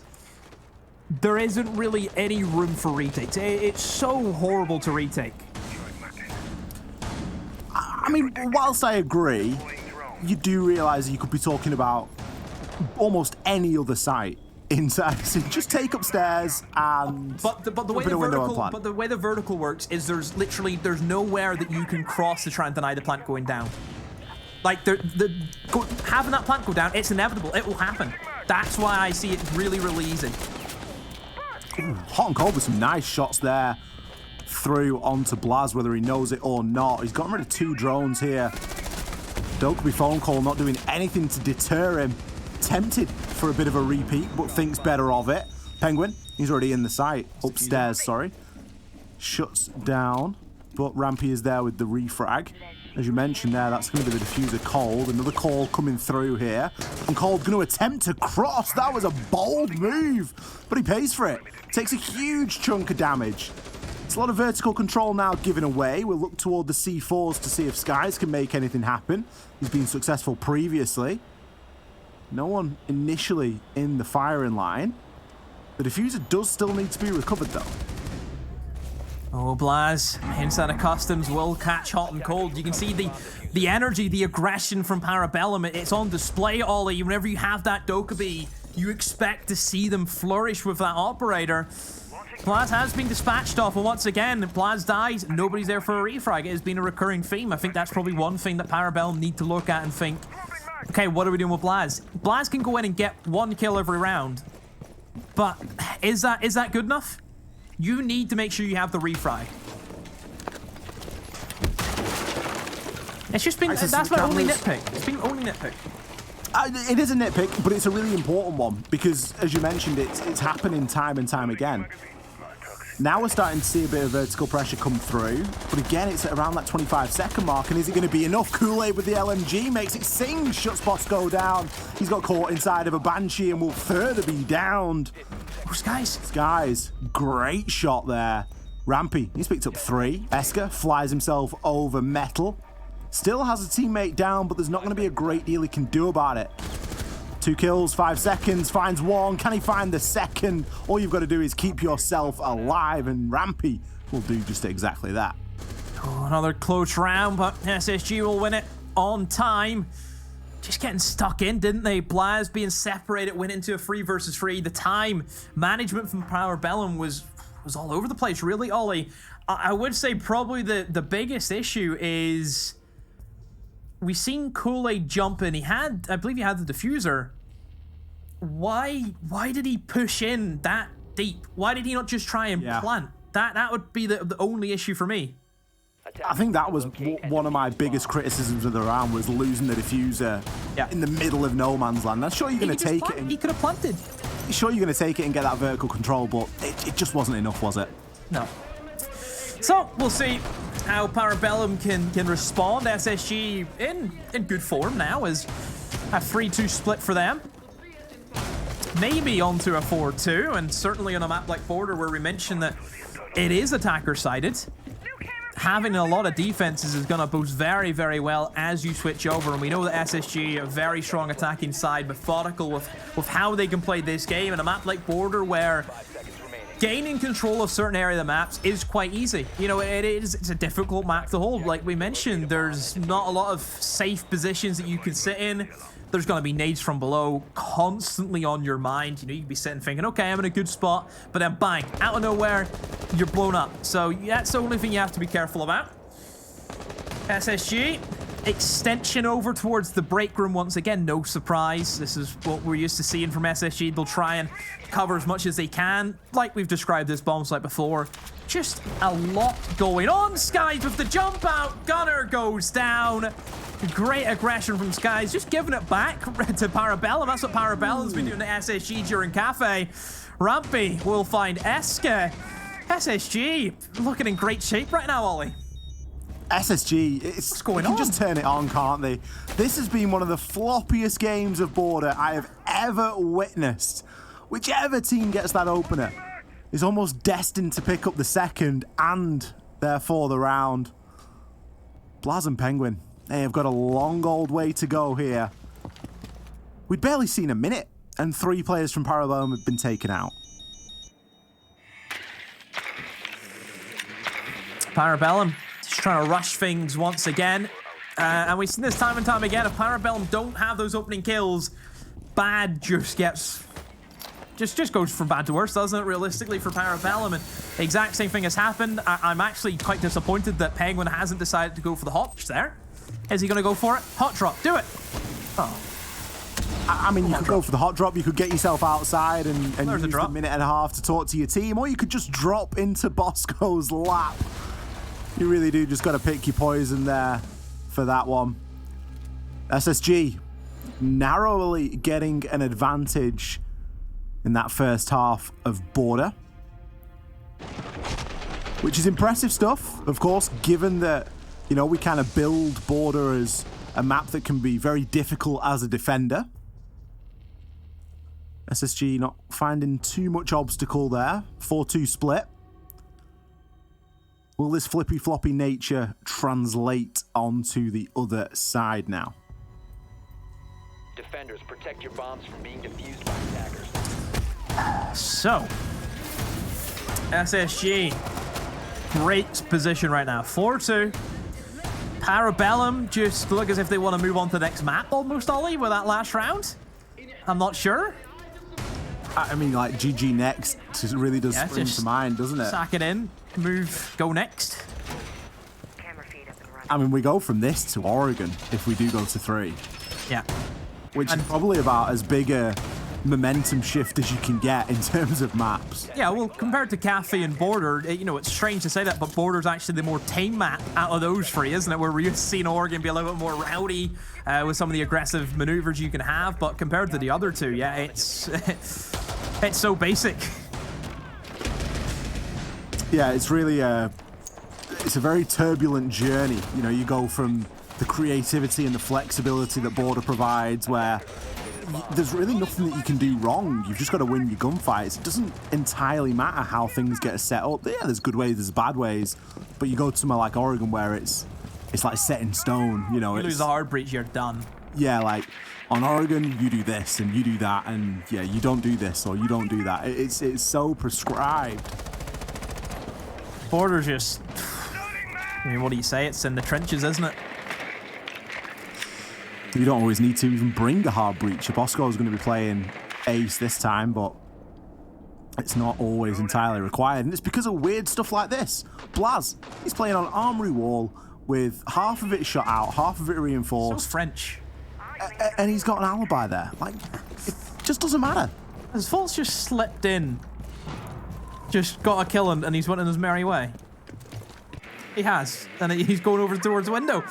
there isn't really any room for retakes. It's so horrible to retake. I mean, whilst I agree, you do realise you could be talking about almost any other site inside. So just take upstairs and but the way the vertical works is there's nowhere that you can cross to try and deny the plant going down. Like having that plant go down, it's inevitable. It will happen. That's why I see it really, really easy. Ooh, Hot and Cold with some nice shots there through onto Blaz, whether he knows it or not. He's gotten rid of 2 drones here. Dokeby phone call not doing anything to deter him. Tempted for a bit of a repeat, but thinks better of it. Penguin, he's already in the site. Upstairs, sorry. Shuts down, but Rampy is there with the refrag. As you mentioned there, that's going to be the diffuser Cold. Another call coming through here. And Cold going to attempt to cross. That was a bold move, but he pays for it. Takes a huge chunk of damage. It's a lot of vertical control now given away. We'll look toward the C4s to see if Skies can make anything happen. He's been successful previously. No one initially in the firing line. The diffuser does still need to be recovered, though. Oh, Blaz, inside of customs will catch hot and cold. You can see the energy, the aggression from Parabellum. It's on display, Ollie. Whenever you have that Dokkaebi, you expect to see them flourish with that operator. Blaz has been dispatched off, and once again, Blaz dies, nobody's there for a refrag. It has been a recurring theme. I think that's probably one thing that Parabellum need to look at and think, okay, what are we doing with Blaz? Blaz can go in and get 1 kill every round, but is that good enough? You need to make sure you have the refrag. It's just been, that's my only nitpick. It's been only nitpick. It is a nitpick, but it's a really important one because, as you mentioned, it's happening time and time again. Now we're starting to see a bit of vertical pressure come through, but again, it's at around that 25-second mark, and is it going to be enough? Kool-Aid with the LMG makes it sing, shuts Bosco down. He's got caught inside of a Banshee and will further be downed. Oh, Skies. Skies, great shot there. Rampy, he's picked up 3. Esker flies himself over Metal. Still has a teammate down, but there's not going to be a great deal he can do about it. 2 kills, 5 seconds, finds 1. Can he find the second? All you've got to do is keep yourself alive, and Rampy will do just exactly that. Oh, another close round, but SSG will win it on time. Just getting stuck in, didn't they? Blaz being separated, went into a 3 versus 3. The time management from Parabellum was all over the place, really, Ollie. I would say probably the biggest issue is we've seen Kool-Aid jump in. I believe he had the diffuser. Why did he push in that deep? Why did he not just try and plant? That would be the only issue for me. I think that was one of my biggest criticisms of the round, was losing the diffuser in the middle of no man's land. I'm sure you're going to take it. He could have planted. Sure, you're going to take it and get that vertical control, but it just wasn't enough, was it? No. So we'll see how Parabellum can respond. SSG in good form now, as a 3-2 split for them. Maybe onto a 4-2, and certainly on a map like Border, where we mentioned that it is attacker-sided. Having a lot of defenses is going to boost very, very well as you switch over. And we know that SSG, a very strong attacking side, methodical with how they can play this game. And a map like Border, where gaining control of certain area of the maps is quite easy. You know, it's a difficult map to hold. Like we mentioned, there's not a lot of safe positions that you can sit in. There's going to be nades from below constantly on your mind. You know, you can be sitting thinking, okay, I'm in a good spot, but then bang, out of nowhere, you're blown up. So that's the only thing you have to be careful about. SSG, extension over towards the break room once again. No surprise. This is what we're used to seeing from SSG. They'll try and cover as much as they can, like we've described this bomb site before. Just a lot going on. Skies with the jump out. Gunner goes down. Great aggression from Skies, just giving it back to Parabellum. That's what Parabellum's been doing to SSG during Kafe. Rampy will find Esker. SSG looking in great shape right now, Ollie. SSG, what's going on? Just turn it on, can't they? This has been one of the floppiest games of Border I have ever witnessed. Whichever team gets that opener is almost destined to pick up the second and therefore the round. Blaz and Penguin, they have got a long old way to go here. We'd barely seen a minute, and 3 players from Parabellum have been taken out. Parabellum just trying to rush things once again. And we've seen this time and time again. If Parabellum don't have those opening kills, bad just gets... Just goes from bad to worse, doesn't it, realistically, for Parabellum? And the exact same thing has happened. I'm actually quite disappointed that Penguin hasn't decided to go for the hot there. Is he going to go for it? Hot drop, do it. Oh. I mean, you could go for the hot drop. You could get yourself outside and use the minute and a half to talk to your team, or you could just drop into Bosco's lap. You really do just got to pick your poison there for that one. SSG narrowly getting an advantage in that first half of Border, which is impressive stuff, of course, given that, you know, we kind of build Border as a map that can be very difficult as a defender. SSG not finding too much obstacle there. 4-2 split. Will this flippy-floppy nature translate onto the other side now? Defenders, protect your bombs from being defused by attackers. So, SSG great position right now. 4-2. Parabellum just look as if they want to move on to the next map almost, Ollie, with that last round. I'm not sure. I mean, like, GG next just really does spring to mind, doesn't it? Sack it in, move, go next. I mean, we go from this to Oregon if we do go to 3. Yeah. Which is probably about as big a momentum shift as you can get in terms of maps. Yeah, well, compared to Kafe and Border, you know, it's strange to say that, but Border's actually the more tame map out of those 3, isn't it? Where we're used to seeing Oregon be a little bit more rowdy with some of the aggressive maneuvers you can have, but compared to the other 2, yeah, it's it's so basic. Yeah, it's really it's a very turbulent journey. You know, you go from the creativity and the flexibility that Border provides, where there's really nothing that you can do wrong. You've just got to win your gunfights. It doesn't entirely matter how things get set up. Yeah, there's good ways, there's bad ways, but you go to somewhere like Oregon where it's like set in stone. You know, you lose a hard breach, you're done. Yeah, like on Oregon, you do this and you do that, and yeah, you don't do this or you don't do that. It's so prescribed. Border's just, I mean, what do you say? It's in the trenches, isn't it? You don't always need to even bring a hard breach. Bosco is going to be playing ace this time, but it's not always entirely required. And it's because of weird stuff like this. Blaz, he's playing on Armory Wall with half of it shot out, half of it reinforced. So French. And he's got an alibi there. Like, it just doesn't matter. His Fultz just slipped in. Just got a kill and he's went on his merry way. He has. And he's going over towards the window.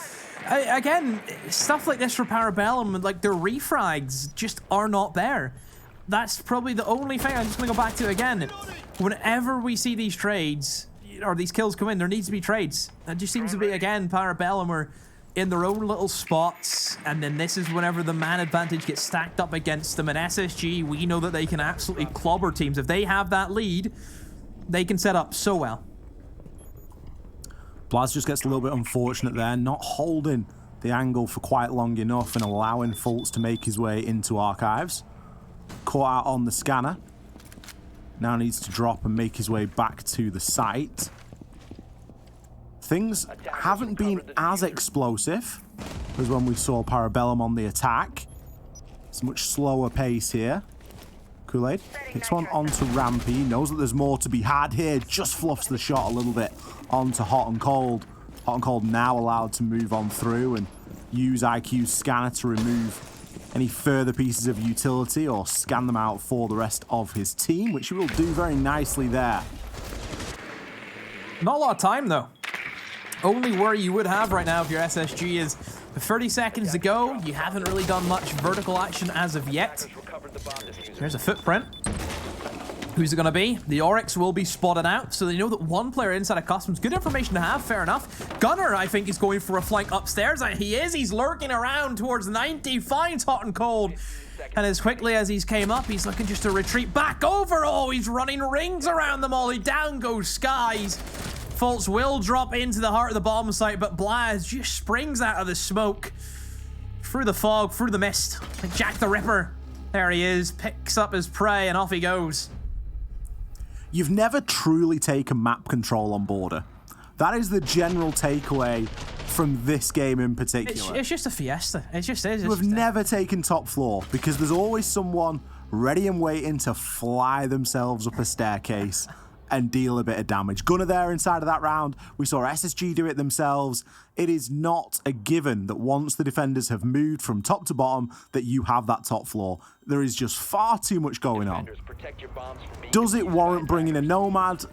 Again, stuff like this for Parabellum, like their refrags just are not there. That's probably the only thing. I'm just going to go back to it again. Whenever we see these trades, or these kills come in, there needs to be trades. It just seems to be, again, Parabellum are in their own little spots, and then this is whenever the man advantage gets stacked up against them. And SSG, we know that they can absolutely clobber teams. If they have that lead, they can set up so well. Blaz just gets a little bit unfortunate there, not holding the angle for quite long enough and allowing Fultz to make his way into archives. Caught out on the scanner. Now needs to drop and make his way back to the site. Things haven't been as explosive as when we saw Parabellum on the attack. It's a much slower pace here. Kool-Aid picks one onto Rampy. Knows that there's more to be had here. Just fluffs the shot a little bit onto Hot and Cold. Hot and Cold now allowed to move on through and use IQ's scanner to remove any further pieces of utility or scan them out for the rest of his team, which he will do very nicely there. Not a lot of time, though. Only worry you would have right now if your SSG is 30 seconds to go. You haven't really done much vertical action as of yet. There's a footprint. Who's it going to be? The Oryx will be spotted out, so they know that one player inside of Customs. Good information to have, fair enough. Gunner, I think, is going for a flank upstairs. He is. He's lurking around towards 90. Finds Hot and Cold. And as quickly as he's came up, he's looking just to retreat back over. Oh, he's running rings around them all. Down goes Skies. Fultz will drop into the heart of the bomb site, but Blaz just springs out of the smoke. Through the fog, through the mist. Like Jack the Ripper. There he is. Picks up his prey and off he goes. You've never truly taken map control on Border. That is the general takeaway from this game in particular. It's just a fiesta. It just is. You have never taken top floor because there's always someone ready and waiting to fly themselves up a staircase and deal a bit of damage. Gunner there inside of that round. We saw SSG do it themselves. It is not a given that once the defenders have moved from top to bottom that you have that top floor. There is just far too much going on. Does it warrant bringing a Nomad?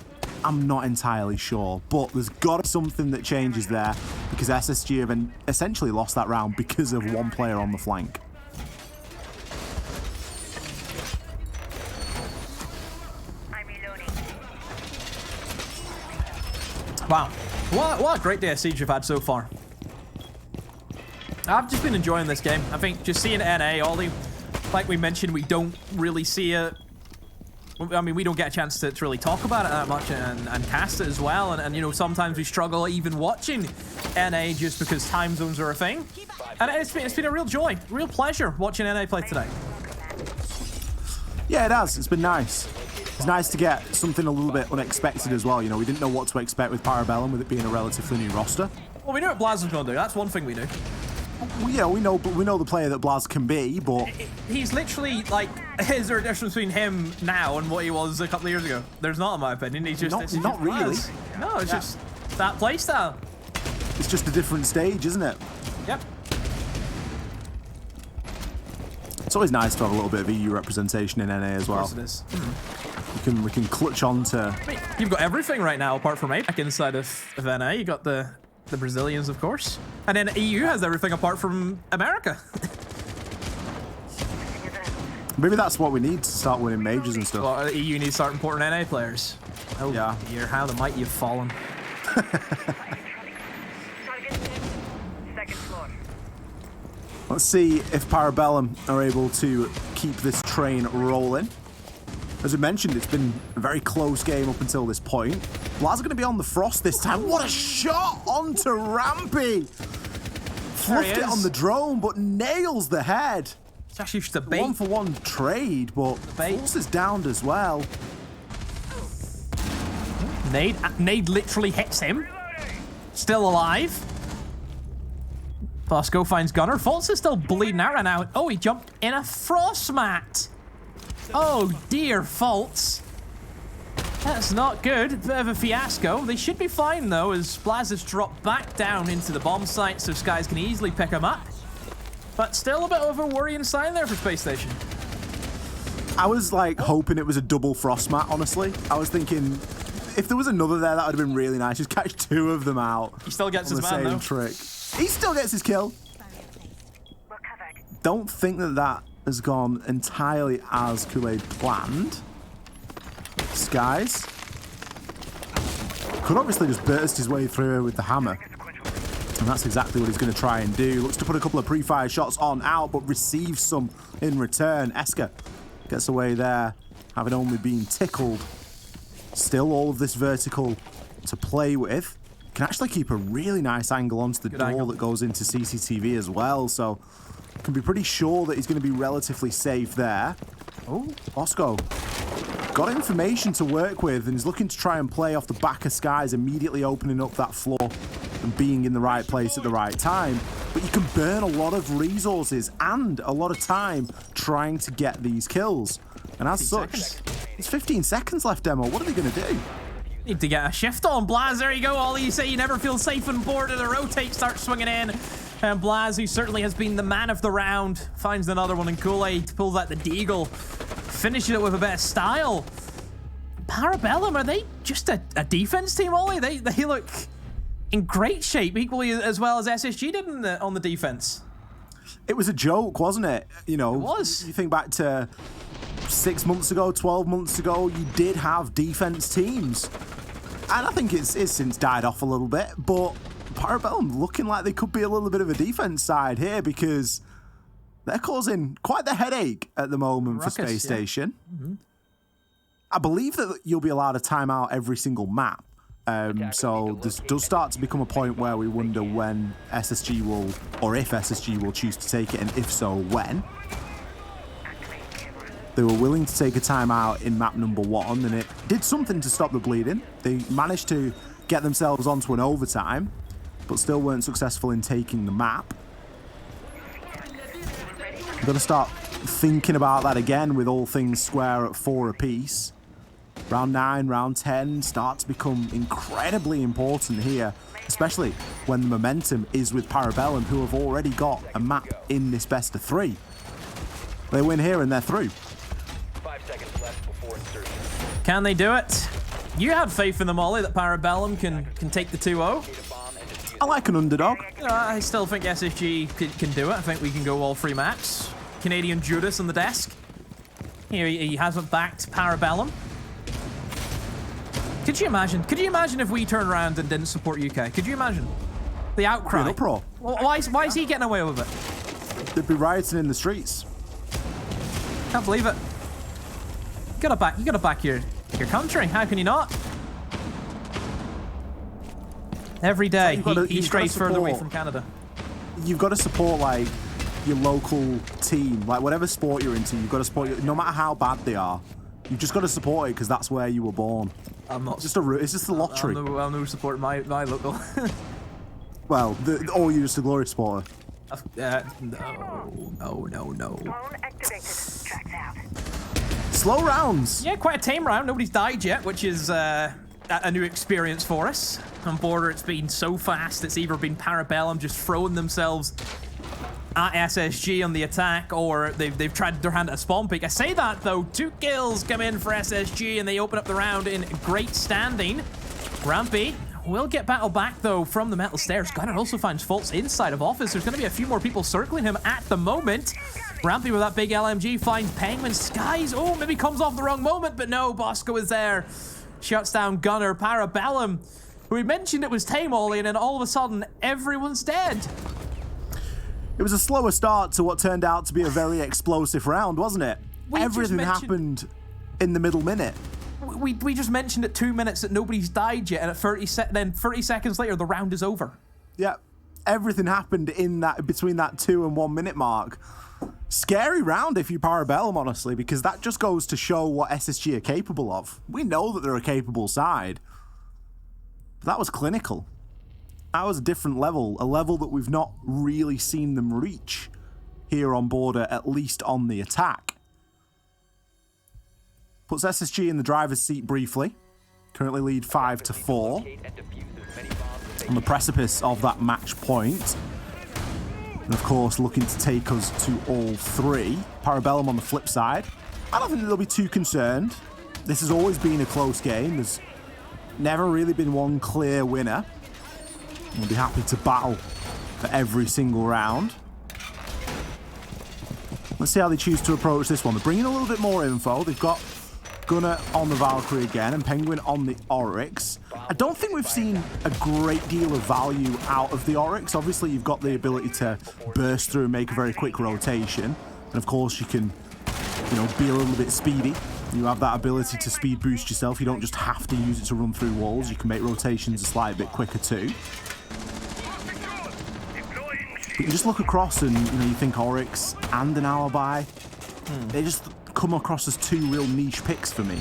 I'm not entirely sure, but there's got to be something that changes there because SSG have essentially lost that round because of one player on the flank. Wow. What a great day of Siege we've had so far. I've just been enjoying this game. I think just seeing NA, Ollie, like we mentioned, we don't really see it. I mean, we don't get a chance to really talk about it that much and cast it as well. And, you know, sometimes we struggle even watching NA just because time zones are a thing. And it's been a real joy, real pleasure watching NA play today. Yeah, it has. It's been nice. It's nice to get something a little bit unexpected as well. You know, we didn't know what to expect with Parabellum, with it being a relatively new roster. Well, we knew what Blaz was going to do. That's one thing we knew. Well, yeah, we know the player that Blaz can be, but He's literally like, is there a difference between him now and what he was a couple of years ago? There's not, in my opinion. He's just not really. Blaz. No, it's just that playstyle. It's just a different stage, isn't it? Yep. It's always nice to have a little bit of EU representation in NA as well. Of course it is. We can clutch on to. I mean, you've got everything right now apart from APAC inside of NA. You got the Brazilians, of course, and then EU has everything apart from America. Maybe that's what we need to start winning majors and stuff. Well, EU needs to start importing NA players. Oh yeah. Dear, how the mighty have fallen. Let's see if Parabellum are able to keep this train rolling. As we mentioned, it's been a very close game up until this point. Blaz are going to be on the frost this time. What a shot onto Rampy! Fluffed it on the drone, but nails the head. It's actually just a bait. 1-for-1 trade, but Force is downed as well. Nade literally hits him. Still alive. Bosco finds Gunner. Fultz is still bleeding out right now. Oh, he jumped in a frost mat. Oh dear, Fultz. That's not good. Bit of a fiasco. They should be fine though, as Blaz has dropped back down into the bomb site, so Skies can easily pick him up. But still a bit of a worrying sign there for Spacestation. I was like hoping it was a double frost mat, honestly. I was thinking if there was another there, that would have been really nice. Just catch two of them out. He still gets his man, man, though. though. Trick. He still gets his kill. Don't think that has gone entirely as Kool-Aid planned. Skies could obviously just burst his way through with the hammer. And that's exactly what he's going to try and do. Looks to put a couple of pre-fire shots on out, but receives some in return. Eska gets away there, having only been tickled. Still all of this vertical to play with. Can actually keep a really nice angle onto the door that goes into CCTV as well, so can be pretty sure that he's going to be relatively safe there. Oh, Bosco got information to work with and is looking to try and play off the back of Skies, immediately opening up that floor and being in the right place at the right time. But you can burn a lot of resources and a lot of time trying to get these kills. And as such, there's 15 seconds left, Demo. What are they going to do? Need to get a shift on. Blaz, there you go. All you say, you never feel safe on board, and the rotate starts swinging in. And Blaz, who certainly has been the man of the round, finds another one, and Kool-Aid pulls out the Deagle, finishing it with a bit of style. Parabellum, are they just a defense team, Ollie? They look in great shape, equally as well as SSG did on the defense. It was a joke, wasn't it? You know, it was. You think back to 6 months ago, 12 months ago, you did have defense teams. And I think it's since died off a little bit, but Parabellum looking like they could be a little bit of a defense side here because they're causing quite the headache at the moment for Space Station. Yeah. Mm-hmm. I believe that you'll be allowed a timeout every single map. So this does start to become a point where we wonder when SSG will, or if SSG will choose to take it, and if so, when. They were willing to take a timeout in map number 1, and it did something to stop the bleeding. They managed to get themselves onto an overtime, but still weren't successful in taking the map. I'm going to start thinking about that again with all things square at 4 apiece. Round 9, round 10 start to become incredibly important here, especially when the momentum is with Parabellum, who have already got a map in this best of 3. They win here and they're through. 5 seconds left before insertion. Can they do it? You had faith in them, Ollie, that Parabellum can take the 2-0. I like an underdog. I still think SSG can do it. I think we can go all 3 maps. Canadian Judas on the desk. Here he hasn't backed Parabellum. Could you imagine? Could you imagine if we turned around and didn't support UK? Could you imagine the outcry? An uproar. Why is he getting away with it? They'd be rioting in the streets. Can't believe it. You gotta back your country. How can you not? Every day he strays further away from Canada. You've got to support like your local team, like whatever sport you're into. You've got to support no matter how bad they are. You've just got to support it because that's where you were born. I'm not. It's just the lottery. I'm no supporting my local. Well, or you're just a glory supporter. No. Phone activated. Tracks out. Slow rounds. Yeah, quite a tame round. Nobody's died yet, which is a new experience for us. On Border, it's been so fast. It's either been Parabellum just throwing themselves at SSG on the attack, or they've tried their hand at a spawn pick. I say that, though. 2 kills come in for SSG, and they open up the round in great standing. Rampy will get battle back, though, from the metal stairs. Gunner also finds faults inside of office. There's going to be a few more people circling him at the moment. Rampy with that big LMG finds Penguin. Skies, oh, maybe comes off the wrong moment, but no, Bosco is there. Shuts down Gunner. Parabellum, we mentioned it was tame, Ollie, and then all of a sudden, everyone's dead. It was a slower start to what turned out to be a very explosive round, wasn't it? Everything happened in the middle minute. We just mentioned at 2 minutes that nobody's died yet, and at 30 seconds later, the round is over. Yeah, everything happened in that between that 2 and 1 minute mark. Scary round if you Parabellum, honestly, because that just goes to show what SSG are capable of. We know that they're a capable side. But that was clinical. That was a different level, a level that we've not really seen them reach here on Border, at least on the attack. Puts SSG in the driver's seat briefly. Currently lead 5-4. On the precipice of that match point. And of course, looking to take us to all 3. Parabellum on the flip side. I don't think they'll be too concerned. This has always been a close game. There's never really been one clear winner. We'll be happy to battle for every single round. Let's see how they choose to approach this one. They're bringing a little bit more info. They've got Gunner on the Valkyrie again and Penguin on the Oryx. I don't think we've seen a great deal of value out of the Oryx. Obviously, you've got the ability to burst through and make a very quick rotation. And of course, you can, be a little bit speedy. You have that ability to speed boost yourself. You don't just have to use it to run through walls. You can make rotations a slight bit quicker too. But you just look across and you think Oryx and an Alibi. They just come across as 2 real niche picks for me.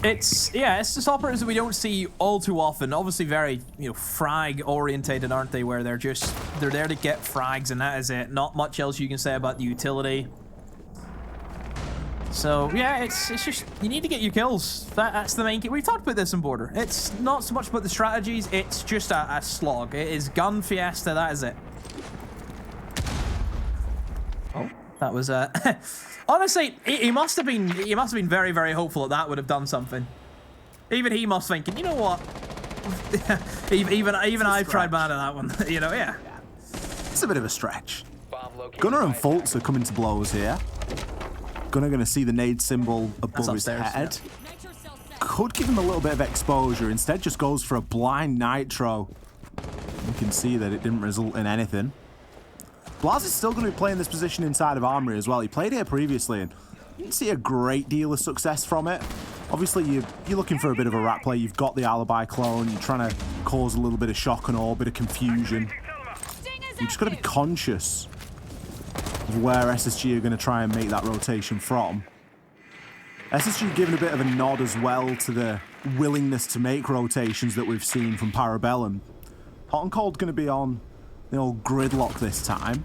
It's just operators that we don't see all too often. Obviously very, frag orientated, aren't they? Where they're there to get frags and that is it. Not much else you can say about the utility. So yeah, it's just you need to get your kills. That's the main key. We've talked about this in Border. It's not so much about the strategies. It's just a slog. It is gun fiesta. That is it. Oh, that was honestly, he must have been very, very hopeful that would have done something. Even he must thinking, you know what? even I've tried bad at that one. Yeah. It's a bit of a stretch. Gunner and Fultz are coming to blows here. Gunner going to see the nade symbol above his head. Yeah. Could give him a little bit of exposure. Instead, just goes for a blind nitro. You can see that it didn't result in anything. Blaz is still going to be playing this position inside of Armory as well. He played here previously and you didn't see a great deal of success from it. Obviously, you're looking for a bit of a rat play. You've got the Alibi clone. You're trying to cause a little bit of shock and awe, a bit of confusion. You just got to be conscious of where SSG are going to try and make that rotation from. SSG giving a bit of a nod as well to the willingness to make rotations that we've seen from Parabellum. Hot and Cold going to be on the old gridlock this time.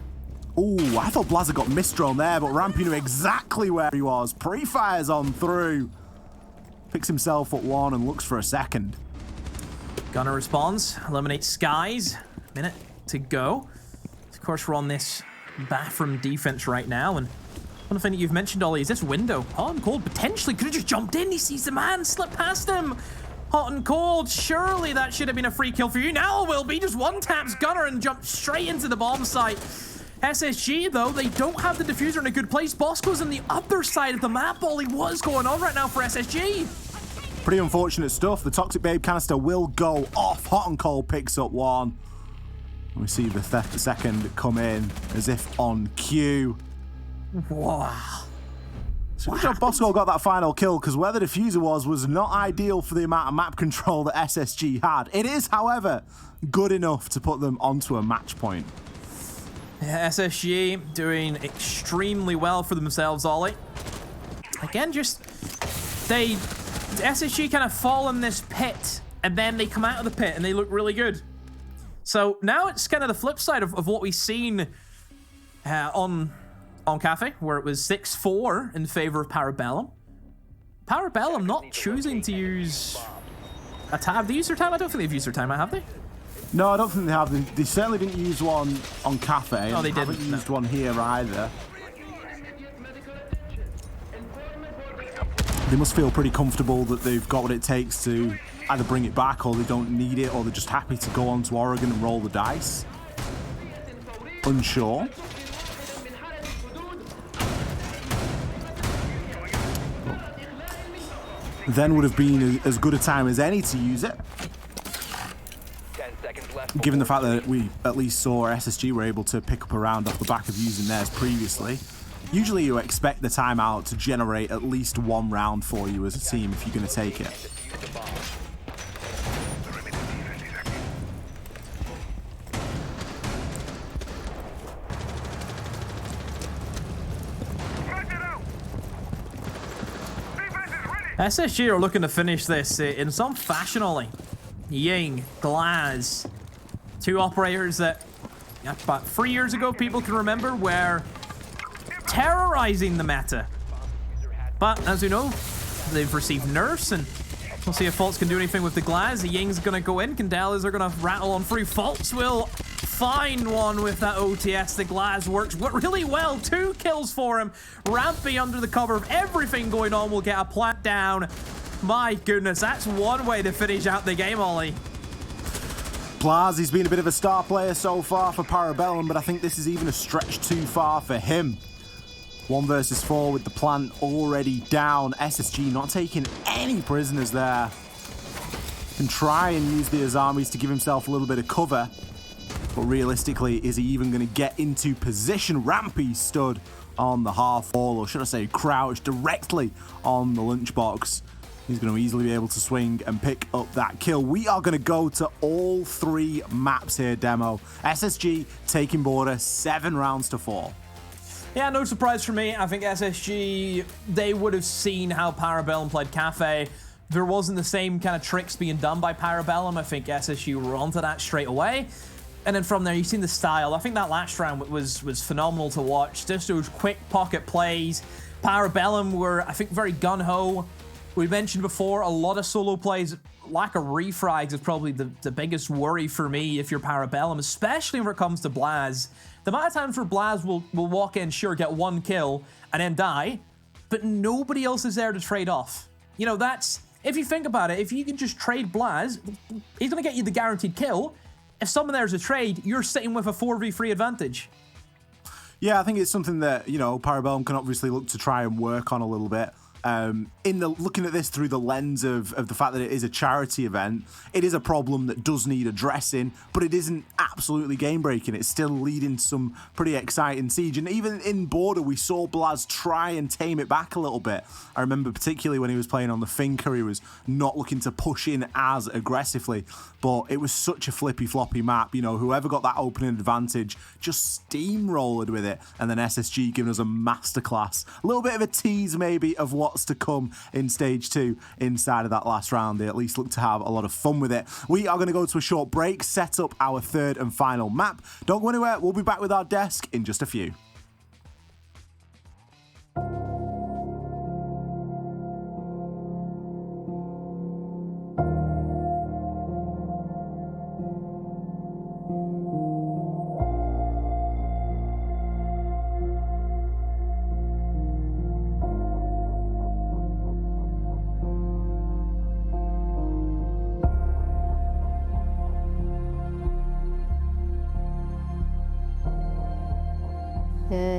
Ooh, I thought Blazer got misdrawn there, but Rampy knew exactly where he was. Pre-fires on through. Picks himself at 1 and looks for a second. Gunner responds, eliminates Skies. Minute to go. Of course, we're on this bathroom defense right now, and one thing that you've mentioned, Ollie, is this window. Hot and Cold potentially could have just jumped in. He sees the man slip past him. Hot and Cold, surely that should have been a free kill for you. Now it will be. Just one taps Gunner and jumps straight into the bomb site. SSG, though, they don't have the diffuser in a good place. Bosco's on the other side of the map. Ollie, what is going on right now for SSG? Pretty unfortunate stuff. The Toxic Babe canister will go off. Hot and Cold picks up 1. We see the second come in as if on cue. Wow. So good job Bosco got that final kill, because where the diffuser was not ideal for the amount of map control that SSG had. It is, however, good enough to put them onto a match point. SSG doing extremely well for themselves, Ollie. Again, just SSG kind of fall in this pit, and then they come out of the pit and they look really good. So now it's kind of the flip side of what we've seen on Kafe, where it was 6-4 in favor of Parabellum. Parabellum not choosing to use a time. Have they used their time? I don't think they've used their time, have they? No, I don't think they have. They certainly didn't use one on Kafe. No, they didn't. Haven't used one here either. They must feel pretty comfortable that they've got what it takes to either bring it back, or they don't need it, or they're just happy to go on to Oregon and roll the dice. Unsure. Then would have been as good a time as any to use it. 10 seconds left. Given the fact that we at least saw SSG were able to pick up a round off the back of using theirs previously. Usually you expect the timeout to generate at least one round for you as a team if you're going to take it. SSG are looking to finish this in some fashion, Ollie. Ying, Glaz, two operators that about 3 years ago people can remember were terrorizing the meta. But as you know, they've received nerfs, and we'll see if Faults can do anything with the Glaz. The Ying's gonna go in, Candelas are gonna rattle on through. Faults will find one with that OTS. The Glaz works really well. 2 kills for him. Rampy under the cover of everything going on will get a plant down. My goodness, that's one way to finish out the game, Ollie. Blaz, he's been a bit of a star player so far for Parabellum, but I think this is even a stretch too far for him. 1 versus 4 with the plant already down. SSG not taking any prisoners there. Can try and use the Azamis to give himself a little bit of cover. But realistically, is he even going to get into position? Rampy stood on the half wall, or should I say crouched directly on the lunchbox. He's going to easily be able to swing and pick up that kill. We are going to go to all 3 maps here, Demo. SSG taking border 7 rounds to 4. Yeah, no surprise for me. I think SSG, they would have seen how Parabellum played Kafe. There wasn't the same kind of tricks being done by Parabellum. I think SSG were onto that straight away. And then from there, you've seen the style. I think that last round was phenomenal to watch. Just those quick pocket plays. Parabellum were, I think, very gun-ho. We mentioned before, a lot of solo plays. Lack of refrags is probably the biggest worry for me if you're Parabellum, especially when it comes to Blaz. The amount of times where Blaz will walk in, sure, get 1 kill, and then die, but nobody else is there to trade off. You know, that's... If you think about it, if you can just trade Blaz, he's going to get you the guaranteed kill. If someone there's a trade, you're sitting with a 4v3 advantage. Yeah, I think it's something that, you know, Parabellum can obviously look to try and work on a little bit. Looking at this through the lens of the fact that it is a charity event, it is a problem that does need addressing, but it isn't absolutely game-breaking. It's still leading to some pretty exciting siege. And even in Border, we saw Blaz try and tame it back a little bit. I remember particularly when he was playing on the Finker, he was not looking to push in as aggressively, but it was such a flippy-floppy map. You know, whoever got that opening advantage just steamrolled with it, and then SSG giving us a masterclass. A little bit of a tease, maybe, of what's to come in stage 2 inside of that last round. They at least look to have a lot of fun with it. We are going to go to a short break, set up our 3rd and final map. Don't go anywhere. We'll be back with our desk in just a few.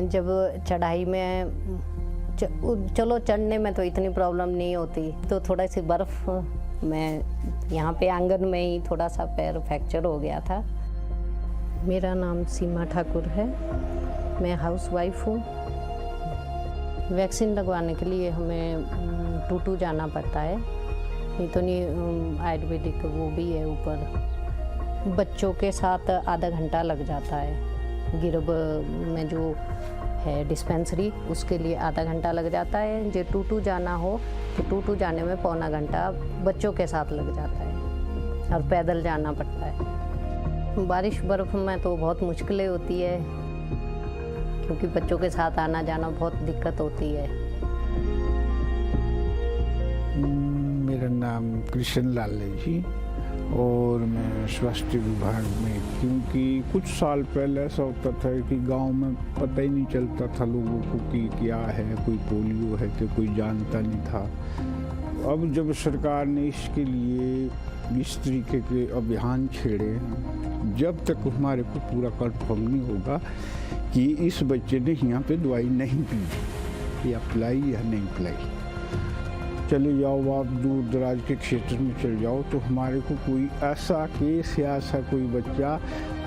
जब चढ़ाई में चलो चढ़ने में तो इतनी problem नहीं होती, तो थोड़ा सी बर्फ़ में यहाँ पे आंगन में ही थोड़ा सा पैर फ्रैक्चर हो गया था। मेरा नाम सीमा ठाकुर है, मैं हाउसवाइफ हूँ। वैक्सीन लगवाने के लिए हमें टूटू जाना पड़ता है, नहीं तो नहीं आयुर्वेदिक वो भी है ऊपर। बच्चों के साथ आधा घंटा लग जाता है। गिरब में जो है डिस्पेंसरी, उसके लिए आधा घंटा लग जाता है। जो टूटू जाना हो तो टूटू जाने में पौना घंटा बच्चों के साथ लग जाता है और पैदल जाना पड़ता है। बारिश बर्फ में तो बहुत मुश्किलें होती है, क्योंकि बच्चों के साथ आना जाना बहुत दिक्कत होती है। मेरा नाम कृष्ण लाल है जी, और मैं स्वास्थ्य विभाग में, क्योंकि कुछ साल पहले ऐसा होता था कि गांव में पता ही नहीं चलता था लोगों को कि क्या है, कोई पोलियो है कि कोई जानता नहीं था। अब जब सरकार ने इसके लिए इस तरीके के अभियान छेड़े हैं, जब तक हमारे को पूरा कंफर्म नहीं होगा कि इस बच्चे ने यहाँ पे दवाई नहीं पी या पिलाई या नहीं पिलाई, चले जाओ आप दूर दराज के क्षेत्र में चले जाओ तो हमारे को कोई ऐसा केस या ऐसा कोई बच्चा,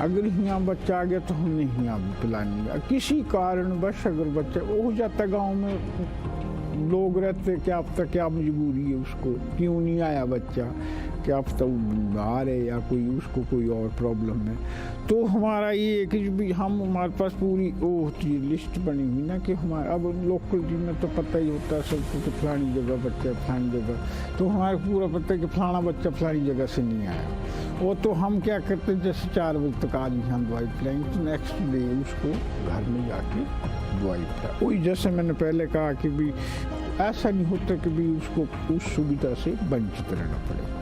अगर यहाँ बच्चा आ गया तो हमने यहाँ पिलानी है। किसी कारणवश अगर बच्चा हो जाता, गांव में लोग रहते, क्या पता क्या मजबूरी है उसको, क्यों नहीं आया बच्चा, क्या पता वो बीमार है या कोई उसको कोई और प्रॉब्लम है। तो हमारा ये है कि भी हम, हमारे पास पूरी वो होती है लिस्ट बनी हुई ना कि हमारा, अब लोकल जी में तो पता ही होता है सबको कि फलानी जगह बच्चा फलानी जगह, तो हमारे पूरा पता है कि फलाना बच्चा फलानी जगह से नहीं आया। वो तो हम क्या करते हैं, जैसे 4 बजे तक आज हम दवाई पिलाएंगे तो नेक्स्ट डे उसको घर में जाके दवाई पिला। वही जैसे मैंने पहले कहा कि भी ऐसा नहीं होता कि भी उसको उस सुविधा से वंचित रहना पड़ेगा।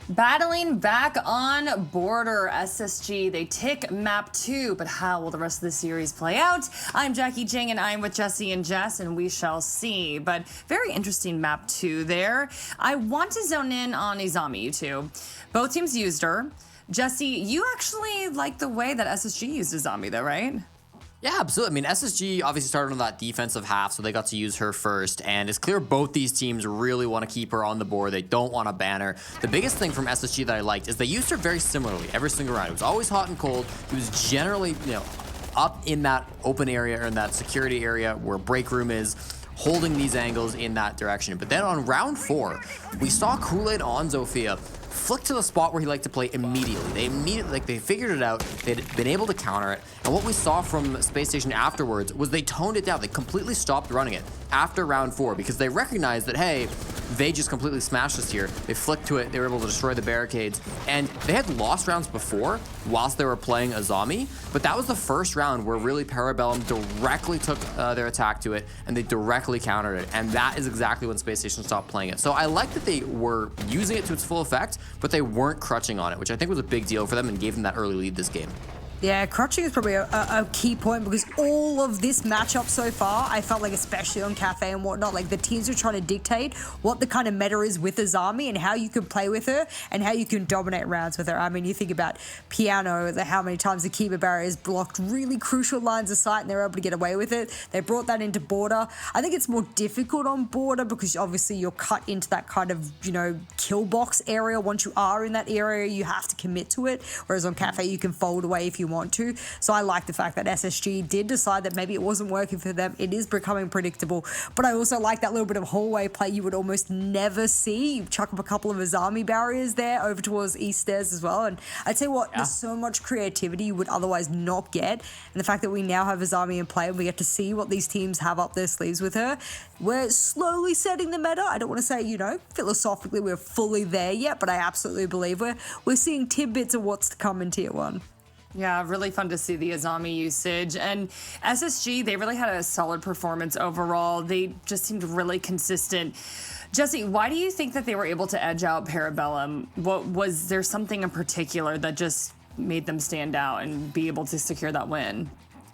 Battling back on Border, SSG, they tick map 2, but how will the rest of the series play out? I'm Jackie Jing, and I'm with Jesse and Jess, and we shall see. But very interesting map 2 there. I want to zone in on Izami, you two. Both teams used her. Jesse, you actually like the way that SSG used Izami, though, right? Yeah, absolutely. I mean, SSG obviously started on that defensive half, so they got to use her first. And it's clear both these teams really want to keep her on the board. They don't want to ban her. The biggest thing from SSG that I liked is they used her very similarly every single round. It was always hot and cold. It was generally, up in that open area or in that security area where break room is, holding these angles in that direction. But then on round 4, we saw Kool-Aid on Zofia flick to the spot where he liked to play immediately. They figured it out. They'd been able to counter it. And what we saw from Space Station afterwards was they toned it down. They completely stopped running it after round 4 because they recognized that, hey, they just completely smashed us here. They flicked to it. They were able to destroy the barricades. And they had lost rounds before whilst they were playing Azami, but that was the first round where really Parabellum directly took their attack to it and they directly countered it. And that is exactly when Space Station stopped playing it. So I like that they were using it to its full effect, but they weren't crutching on it, which I think was a big deal for them and gave them that early lead this game. Yeah, crutching is probably a key point because all of this matchup so far, I felt like, especially on Kafe and whatnot, like the teams are trying to dictate what the kind of meta is with Azami and how you can play with her and how you can dominate rounds with her. I mean, you think about Piano, how many times the Kiba barriers blocked really crucial lines of sight and they're able to get away with it. They brought that into Border. I think it's more difficult on Border because obviously you're cut into that kind of, kill box area. Once you are in that area, you have to commit to it. Whereas on Kafe, you can fold away if you want to. So I like the fact that SSG did decide that maybe it wasn't working for them. It is becoming predictable, but I also like that little bit of hallway play you would almost never see. You chuck up a couple of Azami barriers there over towards East Stairs as well, and I'd say there's so much creativity you would otherwise not get, and the fact that we now have Azami in play and we get to see what these teams have up their sleeves with her, we're slowly setting the meta. I don't want to say, philosophically we're fully there yet, but I absolutely believe we're seeing tidbits of what's to come in Tier 1. Yeah, really fun to see the Azami usage. And SSG, they really had a solid performance overall. They just seemed really consistent. Jesse, why do you think that they were able to edge out Parabellum? Was there something in particular that just made them stand out and be able to secure that win?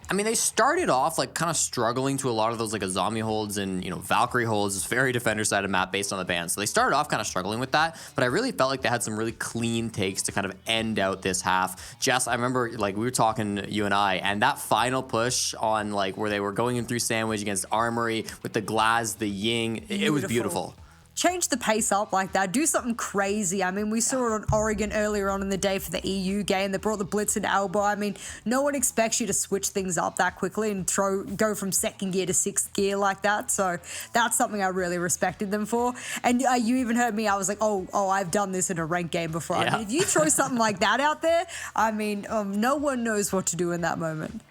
I mean, they started off kind of struggling to a lot of those Azami holds and, Valkyrie holds. It's very defender-sided map based on the ban. So they started off kind of struggling with that, but I really felt like they had some really clean takes to kind of end out this half. Jess, I remember we were talking, you and I, and that final push on where they were going in through Sandwich against Armory with the Glass, the Ying, it was beautiful. Change the pace up like that. Do something crazy. I mean, we saw it on Oregon earlier on in the day for the EU game. They brought the Blitz into Elbow. I mean, no one expects you to switch things up that quickly and go from 2nd gear to 6th gear like that. So that's something I really respected them for. And you even heard me. I was like, oh, I've done this in a ranked game before. Yeah. I mean, if you throw something like that out there, I mean, no one knows what to do in that moment.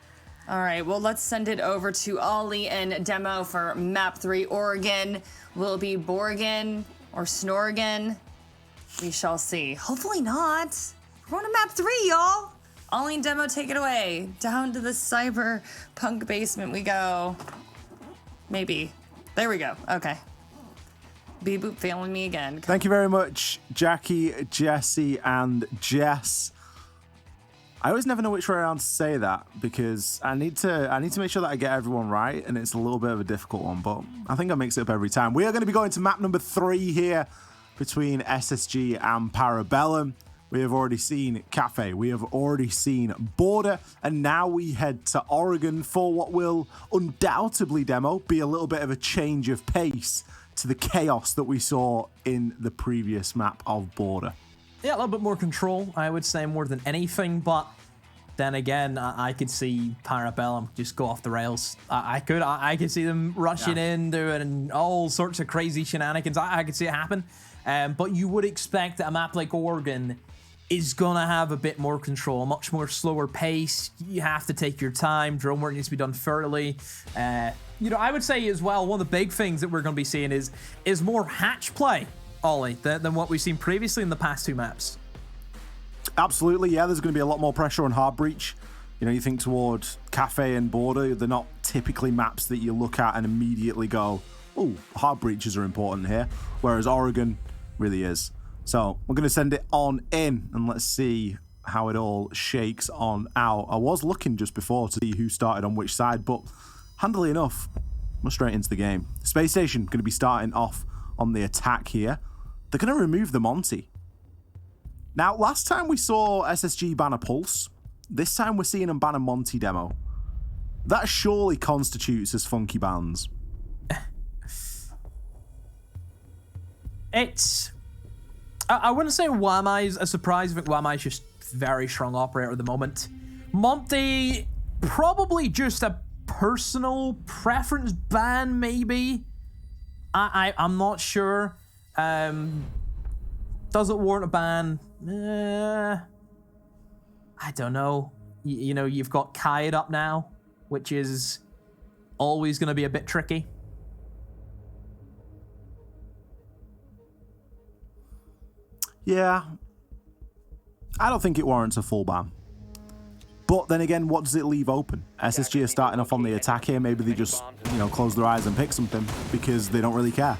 All right, well, let's send it over to Ollie and Demo for map 3, Oregon. Will it be Borgen or Snorgen? We shall see. Hopefully not. We're on to map 3, y'all. Ollie and Demo, take it away. Down to the cyberpunk basement we go. Maybe. There we go. Okay. Beep-boop failing me again. Thank you very much, Jackie, Jesse, and Jess. I always never know which way around to say that because I need to make sure that I get everyone right, and it's a little bit of a difficult one, but I think I mix it up every time. We are going to be going to map number 3 here between SSG and Parabellum. We have already seen Kafe, we have already seen Border, and now we head to Oregon for what will undoubtedly, Demo, be a little bit of a change of pace to the chaos that we saw in the previous map of Border. Yeah, a little bit more control, I would say, more than anything, but then again, I could see Parabellum just go off the rails. I could see them rushing in, doing all sorts of crazy shenanigans. I could see it happen. But you would expect that a map like Oregon is going to have a bit more control, a much more slower pace. You have to take your time. Drone work needs to be done thoroughly. I would say as well, one of the big things that we're going to be seeing is more hatch play, Ollie, than what we've seen previously in the past 2 maps. Absolutely, yeah. There's going to be a lot more pressure on Hard Breach. You think toward Kafe and Border, they're not typically maps that you look at and immediately go, oh, Hard Breaches are important here. Whereas Oregon really is. So we're going to send it on in, and let's see how it all shakes on out. I was looking just before to see who started on which side, but handily enough, we're straight into the game. Space Station going to be starting off on the attack here. They're going to remove the Monty. Now, last time we saw SSG ban a Pulse. This time we're seeing them ban a Monty demo. That surely constitutes as funky bans. It's... I wouldn't say Wamai's a surprise. I think Wamai's just a very strong operator at the moment. Monty, probably just a personal preference ban, maybe. I'm not sure. Does it warrant a ban? I don't know. You know, you've got Kaid up now, which is always going to be a bit tricky. Yeah. I don't think it warrants a full ban. But then again, what does it leave open? SSG are starting off on the attack here. Maybe they just, you know, close their eyes and pick something because they don't really care.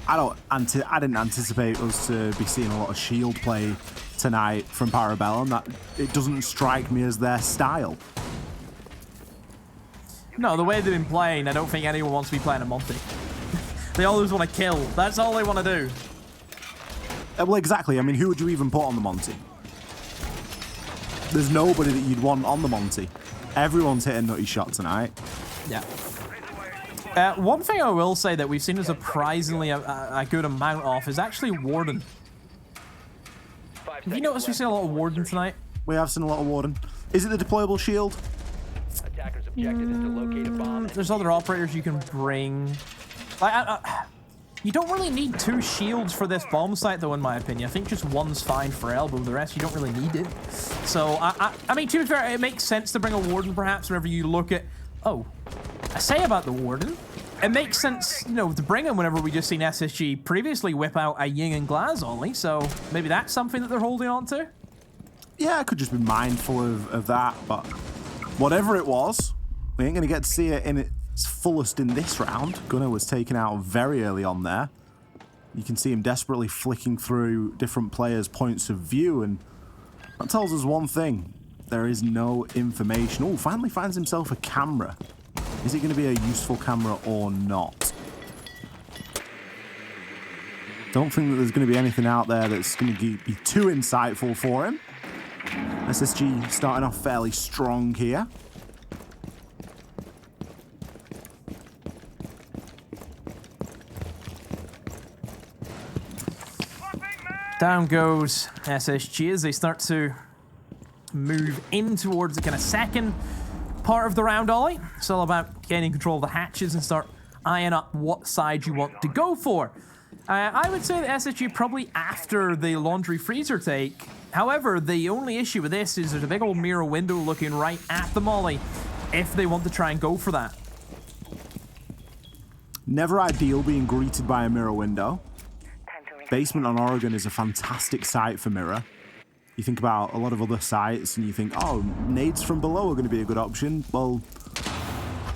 I didn't anticipate us to be seeing a lot of shield play tonight from Parabellum. That it doesn't strike me as their style. No, the way they've been playing, I don't think anyone wants to be playing a Monty. They always want to kill. That's all they want to do. Well, exactly. I mean, who would you even put on the Monty? There's nobody that you'd want on the Monty. Everyone's hitting nutty shot tonight. Yeah. One thing I will say that we've seen a surprisingly a good amount of is actually Warden. Have you noticed we've seen a lot of Warden tonight? We have seen a lot of Warden. Is it the deployable shield? There's other operators you can bring. You don't really need 2 shields for this bomb site, though, in my opinion. I think just one's fine for elbow. The rest, you don't really need it. So, I mean, to be fair, it makes sense to bring a Warden, perhaps, whenever you look at... Oh, I say about the Warden, it makes sense, you know, to bring him whenever we just seen SSG previously whip out a Ying and Glaz only. So, maybe that's something that they're holding on to? Yeah, I could just be mindful of that, but whatever it was, we ain't going to get to see it in its fullest in this round. Gunnar was taken out very early on there. You can see him desperately flicking through different players' points of view, and that tells us one thing. There is no information. Oh, finally finds himself a camera. Is it going to be a useful camera or not? Don't think that there's going to be anything out there that's going to be too insightful for him. SSG starting off fairly strong here. Down goes SSG as they start to move in towards the kind of second part of the round, Ollie. It's all about gaining control of the hatches and start eyeing up what side you want to go for. I would say that SSG probably after the laundry freezer take. However, the only issue with this is there's a big old mirror window looking right at the Molly if they want to try and go for that. Never ideal being greeted by a mirror window. Basement on Oregon is a fantastic site for mirror. You think about a lot of other sites and you think, oh, nades from below are going to be a good option. Well,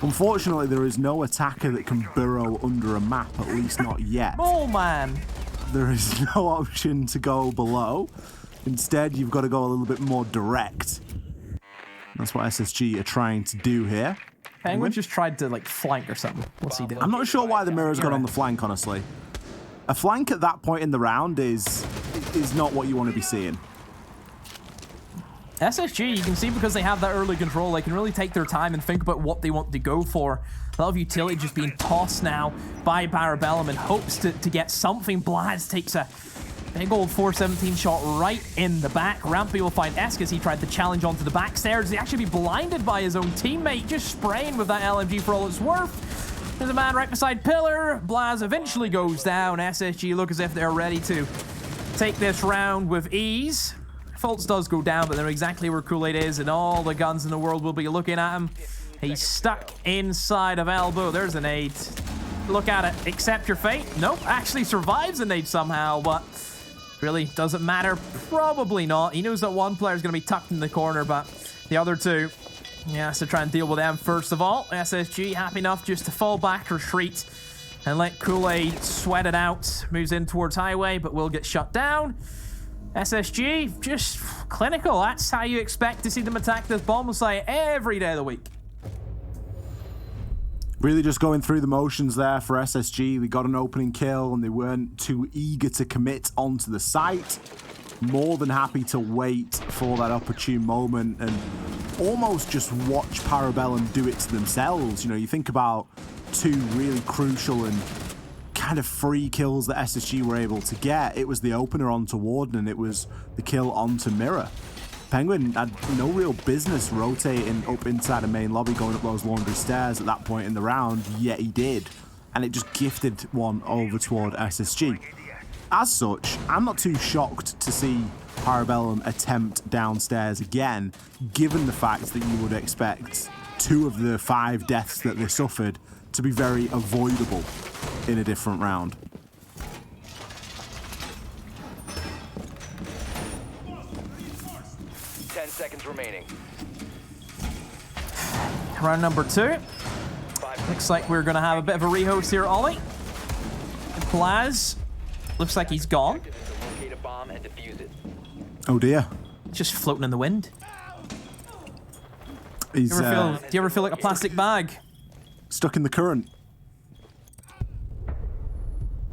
unfortunately, there is no attacker that can burrow under a map, at least not yet. Oh, man. There is no option to go below. Instead, you've got to go a little bit more direct. That's what SSG are trying to do here. Penguin just tried to, like, flank or something. What's he doing? I'm not sure why the mirror's gone on the flank, honestly. A flank at that point in the round is not what you want to be seeing. SSG, you can see because they have that early control, they can really take their time and think about what they want to go for. A lot of utility just being tossed now by Parabellum in hopes to get something. Blaz takes a big old 417 shot right in the back. Rampy will find Esk as he tried to challenge onto the back stairs. He actually be blinded by his own teammate, just spraying with that LMG for all it's worth. There's a man right beside Pillar. Blaz eventually goes down. SSG look as if they're ready to take this round with ease. Fultz does go down, but they know exactly where Kool-Aid is, and all the guns in the world will be looking at him. He's stuck inside of elbow. There's an 8. Look at it. Accept your fate. Nope, actually survives a nade somehow, but really doesn't matter. Probably not. He knows that one player is going to be tucked in the corner, but the other two, he has to try and deal with them first of all. SSG happy enough just to fall back, retreat, and let Kool-Aid sweat it out. Moves in towards highway, but will get shut down. SSG, just clinical. That's how you expect to see them attack this bomb site every day of the week. Really just going through the motions there for SSG. They got an opening kill and they weren't too eager to commit onto the site. More than happy to wait for that opportune moment and almost just watch Parabellum do it to themselves. You know, you think about two really crucial and kind of free kills that SSG were able to get. It was the opener onto Warden and it was the kill onto Mirror. Penguin had no real business rotating up inside the main lobby, going up those laundry stairs at that point in the round, yet he did. And it just gifted one over toward SSG. As such, I'm not too shocked to see Parabellum attempt downstairs again, given the fact that you would expect 2 of the 5 deaths that they suffered to be very avoidable in a different round. Seconds remaining. Round number 2. Looks like we're going to have a bit of a rehost here, Ollie. Plaz looks like he's gone. Oh dear. Just floating in the wind. He's, do you ever feel like a plastic bag? Stuck in the current.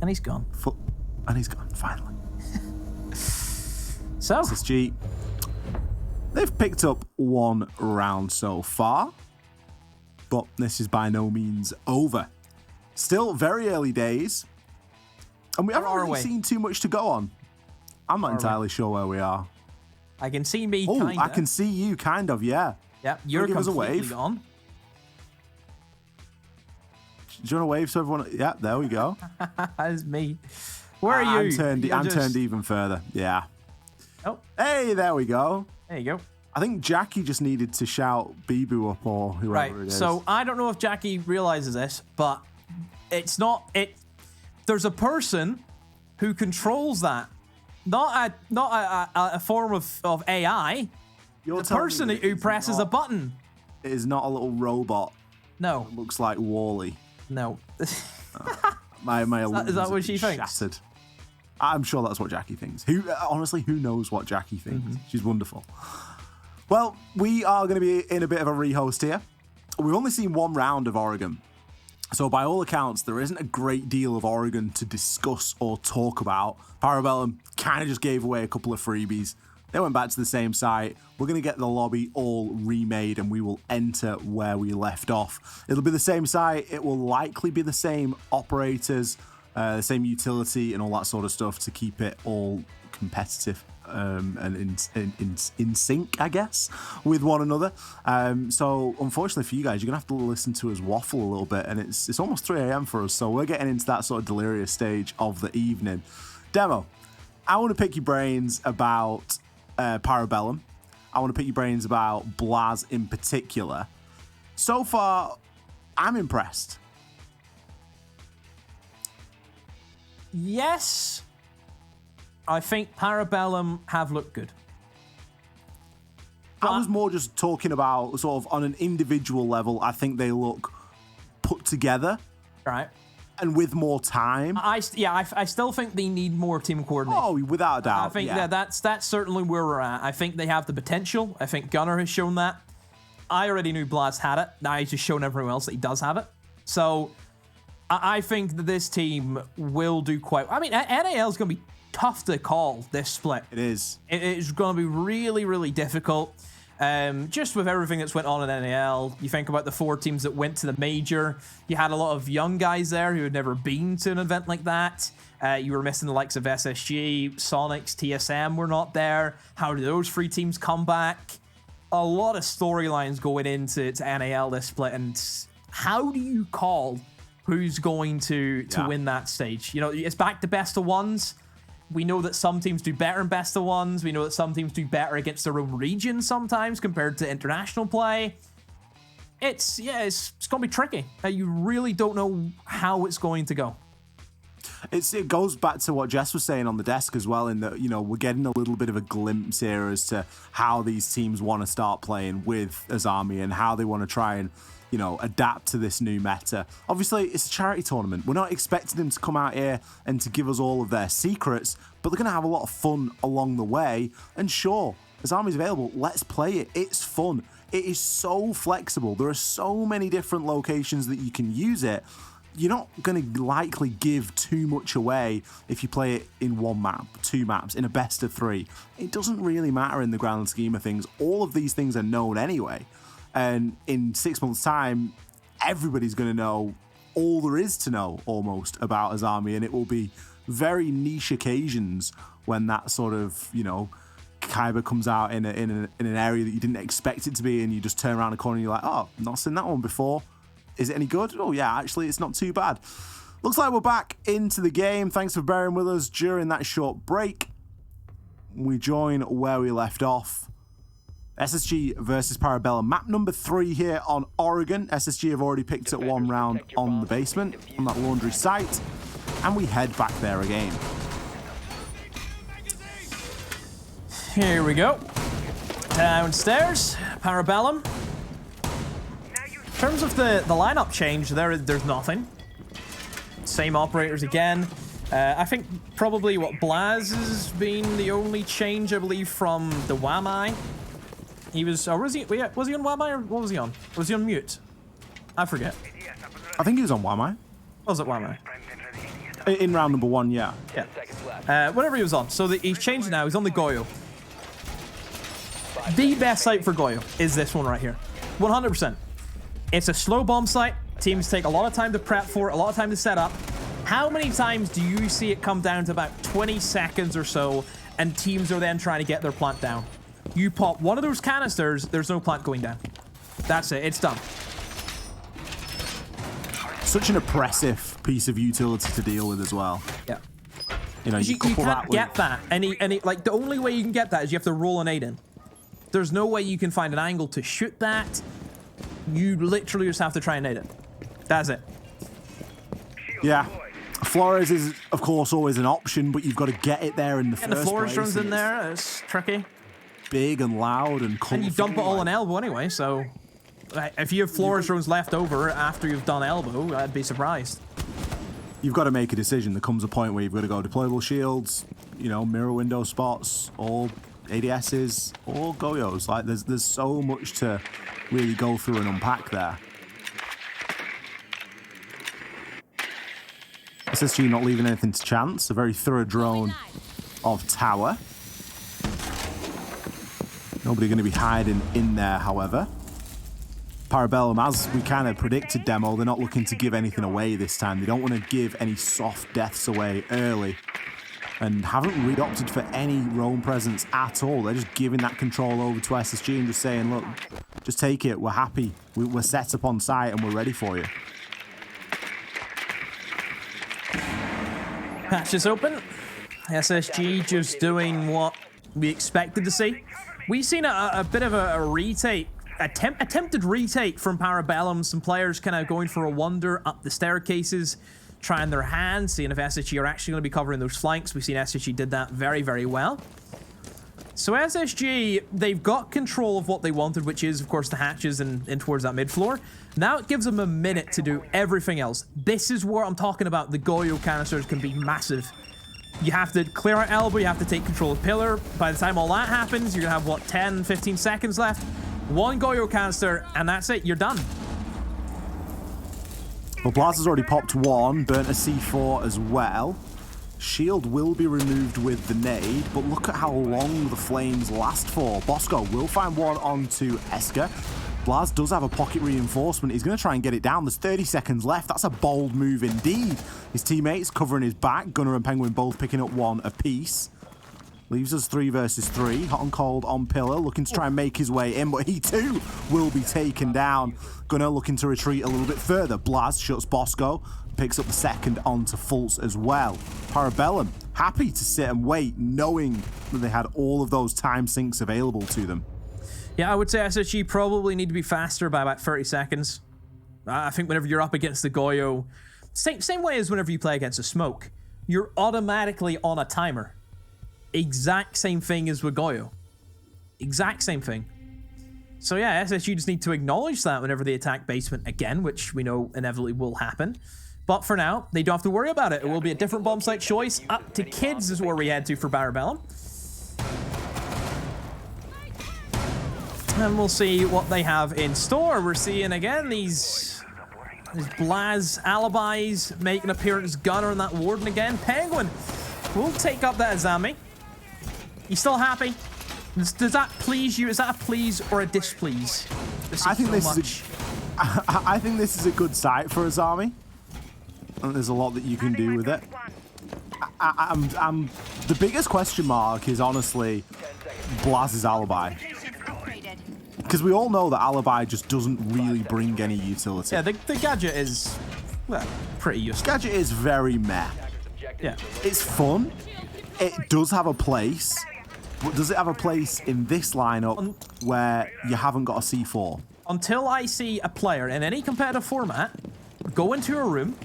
And he's gone. And he's gone, finally. So. SSG. They've picked up 1 round so far, but this is by no means over. Still very early days, and we haven't really seen too much to go on. I'm not entirely sure where we are. I can see me, Oh, kinda. I can see you, kind of, yeah. Yeah, you're give us a completely wave? gone. Do you want to wave so everyone? Yeah, there we go. That's me. Where are you? I'm turned even further, yeah. Oh. Hey, there we go. There you go. I think Jackie just needed to shout Bibu up or whoever it is. So I don't know if Jackie realizes this, but it's not it. There's a person who controls that, not a form of AI. You're the person who presses a button. It is not a little robot. No. It looks like Wall-E. No. My is that what she thinks? Shattered. I'm sure that's what Jackie thinks. Honestly, who knows what Jackie thinks? She's wonderful. Well, we are going to be in a bit of a rehost here. We've only seen 1 round of Oregon. So by all accounts, there isn't a great deal of Oregon to discuss or talk about. Parabellum kind of just gave away a couple of freebies. They went back to the same site. We're going to get the lobby all remade and we will enter where we left off. It'll be the same site. It will likely be the same operators, the same utility and all that sort of stuff to keep it all competitive and in sync, I guess, with one another. So unfortunately for you guys, you're gonna have to listen to us waffle a little bit, and it's almost 3 a.m. for us, so we're getting into that sort of delirious stage of the evening. Demo, I want to pick your brains about Parabellum. I want to pick your brains about Blaz in particular. So far, I'm impressed. Yes, I think Parabellum have looked good. I was more just talking about sort of on an individual level. I think they look put together, right, and with more time. I still think they need more team coordination. Oh, without a doubt. I think that's certainly where we're at. I think they have the potential. I think Gunnar has shown that. I already knew Blaz had it. Now he's just shown everyone else that he does have it. So I think that this team will do quite. I mean, NAL is going to be tough to call this split. It is. It is going to be really, really difficult. Just with everything that's went on in NAL, you think about the 4 teams that went to the major. You had a lot of young guys there who had never been to an event like that. You were missing the likes of SSG, Sonics, TSM were not there. How do those 3 teams come back? A lot of storylines going into NAL this split, and how do you call who's going to win that stage? You know, it's back to best of ones. We know that some teams do better in best of ones. We know that some teams do better against their own region sometimes compared to international play. It's going to be tricky. You really don't know how it's going to go. It goes back to what Jess was saying on the desk as well, in that, you know, we're getting a little bit of a glimpse here as to how these teams want to start playing with Azami and how they want to try and, you know, adapt to this new meta. Obviously, it's a charity tournament. We're not expecting them to come out here and to give us all of their secrets, but they're going to have a lot of fun along the way. And sure, Azami's available. Let's play it. It's fun. It is so flexible. There are so many different locations that you can use it. You're not going to likely give too much away if you play it in one map, two maps, in a best of three. It doesn't really matter in the grand scheme of things. All of these things are known anyway. And in 6 months' time, everybody's going to know all there is to know almost about Azami, and it will be very niche occasions when that sort of, you know, Kaiba comes out in an area that you didn't expect it to be, and you just turn around the corner and you're like, oh, not seen that one before. Is it any good? Oh yeah, actually it's not too bad. Looks like we're back into the game. Thanks for bearing with us during that short break. We join where we left off. SSG versus Parabellum. Map number 3 here on Oregon. SSG have already picked up one round on the basement, on that laundry site. And we head back there again. Here we go. Downstairs, Parabellum. In terms of the lineup change, there's nothing. Same operators again. I think probably what Blaz has been the only change, I believe, from the Wamai. He was, or was he on Wamai, or what was he on? Was he on mute? I forget. I think he was on Wamai. Was it Wamai? In round number 1, yeah. Yeah. Whatever he was on. So he's changed now. He's on the Goyo. The best site for Goyo is this one right here. 100%. It's a slow bomb site. Teams take a lot of time to prep for it, a lot of time to set up. How many times do you see it come down to about 20 seconds or so, and teams are then trying to get their plant down? You pop one of those canisters, there's no plant going down. That's it. It's done. Such an oppressive piece of utility to deal with as well. Yeah. You know, You can't get that. Like, the only way you can get that is you have to roll an 8 in. There's no way you can find an angle to shoot that. You literally just have to try and nade it. That's it. Yeah. Flores is, of course, always an option, but you've got to get it there in the first place. And the Flores runs in there. It's tricky. Big and loud and comfortable. And you dump it all on elbow anyway, so... If you have Flores drones left over after you've done elbow, I'd be surprised. You've got to make a decision. There comes a point where you've got to go deployable shields, you know, mirror window spots, or ADSs, or Goyos. Like, there's so much to really go through and unpack there. SSG not leaving anything to chance. A very thorough drone of tower. Nobody going to be hiding in there, however. Parabellum, as we kind of predicted, Demo, they're not looking to give anything away this time. They don't want to give any soft deaths away early, and haven't really opted for any roam presence at all. They're just giving that control over to SSG and just saying, look, just take it. We're happy. We're set up on site and we're ready for you. Patch is open. SSG just doing what we expected to see. We've seen a bit of a retake. Attempted retake from Parabellum. Some players kind of going for a wander up the staircases, trying their hand, seeing if SSG are actually going to be covering those flanks. We've seen SSG did that very, very well. So SSG, they've got control of what they wanted, which is, of course, the hatches and towards that mid-floor. Now it gives them a minute to do everything else. This is where I'm talking about. The Goyo canisters can be massive. You have to clear out elbow, you have to take control of pillar. By the time all that happens, you're going to have, what, 10, 15 seconds left? One Goyo canister, and that's it. You're done. Well, Blaz has already popped one, burnt a C4 as well. Shield will be removed with the nade, but look at how long the flames last for. Bosco will find one onto Esker. Blaz does have a pocket reinforcement. He's going to try and get it down. There's 30 seconds left. That's a bold move indeed. His teammates covering his back. Gunner and Penguin both picking up one apiece. Leaves us 3 versus 3. Hot and cold on pillar, looking to try and make his way in, but he too will be taken down. Gunner looking to retreat a little bit further. Blaz shuts Bosco, picks up the second onto Fultz as well. Parabellum happy to sit and wait, knowing that they had all of those time sinks available to them. Yeah, I would say SSG probably need to be faster by about 30 seconds. I think whenever you're up against the Goyo, same way as whenever you play against a smoke. you're automatically on a timer. Exact same thing as with Goyo. Exact same thing. So yeah, SSG just need to acknowledge that whenever they attack basement again, which we know inevitably will happen. But for now, they don't have to worry about it. It will be a different bomb site choice. Up to kids is where we head to for Parabellum. And we'll see what they have in store. We're seeing again these Blaz alibis make an appearance. Gunner and that Warden again. Penguin will take up that Azami. You still happy? Does that please you? Is that a please or a displease? I think I think this is a good site for Azami. And there's a lot that you can do with it. The biggest question mark is honestly Blaz's alibi. Because we all know that alibi just doesn't really bring any utility. Yeah, the gadget is, well, pretty useful. Gadget is very meh. Yeah. It's fun. It does have a place. But does it have a place in this lineup where you haven't got a C4? Until I see a player in any competitive format go into a room,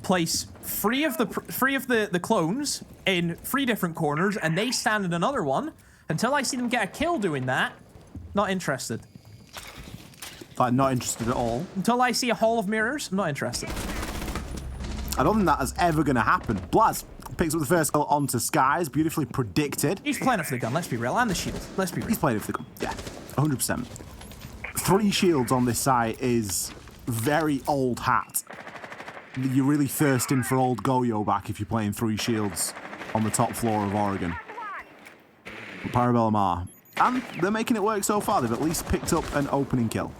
place three of the clones in 3 different corners, and they stand in another one, until I see them get a kill doing that, not interested. Like, not interested at all? Until I see a hall of mirrors, I'm not interested. I don't think that is ever going to happen. Blaz picks up the first kill onto Skies, beautifully predicted. He's playing it for the gun, let's be real, and the shield, let's be real. He's playing it for the gun, yeah, 100%. 3 shields on this site is very old hat. You're really thirsting for old Goyo back if you're playing 3 shields on the top floor of Oregon. But Parabellum are. And they're making it work so far. They've at least picked up an opening kill.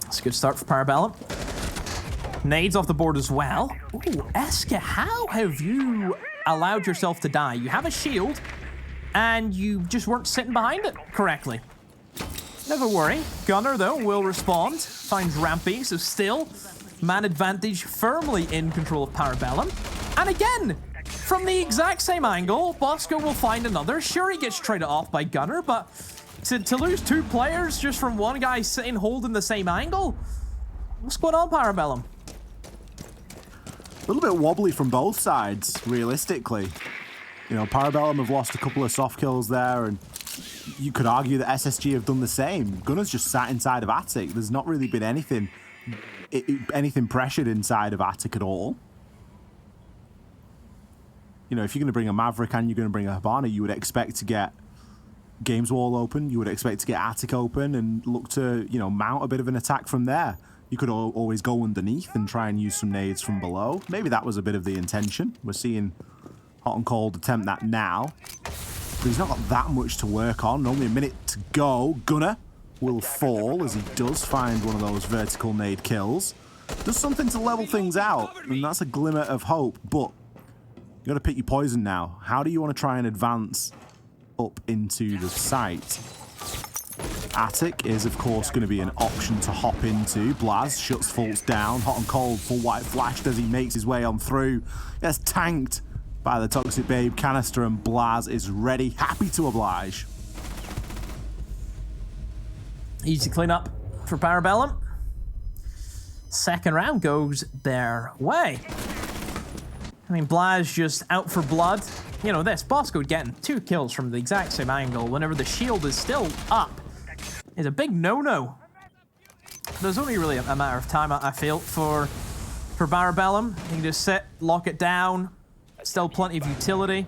That's a good start for Parabellum. Nades off the board as well. Ooh, Eska, how have you allowed yourself to die? You have a shield, and you just weren't sitting behind it correctly. Never worry. Gunner, though, will respond. Finds Rampy, so still, man advantage firmly in control of Parabellum. And again, from the exact same angle, Bosco will find another. Sure, he gets traded off by Gunner, but to lose 2 players just from one guy sitting holding the same angle? What's going on, Parabellum? A little bit wobbly from both sides, realistically. You know, Parabellum have lost a couple of soft kills there, and you could argue that SSG have done the same. Gunner's just sat inside of Attic. There's not really been anything pressured inside of Attic at all. You know, if you're going to bring a Maverick and you're going to bring a Hibana, you would expect to get Games Wall open. You would expect to get Attic open and look to, you know, mount a bit of an attack from there. You could always go underneath and try and use some nades from below. Maybe that was a bit of the intention. We're seeing Hot and Cold attempt that now. But he's not got that much to work on. Only a minute to go. Gunner will fall as he does find one of those vertical nade kills. Does something to level things out, and that's a glimmer of hope. But you got to pick your poison now. How do you want to try and advance up into the site? Attic is, of course, going to be an option to hop into. Blaz shuts Fultz down. Hot and Cold, full white flashed as he makes his way on through. Gets tanked by the Toxic Babe canister, and Blaz is ready, happy to oblige. Easy cleanup for Parabellum. Second round goes their way. I mean, Blaz just out for blood. You know this, Bosco getting 2 kills from the exact same angle whenever the shield is still up is a big no-no. There's only really a matter of time, I feel, for Parabellum. You can just sit, lock it down. Still plenty of utility.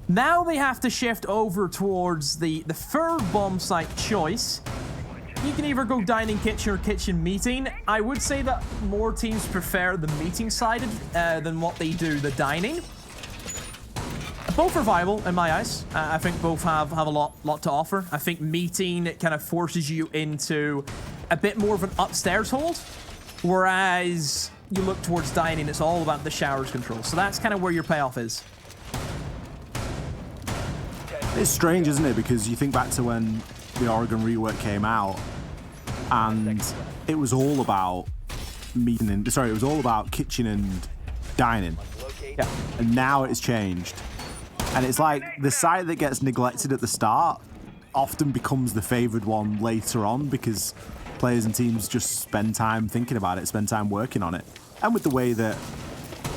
Now they have to shift over towards the third bomb site choice. You can either go dining kitchen or kitchen meeting. I would say that more teams prefer the meeting sided than what they do the dining. Both are viable in my eyes. I think both have a lot to offer. I think meeting kind of forces you into a bit more of an upstairs hold, whereas you look towards dining, it's all about the showers control. So that's kind of where your payoff is. It's strange, isn't it? Because you think back to when the Oregon rework came out, and it was all about meeting and it was all about kitchen and dining. Yeah. And now it's changed. And it's like the site that gets neglected at the start often becomes the favored one later on, because players and teams just spend time thinking about it, spend time working on it. And with the way that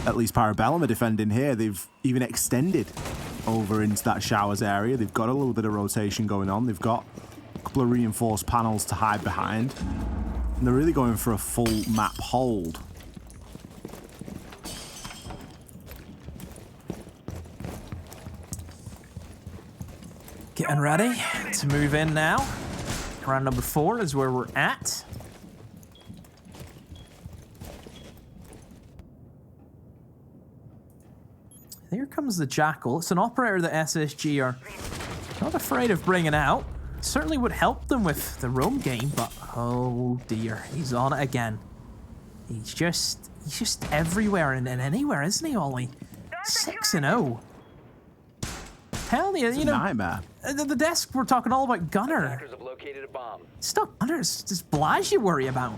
at least Parabellum are defending here, they've even extended over into that showers area. They've got a little bit of rotation going on. They've got a couple of reinforced panels to hide behind. And they're really going for a full map hold. Getting ready to move in now. Round number 4 is where we're at. Here comes the Jackal. It's an operator that SSG are not afraid of bringing out. Certainly would help them with the roam game, but oh dear, he's on it again. He's just everywhere and anywhere, isn't he, Ollie? 6-0. Hell yeah, you know. Nightmare. The desk, we're talking all about Gunner. Have located a bomb. It's not Gunner, it's just Blaz you worry about.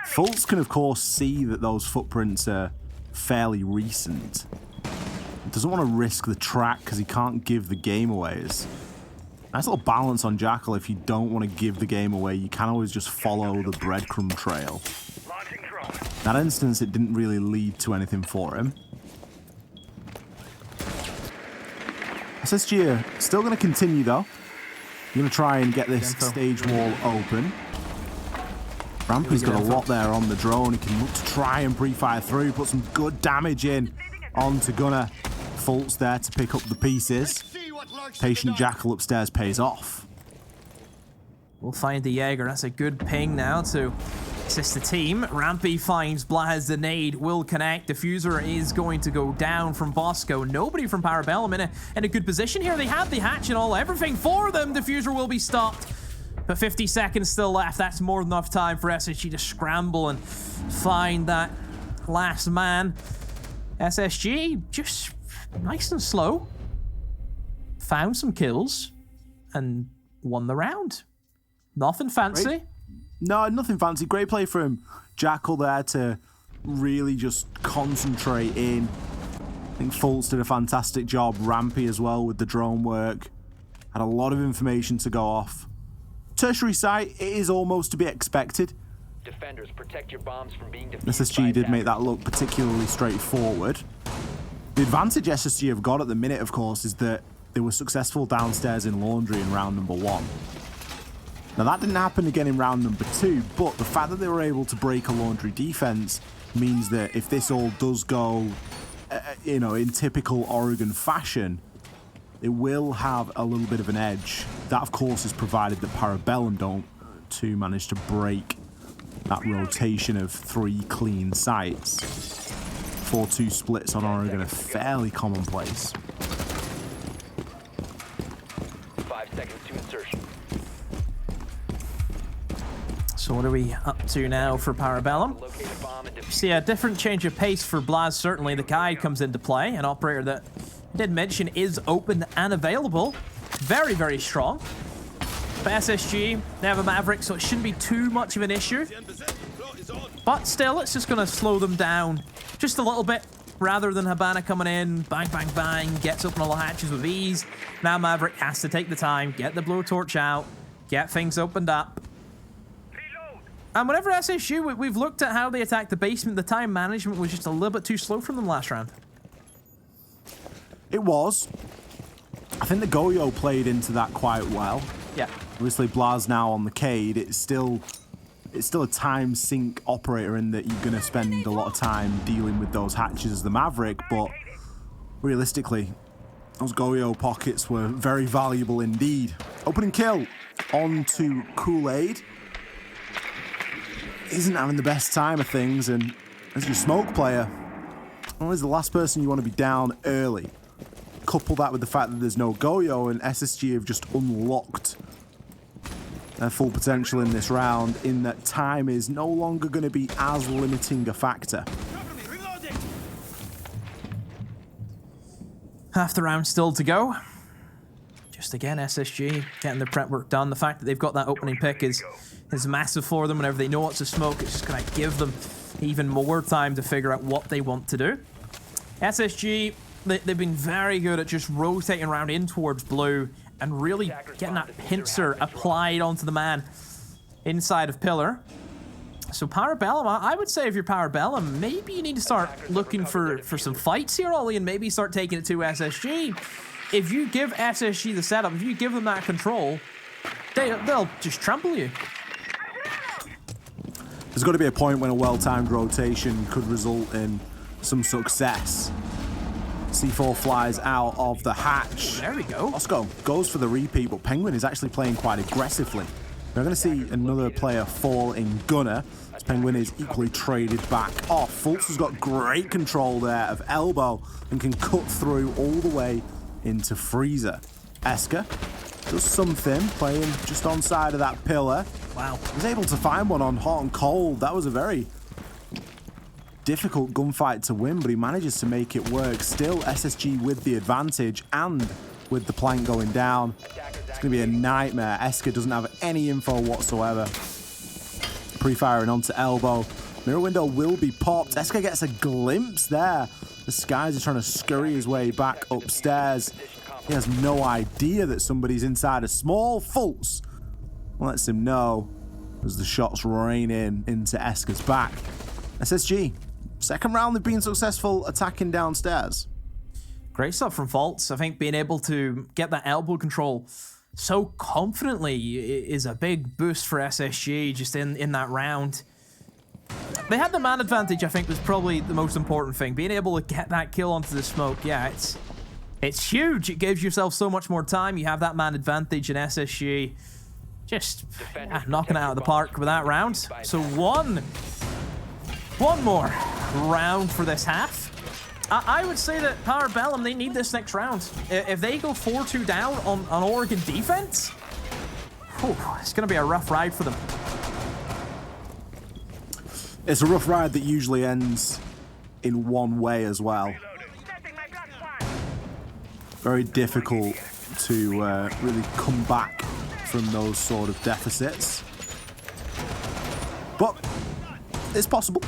Fultz can, of course, see that those footprints are fairly recent. He doesn't want to risk the track because he can't give the game away. It's nice little balance on Jackal. If you don't want to give the game away, you can always just follow the breadcrumb trail. In that instance, it didn't really lead to anything for him. SSG are still going to continue, though. You're going to try and get this stage wall open. Rampy's got a lot there on the drone. He can look to try and pre-fire through, put some good damage in onto Gunner. Fultz there to pick up the pieces. Patient Jackal upstairs pays off. We'll find the Jaeger. That's a good ping now to assist the team. Rampy finds Blaz. The nade will connect. Diffuser is going to go down from Bosco. Nobody from Parabellum in a good position here. They have the hatch and everything for them. Diffuser will be stopped. But 50 seconds still left. That's more than enough time for SSG to scramble and find that last man. SSG just nice and slow. Found some kills and won the round. Nothing fancy. Great. No, nothing fancy. Great play from Jackal there to really just concentrate in. I think Fultz did a fantastic job. Rampy as well with the drone work. Had a lot of information to go off. Tertiary site, it is almost to be expected. Defenders, protect your bombs from being defused. SSG did make that look particularly straightforward. The advantage SSG have got at the minute, of course, is that they were successful downstairs in Laundry in round number 1. Now, that didn't happen again in round number 2, but the fact that they were able to break a Laundry defense means that if this all does go, in typical Oregon fashion, it will have a little bit of an edge. That, of course, is provided that Parabellum don't manage to break that rotation of 3 clean sites. 4-2 splits on Oregon are fairly commonplace. 5 seconds to insertion. So what are we up to now for Parabellum? See a different change of pace for Blaz. Certainly the guide comes into play. An operator that I did mention is open and available. Very, very strong. But SSG, they have a Maverick, so it shouldn't be too much of an issue. But still, it's just going to slow them down just a little bit. Rather than Habana coming in, bang, bang, bang, gets open all the hatches with ease. Now Maverick has to take the time, get the blowtorch out, get things opened up. And whenever SSU, we've looked at how they attacked the basement, the time management was just a little bit too slow from them last round. It was. I think the Goyo played into that quite well. Yeah. Obviously, Blaz now on the Cade. It's still a time sink operator in that you're going to spend a lot of time dealing with those hatches as the Maverick, but realistically, those Goyo pockets were very valuable indeed. Opening kill onto Kool-Aid. Isn't having the best time of things, and as your smoke player, always the last person you want to be down early. Couple that with the fact that there's no Goyo, and SSG have just unlocked their full potential in this round, in that time is no longer going to be as limiting a factor. Half the round still to go. Just again, SSG getting the prep work done. The fact that they've got that opening pick is massive for them. Whenever they know it's a smoke, it's just going to give them even more time to figure out what they want to do. SSG, they've been very good at just rotating around in towards blue and really getting that pincer applied onto the man inside of Pillar. So Parabellum, I would say if you're Parabellum, maybe you need to start looking for some fights here, Ollie, and maybe start taking it to SSG. If you give SSG the setup, if you give them that control, they'll just trample you. There's got to be a point when a well-timed rotation could result in some success. C4 flies out of the hatch. There we go. Bosco goes for the repeat, but Penguin is actually playing quite aggressively. We're going to see another player fall in Gunner, as Penguin is equally traded back off. Fultz has got great control there of elbow and can cut through all the way into Freezer. Esker does something, playing just on side of that pillar. Wow. Was able to find one on hot and cold. That was a very difficult gunfight to win, but he manages to make it work. Still, SSG with the advantage and with the plank going down. It's going to be a nightmare. Esker doesn't have any info whatsoever. Pre-firing onto elbow. Mirror window will be popped. Esker gets a glimpse there. The Skies are trying to scurry his way back upstairs. He has no idea that somebody's inside a small. Fultz lets him know as the shots rain in into Esker's back. SSG, second round they've been successful attacking downstairs. Great stuff from Fultz. I think being able to get that elbow control so confidently is a big boost for SSG just in that round. They had the man advantage, I think, was probably the most important thing. Being able to get that kill onto the smoke, yeah, it's huge. It gives yourself so much more time. You have that man advantage in SSG. Just knocking it out of the park with that round. So one more round for this half. I would say that Parabellum, they need this next round. If they go 4-2 down on Oregon defense, it's going to be a rough ride for them. It's a rough ride that usually ends in one way as well. Very difficult to really come back from those sort of deficits. But it's possible.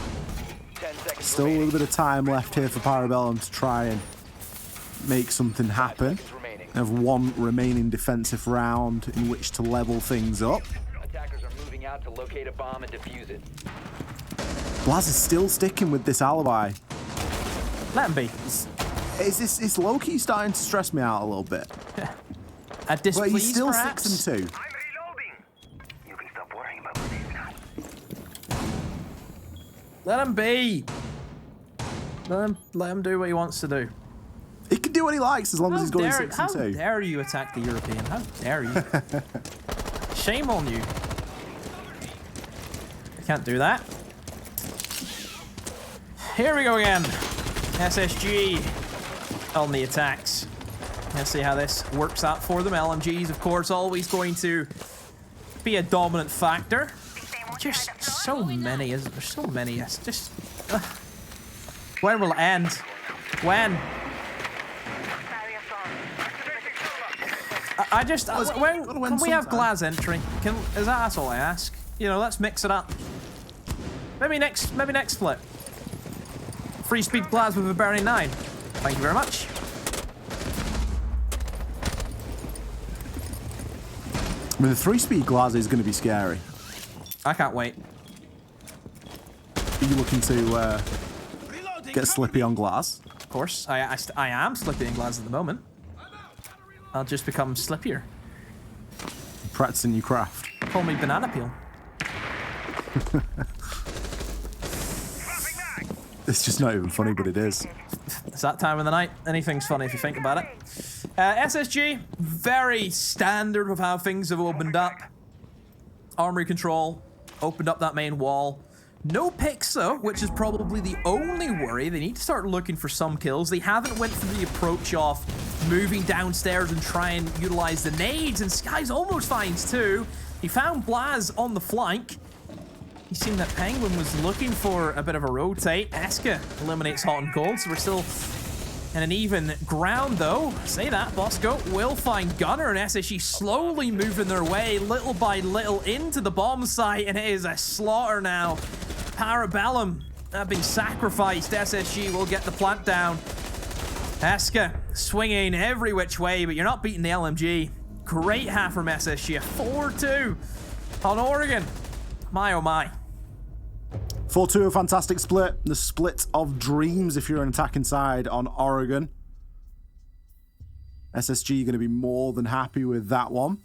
Still a little bit of time left here for Parabellum to try and make something happen. They have one remaining defensive round in which to level things up. Attackers are moving out to locate a bomb and defuse it. Blaz is still sticking with this alibi. Let him be. It's low-key starting to stress me out a little bit. A displeased, but he's still perhaps? 6-2. I'm reloading. You can stop worrying about this. Let him be. Let him do what he wants to do. He can do what he likes as long as he's going 6-2. How dare you attack the European? How dare you? Shame on you. I can't do that. Here we go again. SSG on the attacks. Let's see how this works out for them. LMGs, of course, always going to be a dominant factor. Just so many, isn't there? So many. It's just... When will it end? When? When can we have Glaz entry? That's all I ask. You know, let's mix it up. Maybe next split. Free speed Glaz with a Burning 9. Thank you very much. I mean, the 3-speed Glaz is going to be scary. I can't wait. Are you looking to get Slippy on Glaz? Of course. I am Slippy in Glaz at the moment. I'll just become Slippier. Practicing your craft. Call me Banana Peel. It's just not even funny, but it is. It's that time of the night. Anything's funny if you think about it. SSG, very standard with how things have opened up. Armory control, opened up that main wall. No picks though, which is probably the only worry. They need to start looking for some kills. They haven't went for the approach of moving downstairs and try and utilize the nades, and Skies almost finds two. He found Blaz on the flank. He seen that Penguin was looking for a bit of a rotate. Esker eliminates hot and cold, so we're still in an even ground though. Say that, Bosco will find Gunner, and SSG slowly moving their way little by little into the bomb site, and it is a slaughter now. Parabellum have been sacrificed. SSG will get the plant down. Esker swinging every which way, but you're not beating the LMG. Great half from SSG. A 4-2 on Oregon. My, oh my. 4-2, a fantastic split. The split of dreams if you're an attacking side on Oregon. SSG going to be more than happy with that one.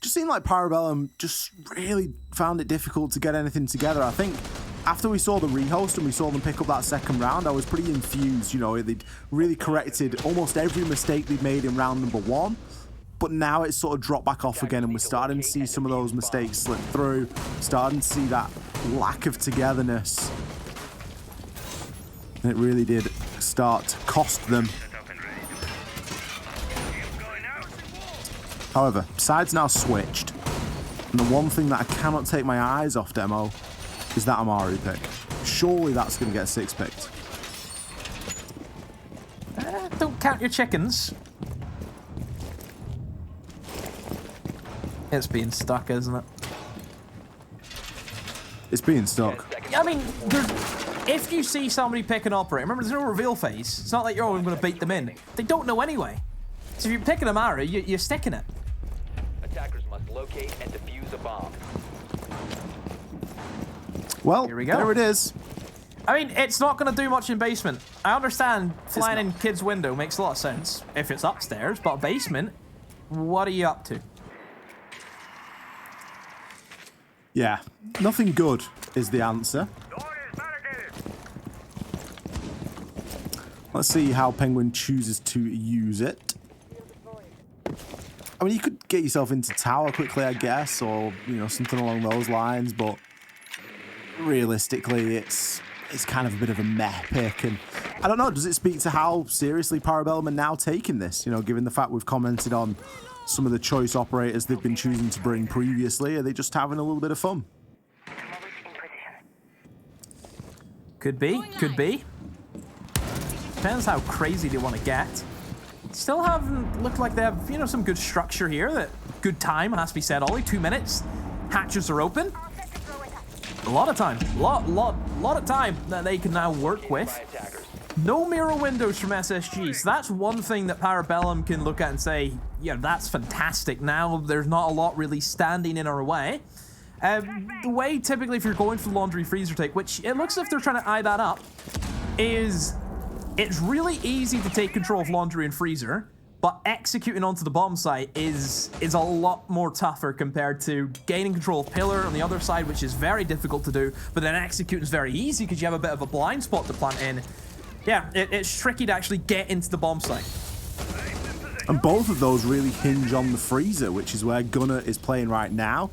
Just seemed like Parabellum just really found it difficult to get anything together. I think after we saw the rehost and we saw them pick up that second round, I was pretty infused. You know, they'd really corrected almost every mistake they'd made in round number 1. But now it's sort of dropped back off again, and we're starting to see some of those mistakes slip through. Starting to see that lack of togetherness. And it really did start to cost them. However, sides now switched. And the one thing that I cannot take my eyes off, Demo, is that Amaru pick. Surely that's going to get 6 picked. Don't count your chickens. It's being stuck, isn't it? It's being stuck. I mean, if you see somebody pick an operator, remember there's no reveal phase. It's not like you're always going to beat them in. They don't know anyway. So if you're picking Amaru, you're sticking it. Attackers must locate and defuse a bomb. Well, here we go. There it is. I mean, it's not going to do much in basement. I understand flying in kids' window makes a lot of sense if it's upstairs, but basement, what are you up to? Yeah, nothing good is the answer. Let's see how Penguin chooses to use it. I mean, you could get yourself into tower quickly, I guess, or, you know, something along those lines, but realistically, it's kind of a bit of a meh pick, and I don't know, does it speak to how seriously Parabellum are now taking this? You know, given the fact we've commented on some of the choice operators they've been choosing to bring previously, are they just having a little bit of fun? Could be, could be. Depends how crazy they want to get. Still haven't looked like they have, you know, some good structure here. That good time has to be said. Only 2 minutes. Hatches are open. A lot of time. Lot of time that they can now work with. No mirror windows from SSG. So that's one thing that Parabellum can look at and say, yeah, that's fantastic. Now there's not a lot really standing in our way. The way typically if you're going for laundry freezer take, which it looks as if they're trying to eye that up, is it's really easy to take control of laundry and freezer, but executing onto the bomb site is a lot more tougher compared to gaining control of pillar on the other side, which is very difficult to do, but then executing is very easy because you have a bit of a blind spot to plant in. Yeah, it's tricky to actually get into the bomb site. And both of those really hinge on the freezer, which is where Gunnar is playing right now.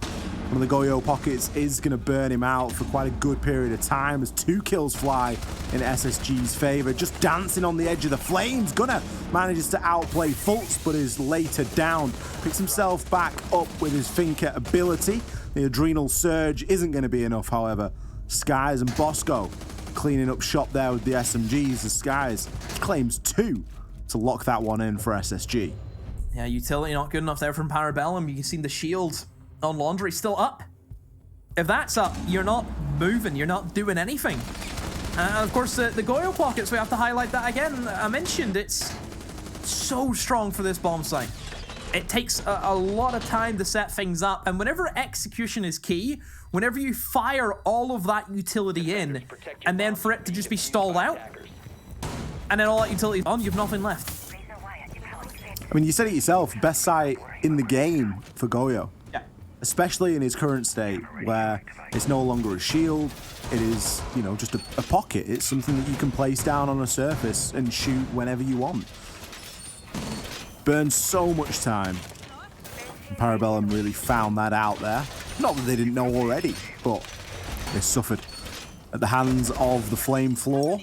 One of the Goyo pockets is going to burn him out for quite a good period of time as 2 kills fly in SSG's favor. Just dancing on the edge of the flames. Gunnar manages to outplay Fultz, but is later down. Picks himself back up with his Finker ability. The adrenal surge isn't going to be enough, however. Skies and Bosco cleaning up shop there with the SMGs as Skies claims 2 to lock that one in for SSG. Yeah, utility not good enough there from Parabellum. You can see the shield on laundry still up. If that's up, you're not moving, you're not doing anything. And of course, the Goyo pockets, we have to highlight that again. I mentioned it's so strong for this bomb site. It takes a lot of time to set things up, and whenever execution is key, whenever you fire all of that utility in, and then for it to just be stalled out, and then all that utility is on, you have nothing left. I mean, you said it yourself, best site in the game for Goyo. Yeah. Especially in his current state, where it's no longer a shield, it is, you know, just a pocket. It's something that you can place down on a surface and shoot whenever you want. Burns so much time. And Parabellum really found that out there. Not that they didn't know already, but they suffered at the hands of the Flame Floor.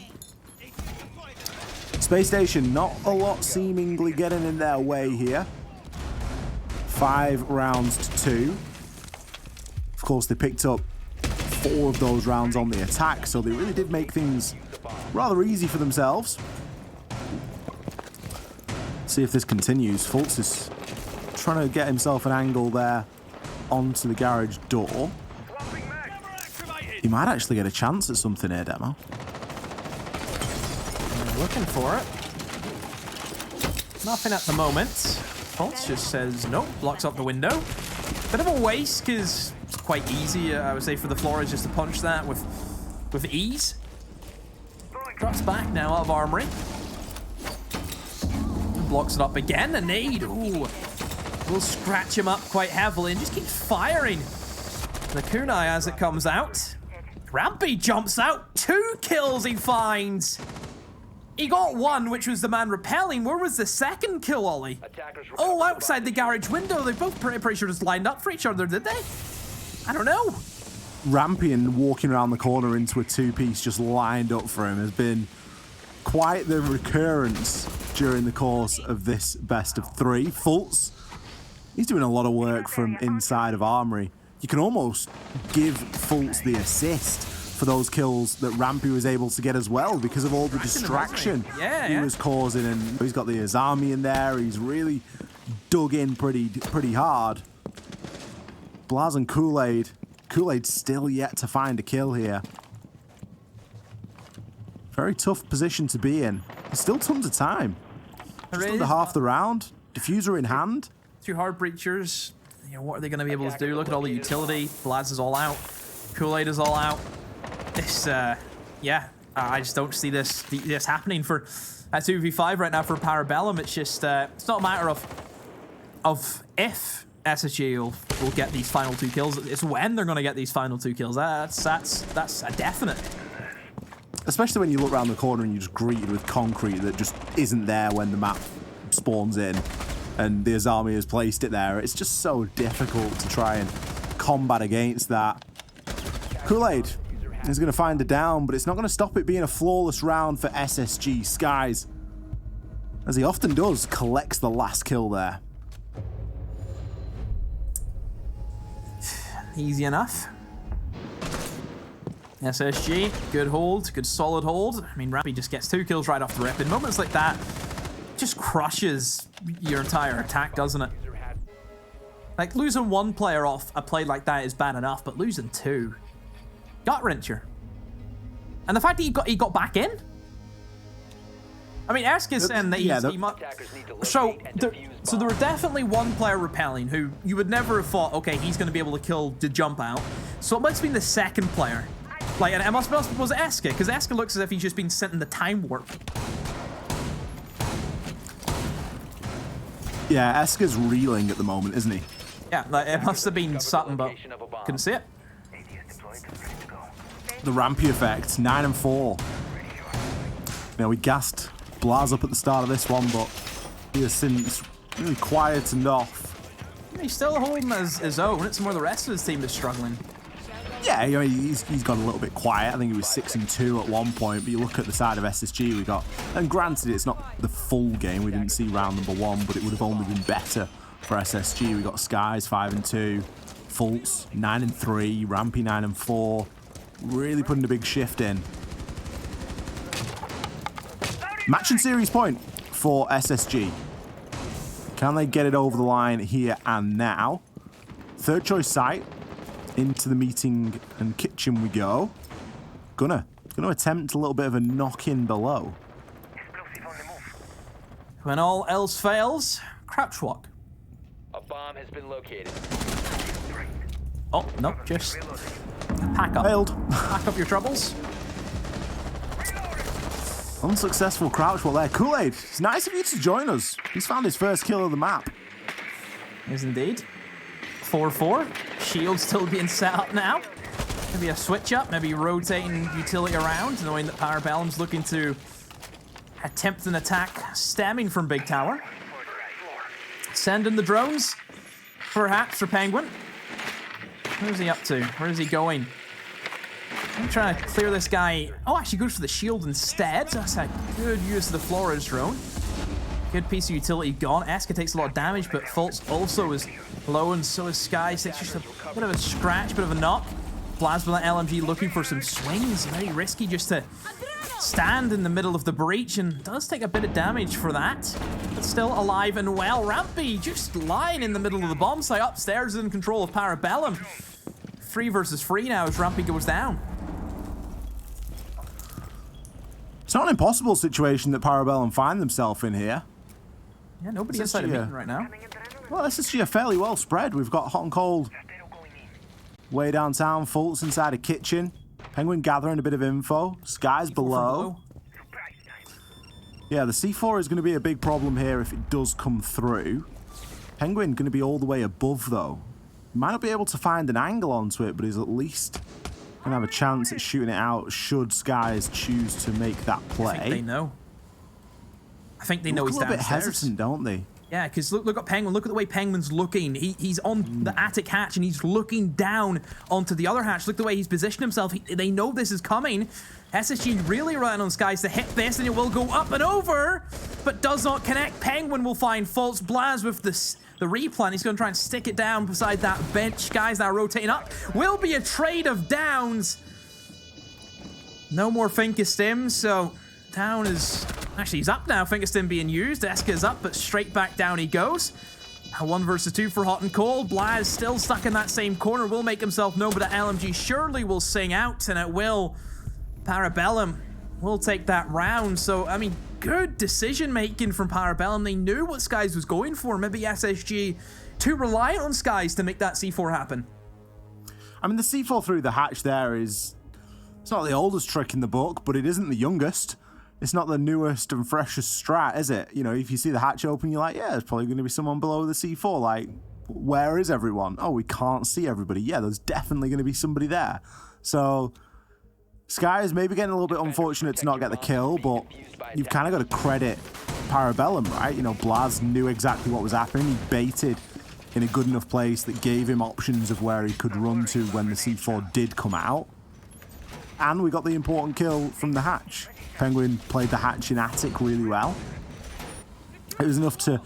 Spacestation, not a lot seemingly getting in their way here. 5 rounds to 2. Of course, they picked up 4 of those rounds on the attack, so they really did make things rather easy for themselves. See if this continues. Fultz is trying to get himself an angle there onto the garage door. He might actually get a chance at something here, Demo. Looking for it. Nothing at the moment. Fultz just says nope, blocks up the window. Bit of a waste because it's quite easy, I would say, for the Flores just to punch that with ease. Drops back now out of armory. Blocks it up again. A nade. Ooh. Will scratch him up quite heavily and just keeps firing. The kunai as it comes out. Rampy jumps out. 2 kills he finds. He got 1, which was the man repelling. Where was the second kill, Ollie? Oh, outside the garage window. They both pretty sure just lined up for each other, did they? I don't know. Rampy and walking around the corner into a 2-piece just lined up for him has been quite the recurrence during the course of this best of 3. Fultz, he's doing a lot of work from inside of armory. You can almost give Fultz the assist for those kills that Rampy was able to get as well because of all the distraction he was causing. And he's got the Azami in there. He's really dug in pretty hard. Blaz and Kool-Aid. Kool-Aid's still yet to find a kill here. Very tough position to be in. There's still tons of time. Just under half the round. Diffuser in hand. 2 hard breachers. You know, what are they going to be able to do? Look at all the utility. Blaz is all out. Kool-Aid is all out. This, yeah, I just don't see this happening for a 2v5 right now for Parabellum. It's just, it's not a matter of if SSG will get these final 2 kills. It's when they're going to get these final 2 kills. That's a definite. Especially when you look around the corner and you're just greeted with concrete that just isn't there when the map spawns in and the Azami has placed it there. It's just so difficult to try and combat against that. Kool-Aid is going to find a down, but it's not going to stop it being a flawless round for SSG. Skies, as he often does, collects the last kill there. Easy enough. SSG, good hold, good solid hold. I mean, Rampy just gets 2 kills right off the rip. In moments like that, just crushes your entire attack, doesn't it? Like, losing 1 player off a play like that is bad enough, but losing 2, gut-wrencher. And the fact that he got back in? I mean, Ersk is saying that so there were definitely 1 player repelling who you would never have thought, okay, he's going to be able to kill the jump out. So it must have been the second player. Like, and it was it Eska? Because Eska looks as if he's just been sent in the time warp. Yeah, Eska's reeling at the moment, isn't he? Yeah, like, it must have been something, but couldn't see it. The Rampy effect, 9 and 4. Now, we gassed Blaz up at the start of this one, but he has since really quietened off. He's still holding his own. It's more the rest of his team is struggling. Yeah, I mean, he's got a little bit quiet. I think he was 6 and 2 at one point, but you look at the side of SSG we got, and granted, it's not the full game. We didn't see round number 1, but it would have only been better for SSG. We got Skies 5 and 2, Fultz 9 and 3, Rampy 9 and 4. Really putting a big shift in. Match and series point for SSG. Can they get it over the line here and now? Third choice site. Into the meeting and kitchen we go. Gonna attempt a little bit of a knock-in below. When all else fails, crouch walk. A bomb has been located. Oh, no, just pack up. Failed. Pack up your troubles. Unsuccessful crouch walk there. Kool-Aid, it's nice of you to join us. He's found his first kill of the map. Is indeed. 4-4. Shield still being set up now. Maybe a switch up, maybe rotating utility around, knowing that Parabellum's looking to attempt an attack stemming from Big Tower. Send in the drones, perhaps, for Penguin. Where's he up to? Where is he going? I'm trying to clear this guy. Oh, actually goes for the shield instead. That's a good use of the Flores drone. Good piece of utility gone. Eska takes a lot of damage, but Fultz also is low, and so is Sky. So it's just a bit of a scratch, bit of a knock. Plasma LMG looking for some swings. Very risky just to stand in the middle of the breach, and does take a bit of damage for that. But still alive and well. Rampy just lying in the middle of the bomb site. Upstairs in control of Parabellum. 3 versus 3 now as Rampy goes down. It's not an impossible situation that Parabellum find themselves in here. Yeah, nobody inside a meeting right now. Well, SSG are fairly well spread. We've got Hot and Cold way downtown, Fultz inside a kitchen, Penguin gathering a bit of info, Sky's below. Yeah, the C4 is going to be a big problem here if it does come through. Penguin going to be all the way above, though. He might not be able to find an angle onto it, but he's at least going to have a chance at shooting it out should Skies choose to make that play. I think they know. I think they know he's downstairs. A little bit hesitant, don't they? Yeah, because look at Penguin. Look at the way Penguin's looking. He's on the attic hatch, and he's looking down onto the other hatch. Look at the way he's positioned himself. They know this is coming. SSG really relying on Skies to hit this, and it will go up and over, but does not connect. Penguin will find Fultz. Blaz with the replant. He's going to try and stick it down beside that bench. Skies now rotating up. Will be a trade of downs. No more Finkestim, so down is... Actually, he's up now. Finkestim being used. Eska is up, but straight back down he goes. A 1 versus 2 for Hot and Cold. Blaz still stuck in that same corner. Will make himself known, but LMG surely will sing out, and it will. Parabellum will take that round. So, I mean, good decision-making from Parabellum. They knew what Skies was going for. Maybe SSG too reliant on Skies to make that C4 happen. I mean, the C4 through the hatch there is... It's not the oldest trick in the book, but it isn't the youngest. It's not the newest and freshest strat, is it? You know, if you see the hatch open, you're like, yeah, there's probably going to be someone below the C4. Like, where is everyone? Oh, we can't see everybody. Yeah, there's definitely going to be somebody there. So... Sky is maybe getting a little bit unfortunate to not get the kill, but you've kind of got to credit Parabellum, right? You know, Blaz knew exactly what was happening. He baited in a good enough place that gave him options of where he could run to when the C4 did come out. And we got the important kill from the hatch. Penguin played the hatch in attic really well. It was enough to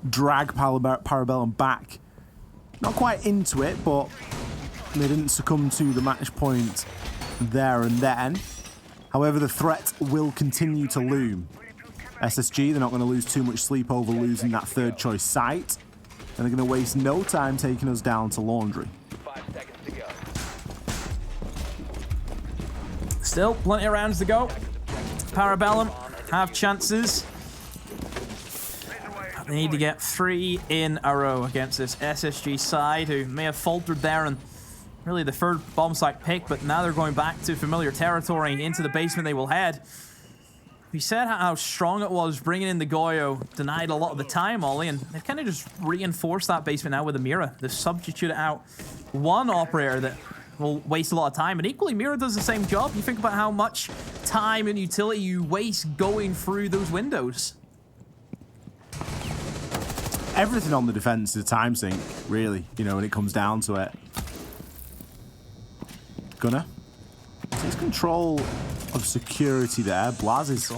drag Parabellum back. Not quite into it, but they didn't succumb to the match point there and then. However, the threat will continue to loom. SSG, they're not going to lose too much sleep over losing that third choice site, and they're going to waste no time taking us down to laundry. 5 seconds to go. Still plenty of rounds to go. Parabellum have chances. They need to get 3 in a row against this SSG side, who may have faltered there and really the third bomb site pick, but now they're going back to familiar territory. Into the basement they will head. We said how strong it was bringing in the Goyo, denied a lot of the time, Ollie, and they've kind of just reinforced that basement now with the Mira. They've substituted out one operator that will waste a lot of time, and equally Mira does the same job. You think about how much time and utility you waste going through those windows. Everything on the defense is a time sink, really, you know, when it comes down to it. Gunner takes control of security there. Blaz is...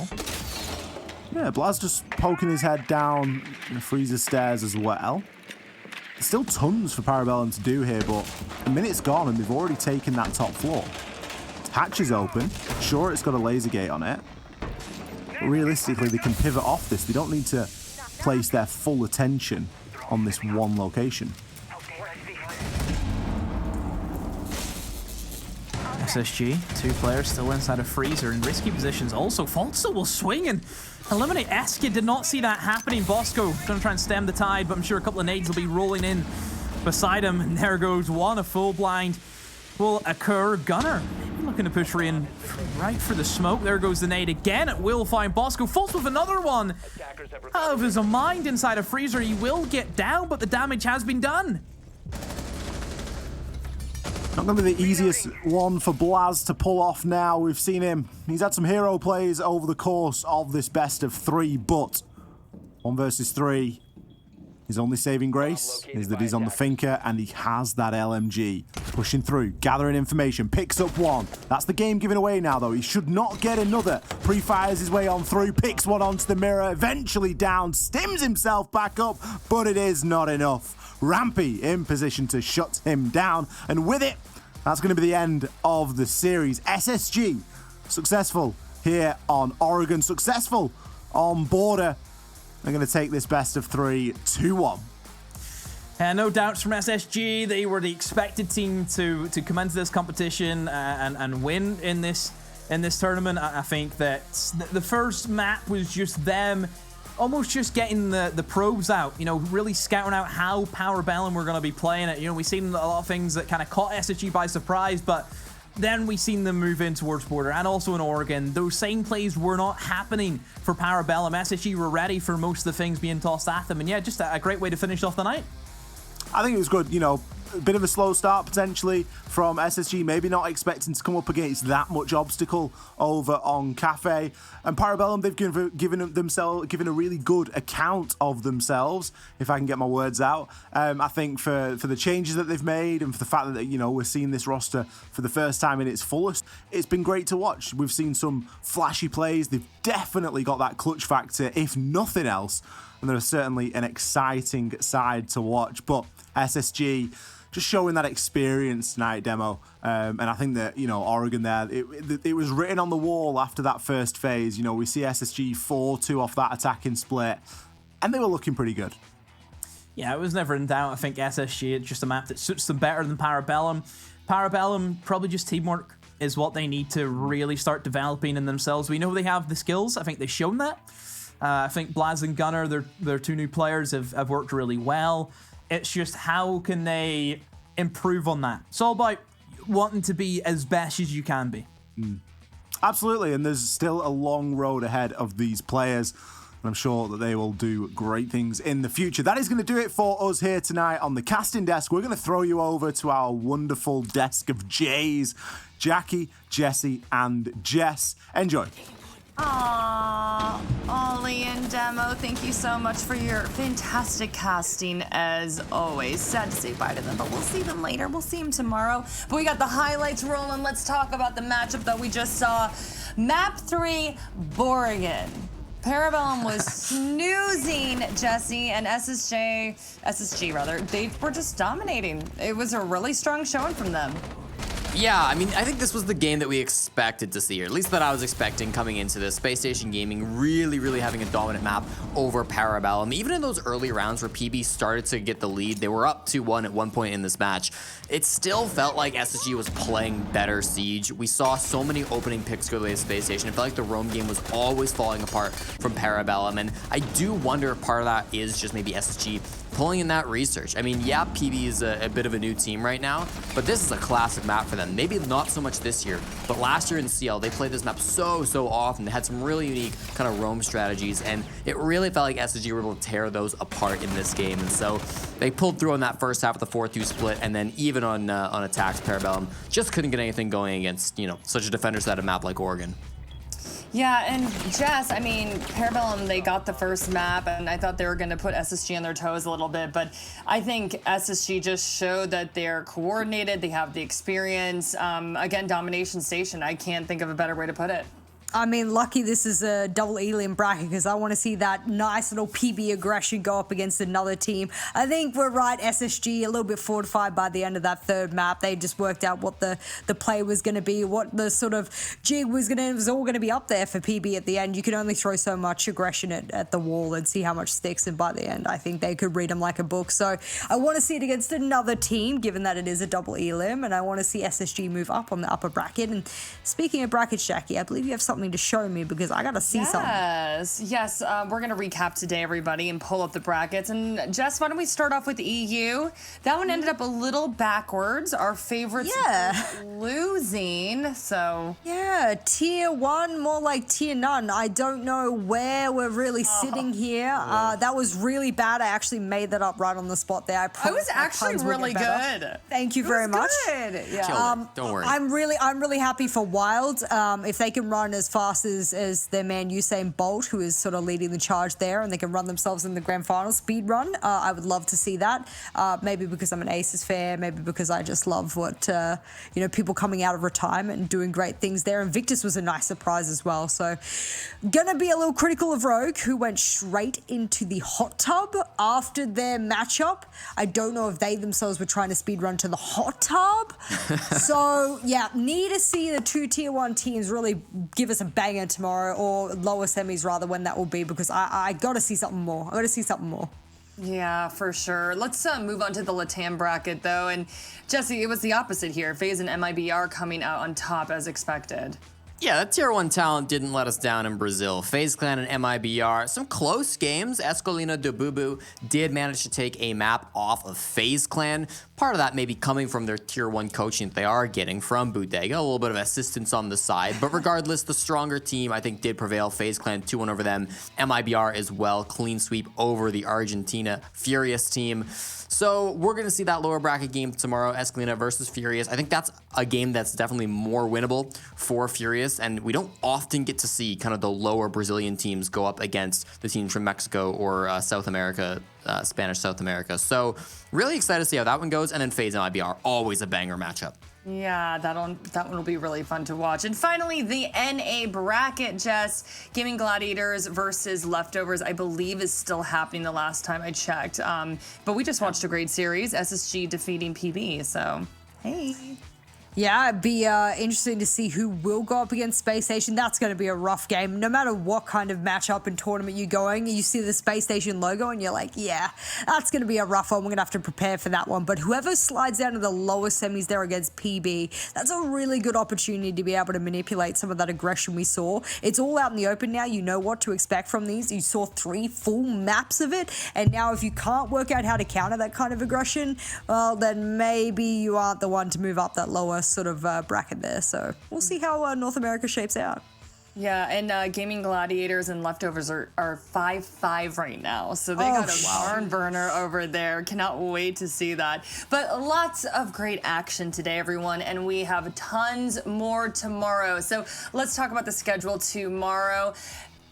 Yeah, Blaz just poking his head down the freezer stairs as well. There's still tons for Parabellum to do here, but a minute's gone and they've already taken that top floor. Hatch is open. Sure, it's got a laser gate on it. But realistically, they can pivot off this. They don't need to place their full attention on this one location. SSG, 2 players still inside a freezer in risky positions. Also, Falso will swing and eliminate Eska. Did not see that happening. Bosco gonna try and stem the tide, but I'm sure a couple of nades will be rolling in beside him. And there goes one. A full blind will occur. Gunner maybe looking to push in right for the smoke. There goes the nade again. It will find Bosco. False with another one. Out of his mind inside a freezer. He will get down, but the damage has been done. Not going to be the easiest one for Blaz to pull off now. We've seen him. He's had some hero plays over the course of this best of 3, but 1 versus 3. His only saving grace is that he's on the Finker and he has that LMG. Pushing through, gathering information, picks up 1. That's the game given away now, though. He should not get another. Pre-fires his way on through, picks 1 onto the mirror, eventually down, stims himself back up, but it is not enough. Rampy in position to shut him down, and with it, that's going to be the end of the series. SSG successful here on Oregon, successful on Border. They're going to take this best of 3 2-1. No doubts from SSG. They were the expected team to come into this competition and win in this tournament. I think that the first map was just them almost just getting the probes out, you know, really scouting out how Parabellum we're going to be playing it. You know, we've seen a lot of things that kind of caught SSG by surprise, but then we've seen them move in towards Border and also in Oregon. Those same plays were not happening for Parabellum. SSG were ready for most of the things being tossed at them. And yeah, just a great way to finish off the night. I think it was good, you know, a bit of a slow start potentially from SSG, maybe not expecting to come up against that much obstacle over on Kafe. And Parabellum, they've given a really good account of themselves, if I can get my words out. I think for the changes that they've made and for the fact that, you know, we're seeing this roster for the first time in its fullest, it's been great to watch. We've seen some flashy plays. They've definitely got that clutch factor, if nothing else. And they're certainly an exciting side to watch. But SSG just showing that experience tonight, Demo. And I think that, you know, Oregon there, it was written on the wall after that first phase. You know, we see SSG 4-2 off that attacking split, and they were looking pretty good. Yeah, it was never in doubt. I think SSG, it's just a map that suits them better than Parabellum. Parabellum, probably just teamwork is what they need to really start developing in themselves. We know they have the skills. I think they've shown that. I think Blaz and Gunnar, their two new players, have worked really well. It's just how can they improve on that? It's all about wanting to be as best as you can be. Absolutely, and there's still a long road ahead of these players. And I'm sure that they will do great things in the future. That is going to do it for us here tonight on the casting desk. We're going to throw you over to our wonderful desk of J's. Jackie, Jesse, and Jess. Enjoy. Aww, Ollie and Demo, thank you so much for your fantastic casting as always. Sad to say bye to them, but we'll see them later. We'll see them tomorrow. But we got the highlights rolling. Let's talk about the matchup that we just saw. Map 3, Boregan. Parabellum was snoozing Jesse, and SSG rather, they were just dominating. It was a really strong showing from them. Yeah, I mean, I think this was the game that we expected to see, or at least that I was expecting coming into this. Spacestation Gaming really having a dominant map over Parabellum. Even in those early rounds where PB started to get the lead, they were up 2-1 at one point in this match. It still felt like SSG was playing better Siege. We saw so many opening picks go the way of Spacestation. It felt like the roam game was always falling apart from Parabellum, and I do wonder if part of that is just maybe SSG pulling in that research. I mean, yeah, PB is a bit of a new team right now, but this is a classic map for them. Maybe not so much this year, but last year in CL, they played this map so often. They had some really unique kind of roam strategies, and it really felt like SSG were able to tear those apart in this game. And so they pulled through on that first half of the 4-2 split, and then even on attacks, Parabellum just couldn't get anything going against, you know, such a defender set of map like Oregon. Yeah, and Jess, I mean, Parabellum, they got the first map, and I thought they were going to put SSG on their toes a little bit, but I think SSG just showed that they're coordinated, they have the experience. Again, Domination Station, I can't think of a better way to put it. I mean, lucky this is a double Elian bracket because I want to see that nice little PB aggression go up against another team. I think we're right, SSG, a little bit fortified by the end of that third map. They just worked out what the play was going to be, what the sort of jig was going to, it was all going to be up there for PB at the end. You can only throw so much aggression at the wall and see how much sticks, and by the end, I think they could read them like a book. So I want to see it against another team, given that it is a double Elim, and I want to see SSG move up on the upper bracket. And speaking of brackets, Jackie, I believe you have something to show me because I gotta see something. Yes, we're gonna recap today, everybody, and pull up the brackets. And Jess, why don't we start off with the EU? That one ended up a little backwards. Our favorites losing, so. Yeah, tier 1, more like tier none. I don't know where we're really sitting here. That was really bad. I actually made that up right on the spot there. I was actually really good. Thank you very much. Good. Yeah. Don't worry. I'm really happy for Wild. If they can run as fast as their man Usain Bolt, who is sort of leading the charge there, and they can run themselves in the grand final speed run, I would love to see that. Maybe because I'm an Aces fan, maybe because I just love what people coming out of retirement and doing great things there. And Victus was a nice surprise as well. So gonna be a little critical of Rogue, who went straight into the hot tub after their matchup. I don't know if they themselves were trying to speed run to the hot tub. So yeah, need to see the two tier 1 teams really give us a banger tomorrow, or lower semis rather, when that will be, because I gotta see something more. Yeah, for sure. Let's move on to the LATAM bracket, though. And Jesse, it was the opposite here. FaZe and MIBR coming out on top as expected. Yeah, that Tier 1 talent didn't let us down in Brazil. FaZe Clan and MIBR, some close games. Escolina de Bubu did manage to take a map off of FaZe Clan. Part of that may be coming from their Tier 1 coaching that they are getting from Bodega, a little bit of assistance on the side. But regardless, the stronger team, I think, did prevail. FaZe Clan 2-1 over them. MIBR as well, clean sweep over the Argentina Furious team. So we're going to see that lower bracket game tomorrow, Escolina versus Furious. I think that's a game that's definitely more winnable for Furious, and we don't often get to see kind of the lower Brazilian teams go up against the teams from Mexico or South America, Spanish South America. So really excited to see how that one goes, and then FaZe and IBR, always a banger matchup. Yeah, that one will be really fun to watch. And finally, the NA bracket, Jess. Gaming Gladiators versus Leftovers, I believe, is still happening the last time I checked. But we just watched a great series, SSG defeating PB, so hey. Yeah, it'd be interesting to see who will go up against Spacestation. That's going to be a rough game. No matter what kind of matchup and tournament you're going, you see the Spacestation logo and you're like, yeah, that's going to be a rough one. We're going to have to prepare for that one. But whoever slides down to the lower semis there against PB, that's a really good opportunity to be able to manipulate some of that aggression we saw. It's all out in the open now. You know what to expect from these. You saw 3 full maps of it. And now if you can't work out how to counter that kind of aggression, well, then maybe you aren't the one to move up that lower sort of bracket there. So we'll see how North America shapes out. Yeah, and Gaming Gladiators and Leftovers are 5-5 right now. So they got a barn burner over there. Cannot wait to see that. But lots of great action today, everyone, and we have tons more tomorrow. So let's talk about the schedule tomorrow,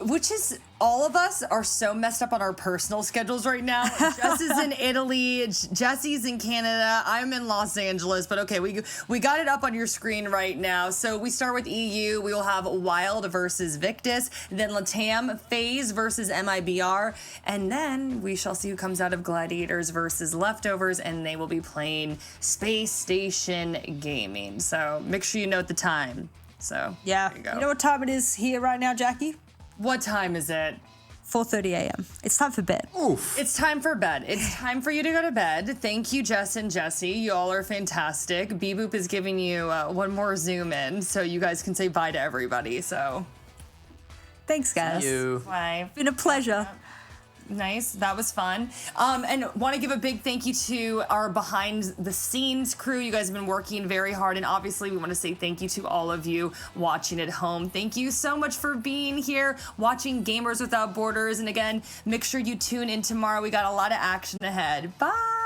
which is, all of us are so messed up on our personal schedules right now. Jess is in Italy, Jesse's in Canada, I'm in Los Angeles, but okay, we got it up on your screen right now. So we start with EU, we will have Wild versus Victus, then Latam, FaZe versus MIBR, and then we shall see who comes out of Gladiators versus Leftovers, and they will be playing Space Station Gaming. So make sure you note the time. So yeah, there you go. You know what time it is here right now, Jackie? What time is it? 4:30 a.m. It's time for bed. Oof. It's time for bed. It's time for you to go to bed. Thank you, Jess and Jesse. You all are fantastic. B-Boop is giving you one more zoom in so you guys can say bye to everybody. So thanks, guys. See you. Bye. Been a pleasure. Nice. That was fun. And want to give a big thank you to our behind the scenes crew. You guys have been working very hard. And obviously, we want to say thank you to all of you watching at home. Thank you so much for being here, watching Gamers Without Borders. And again, make sure you tune in tomorrow. We got a lot of action ahead. Bye.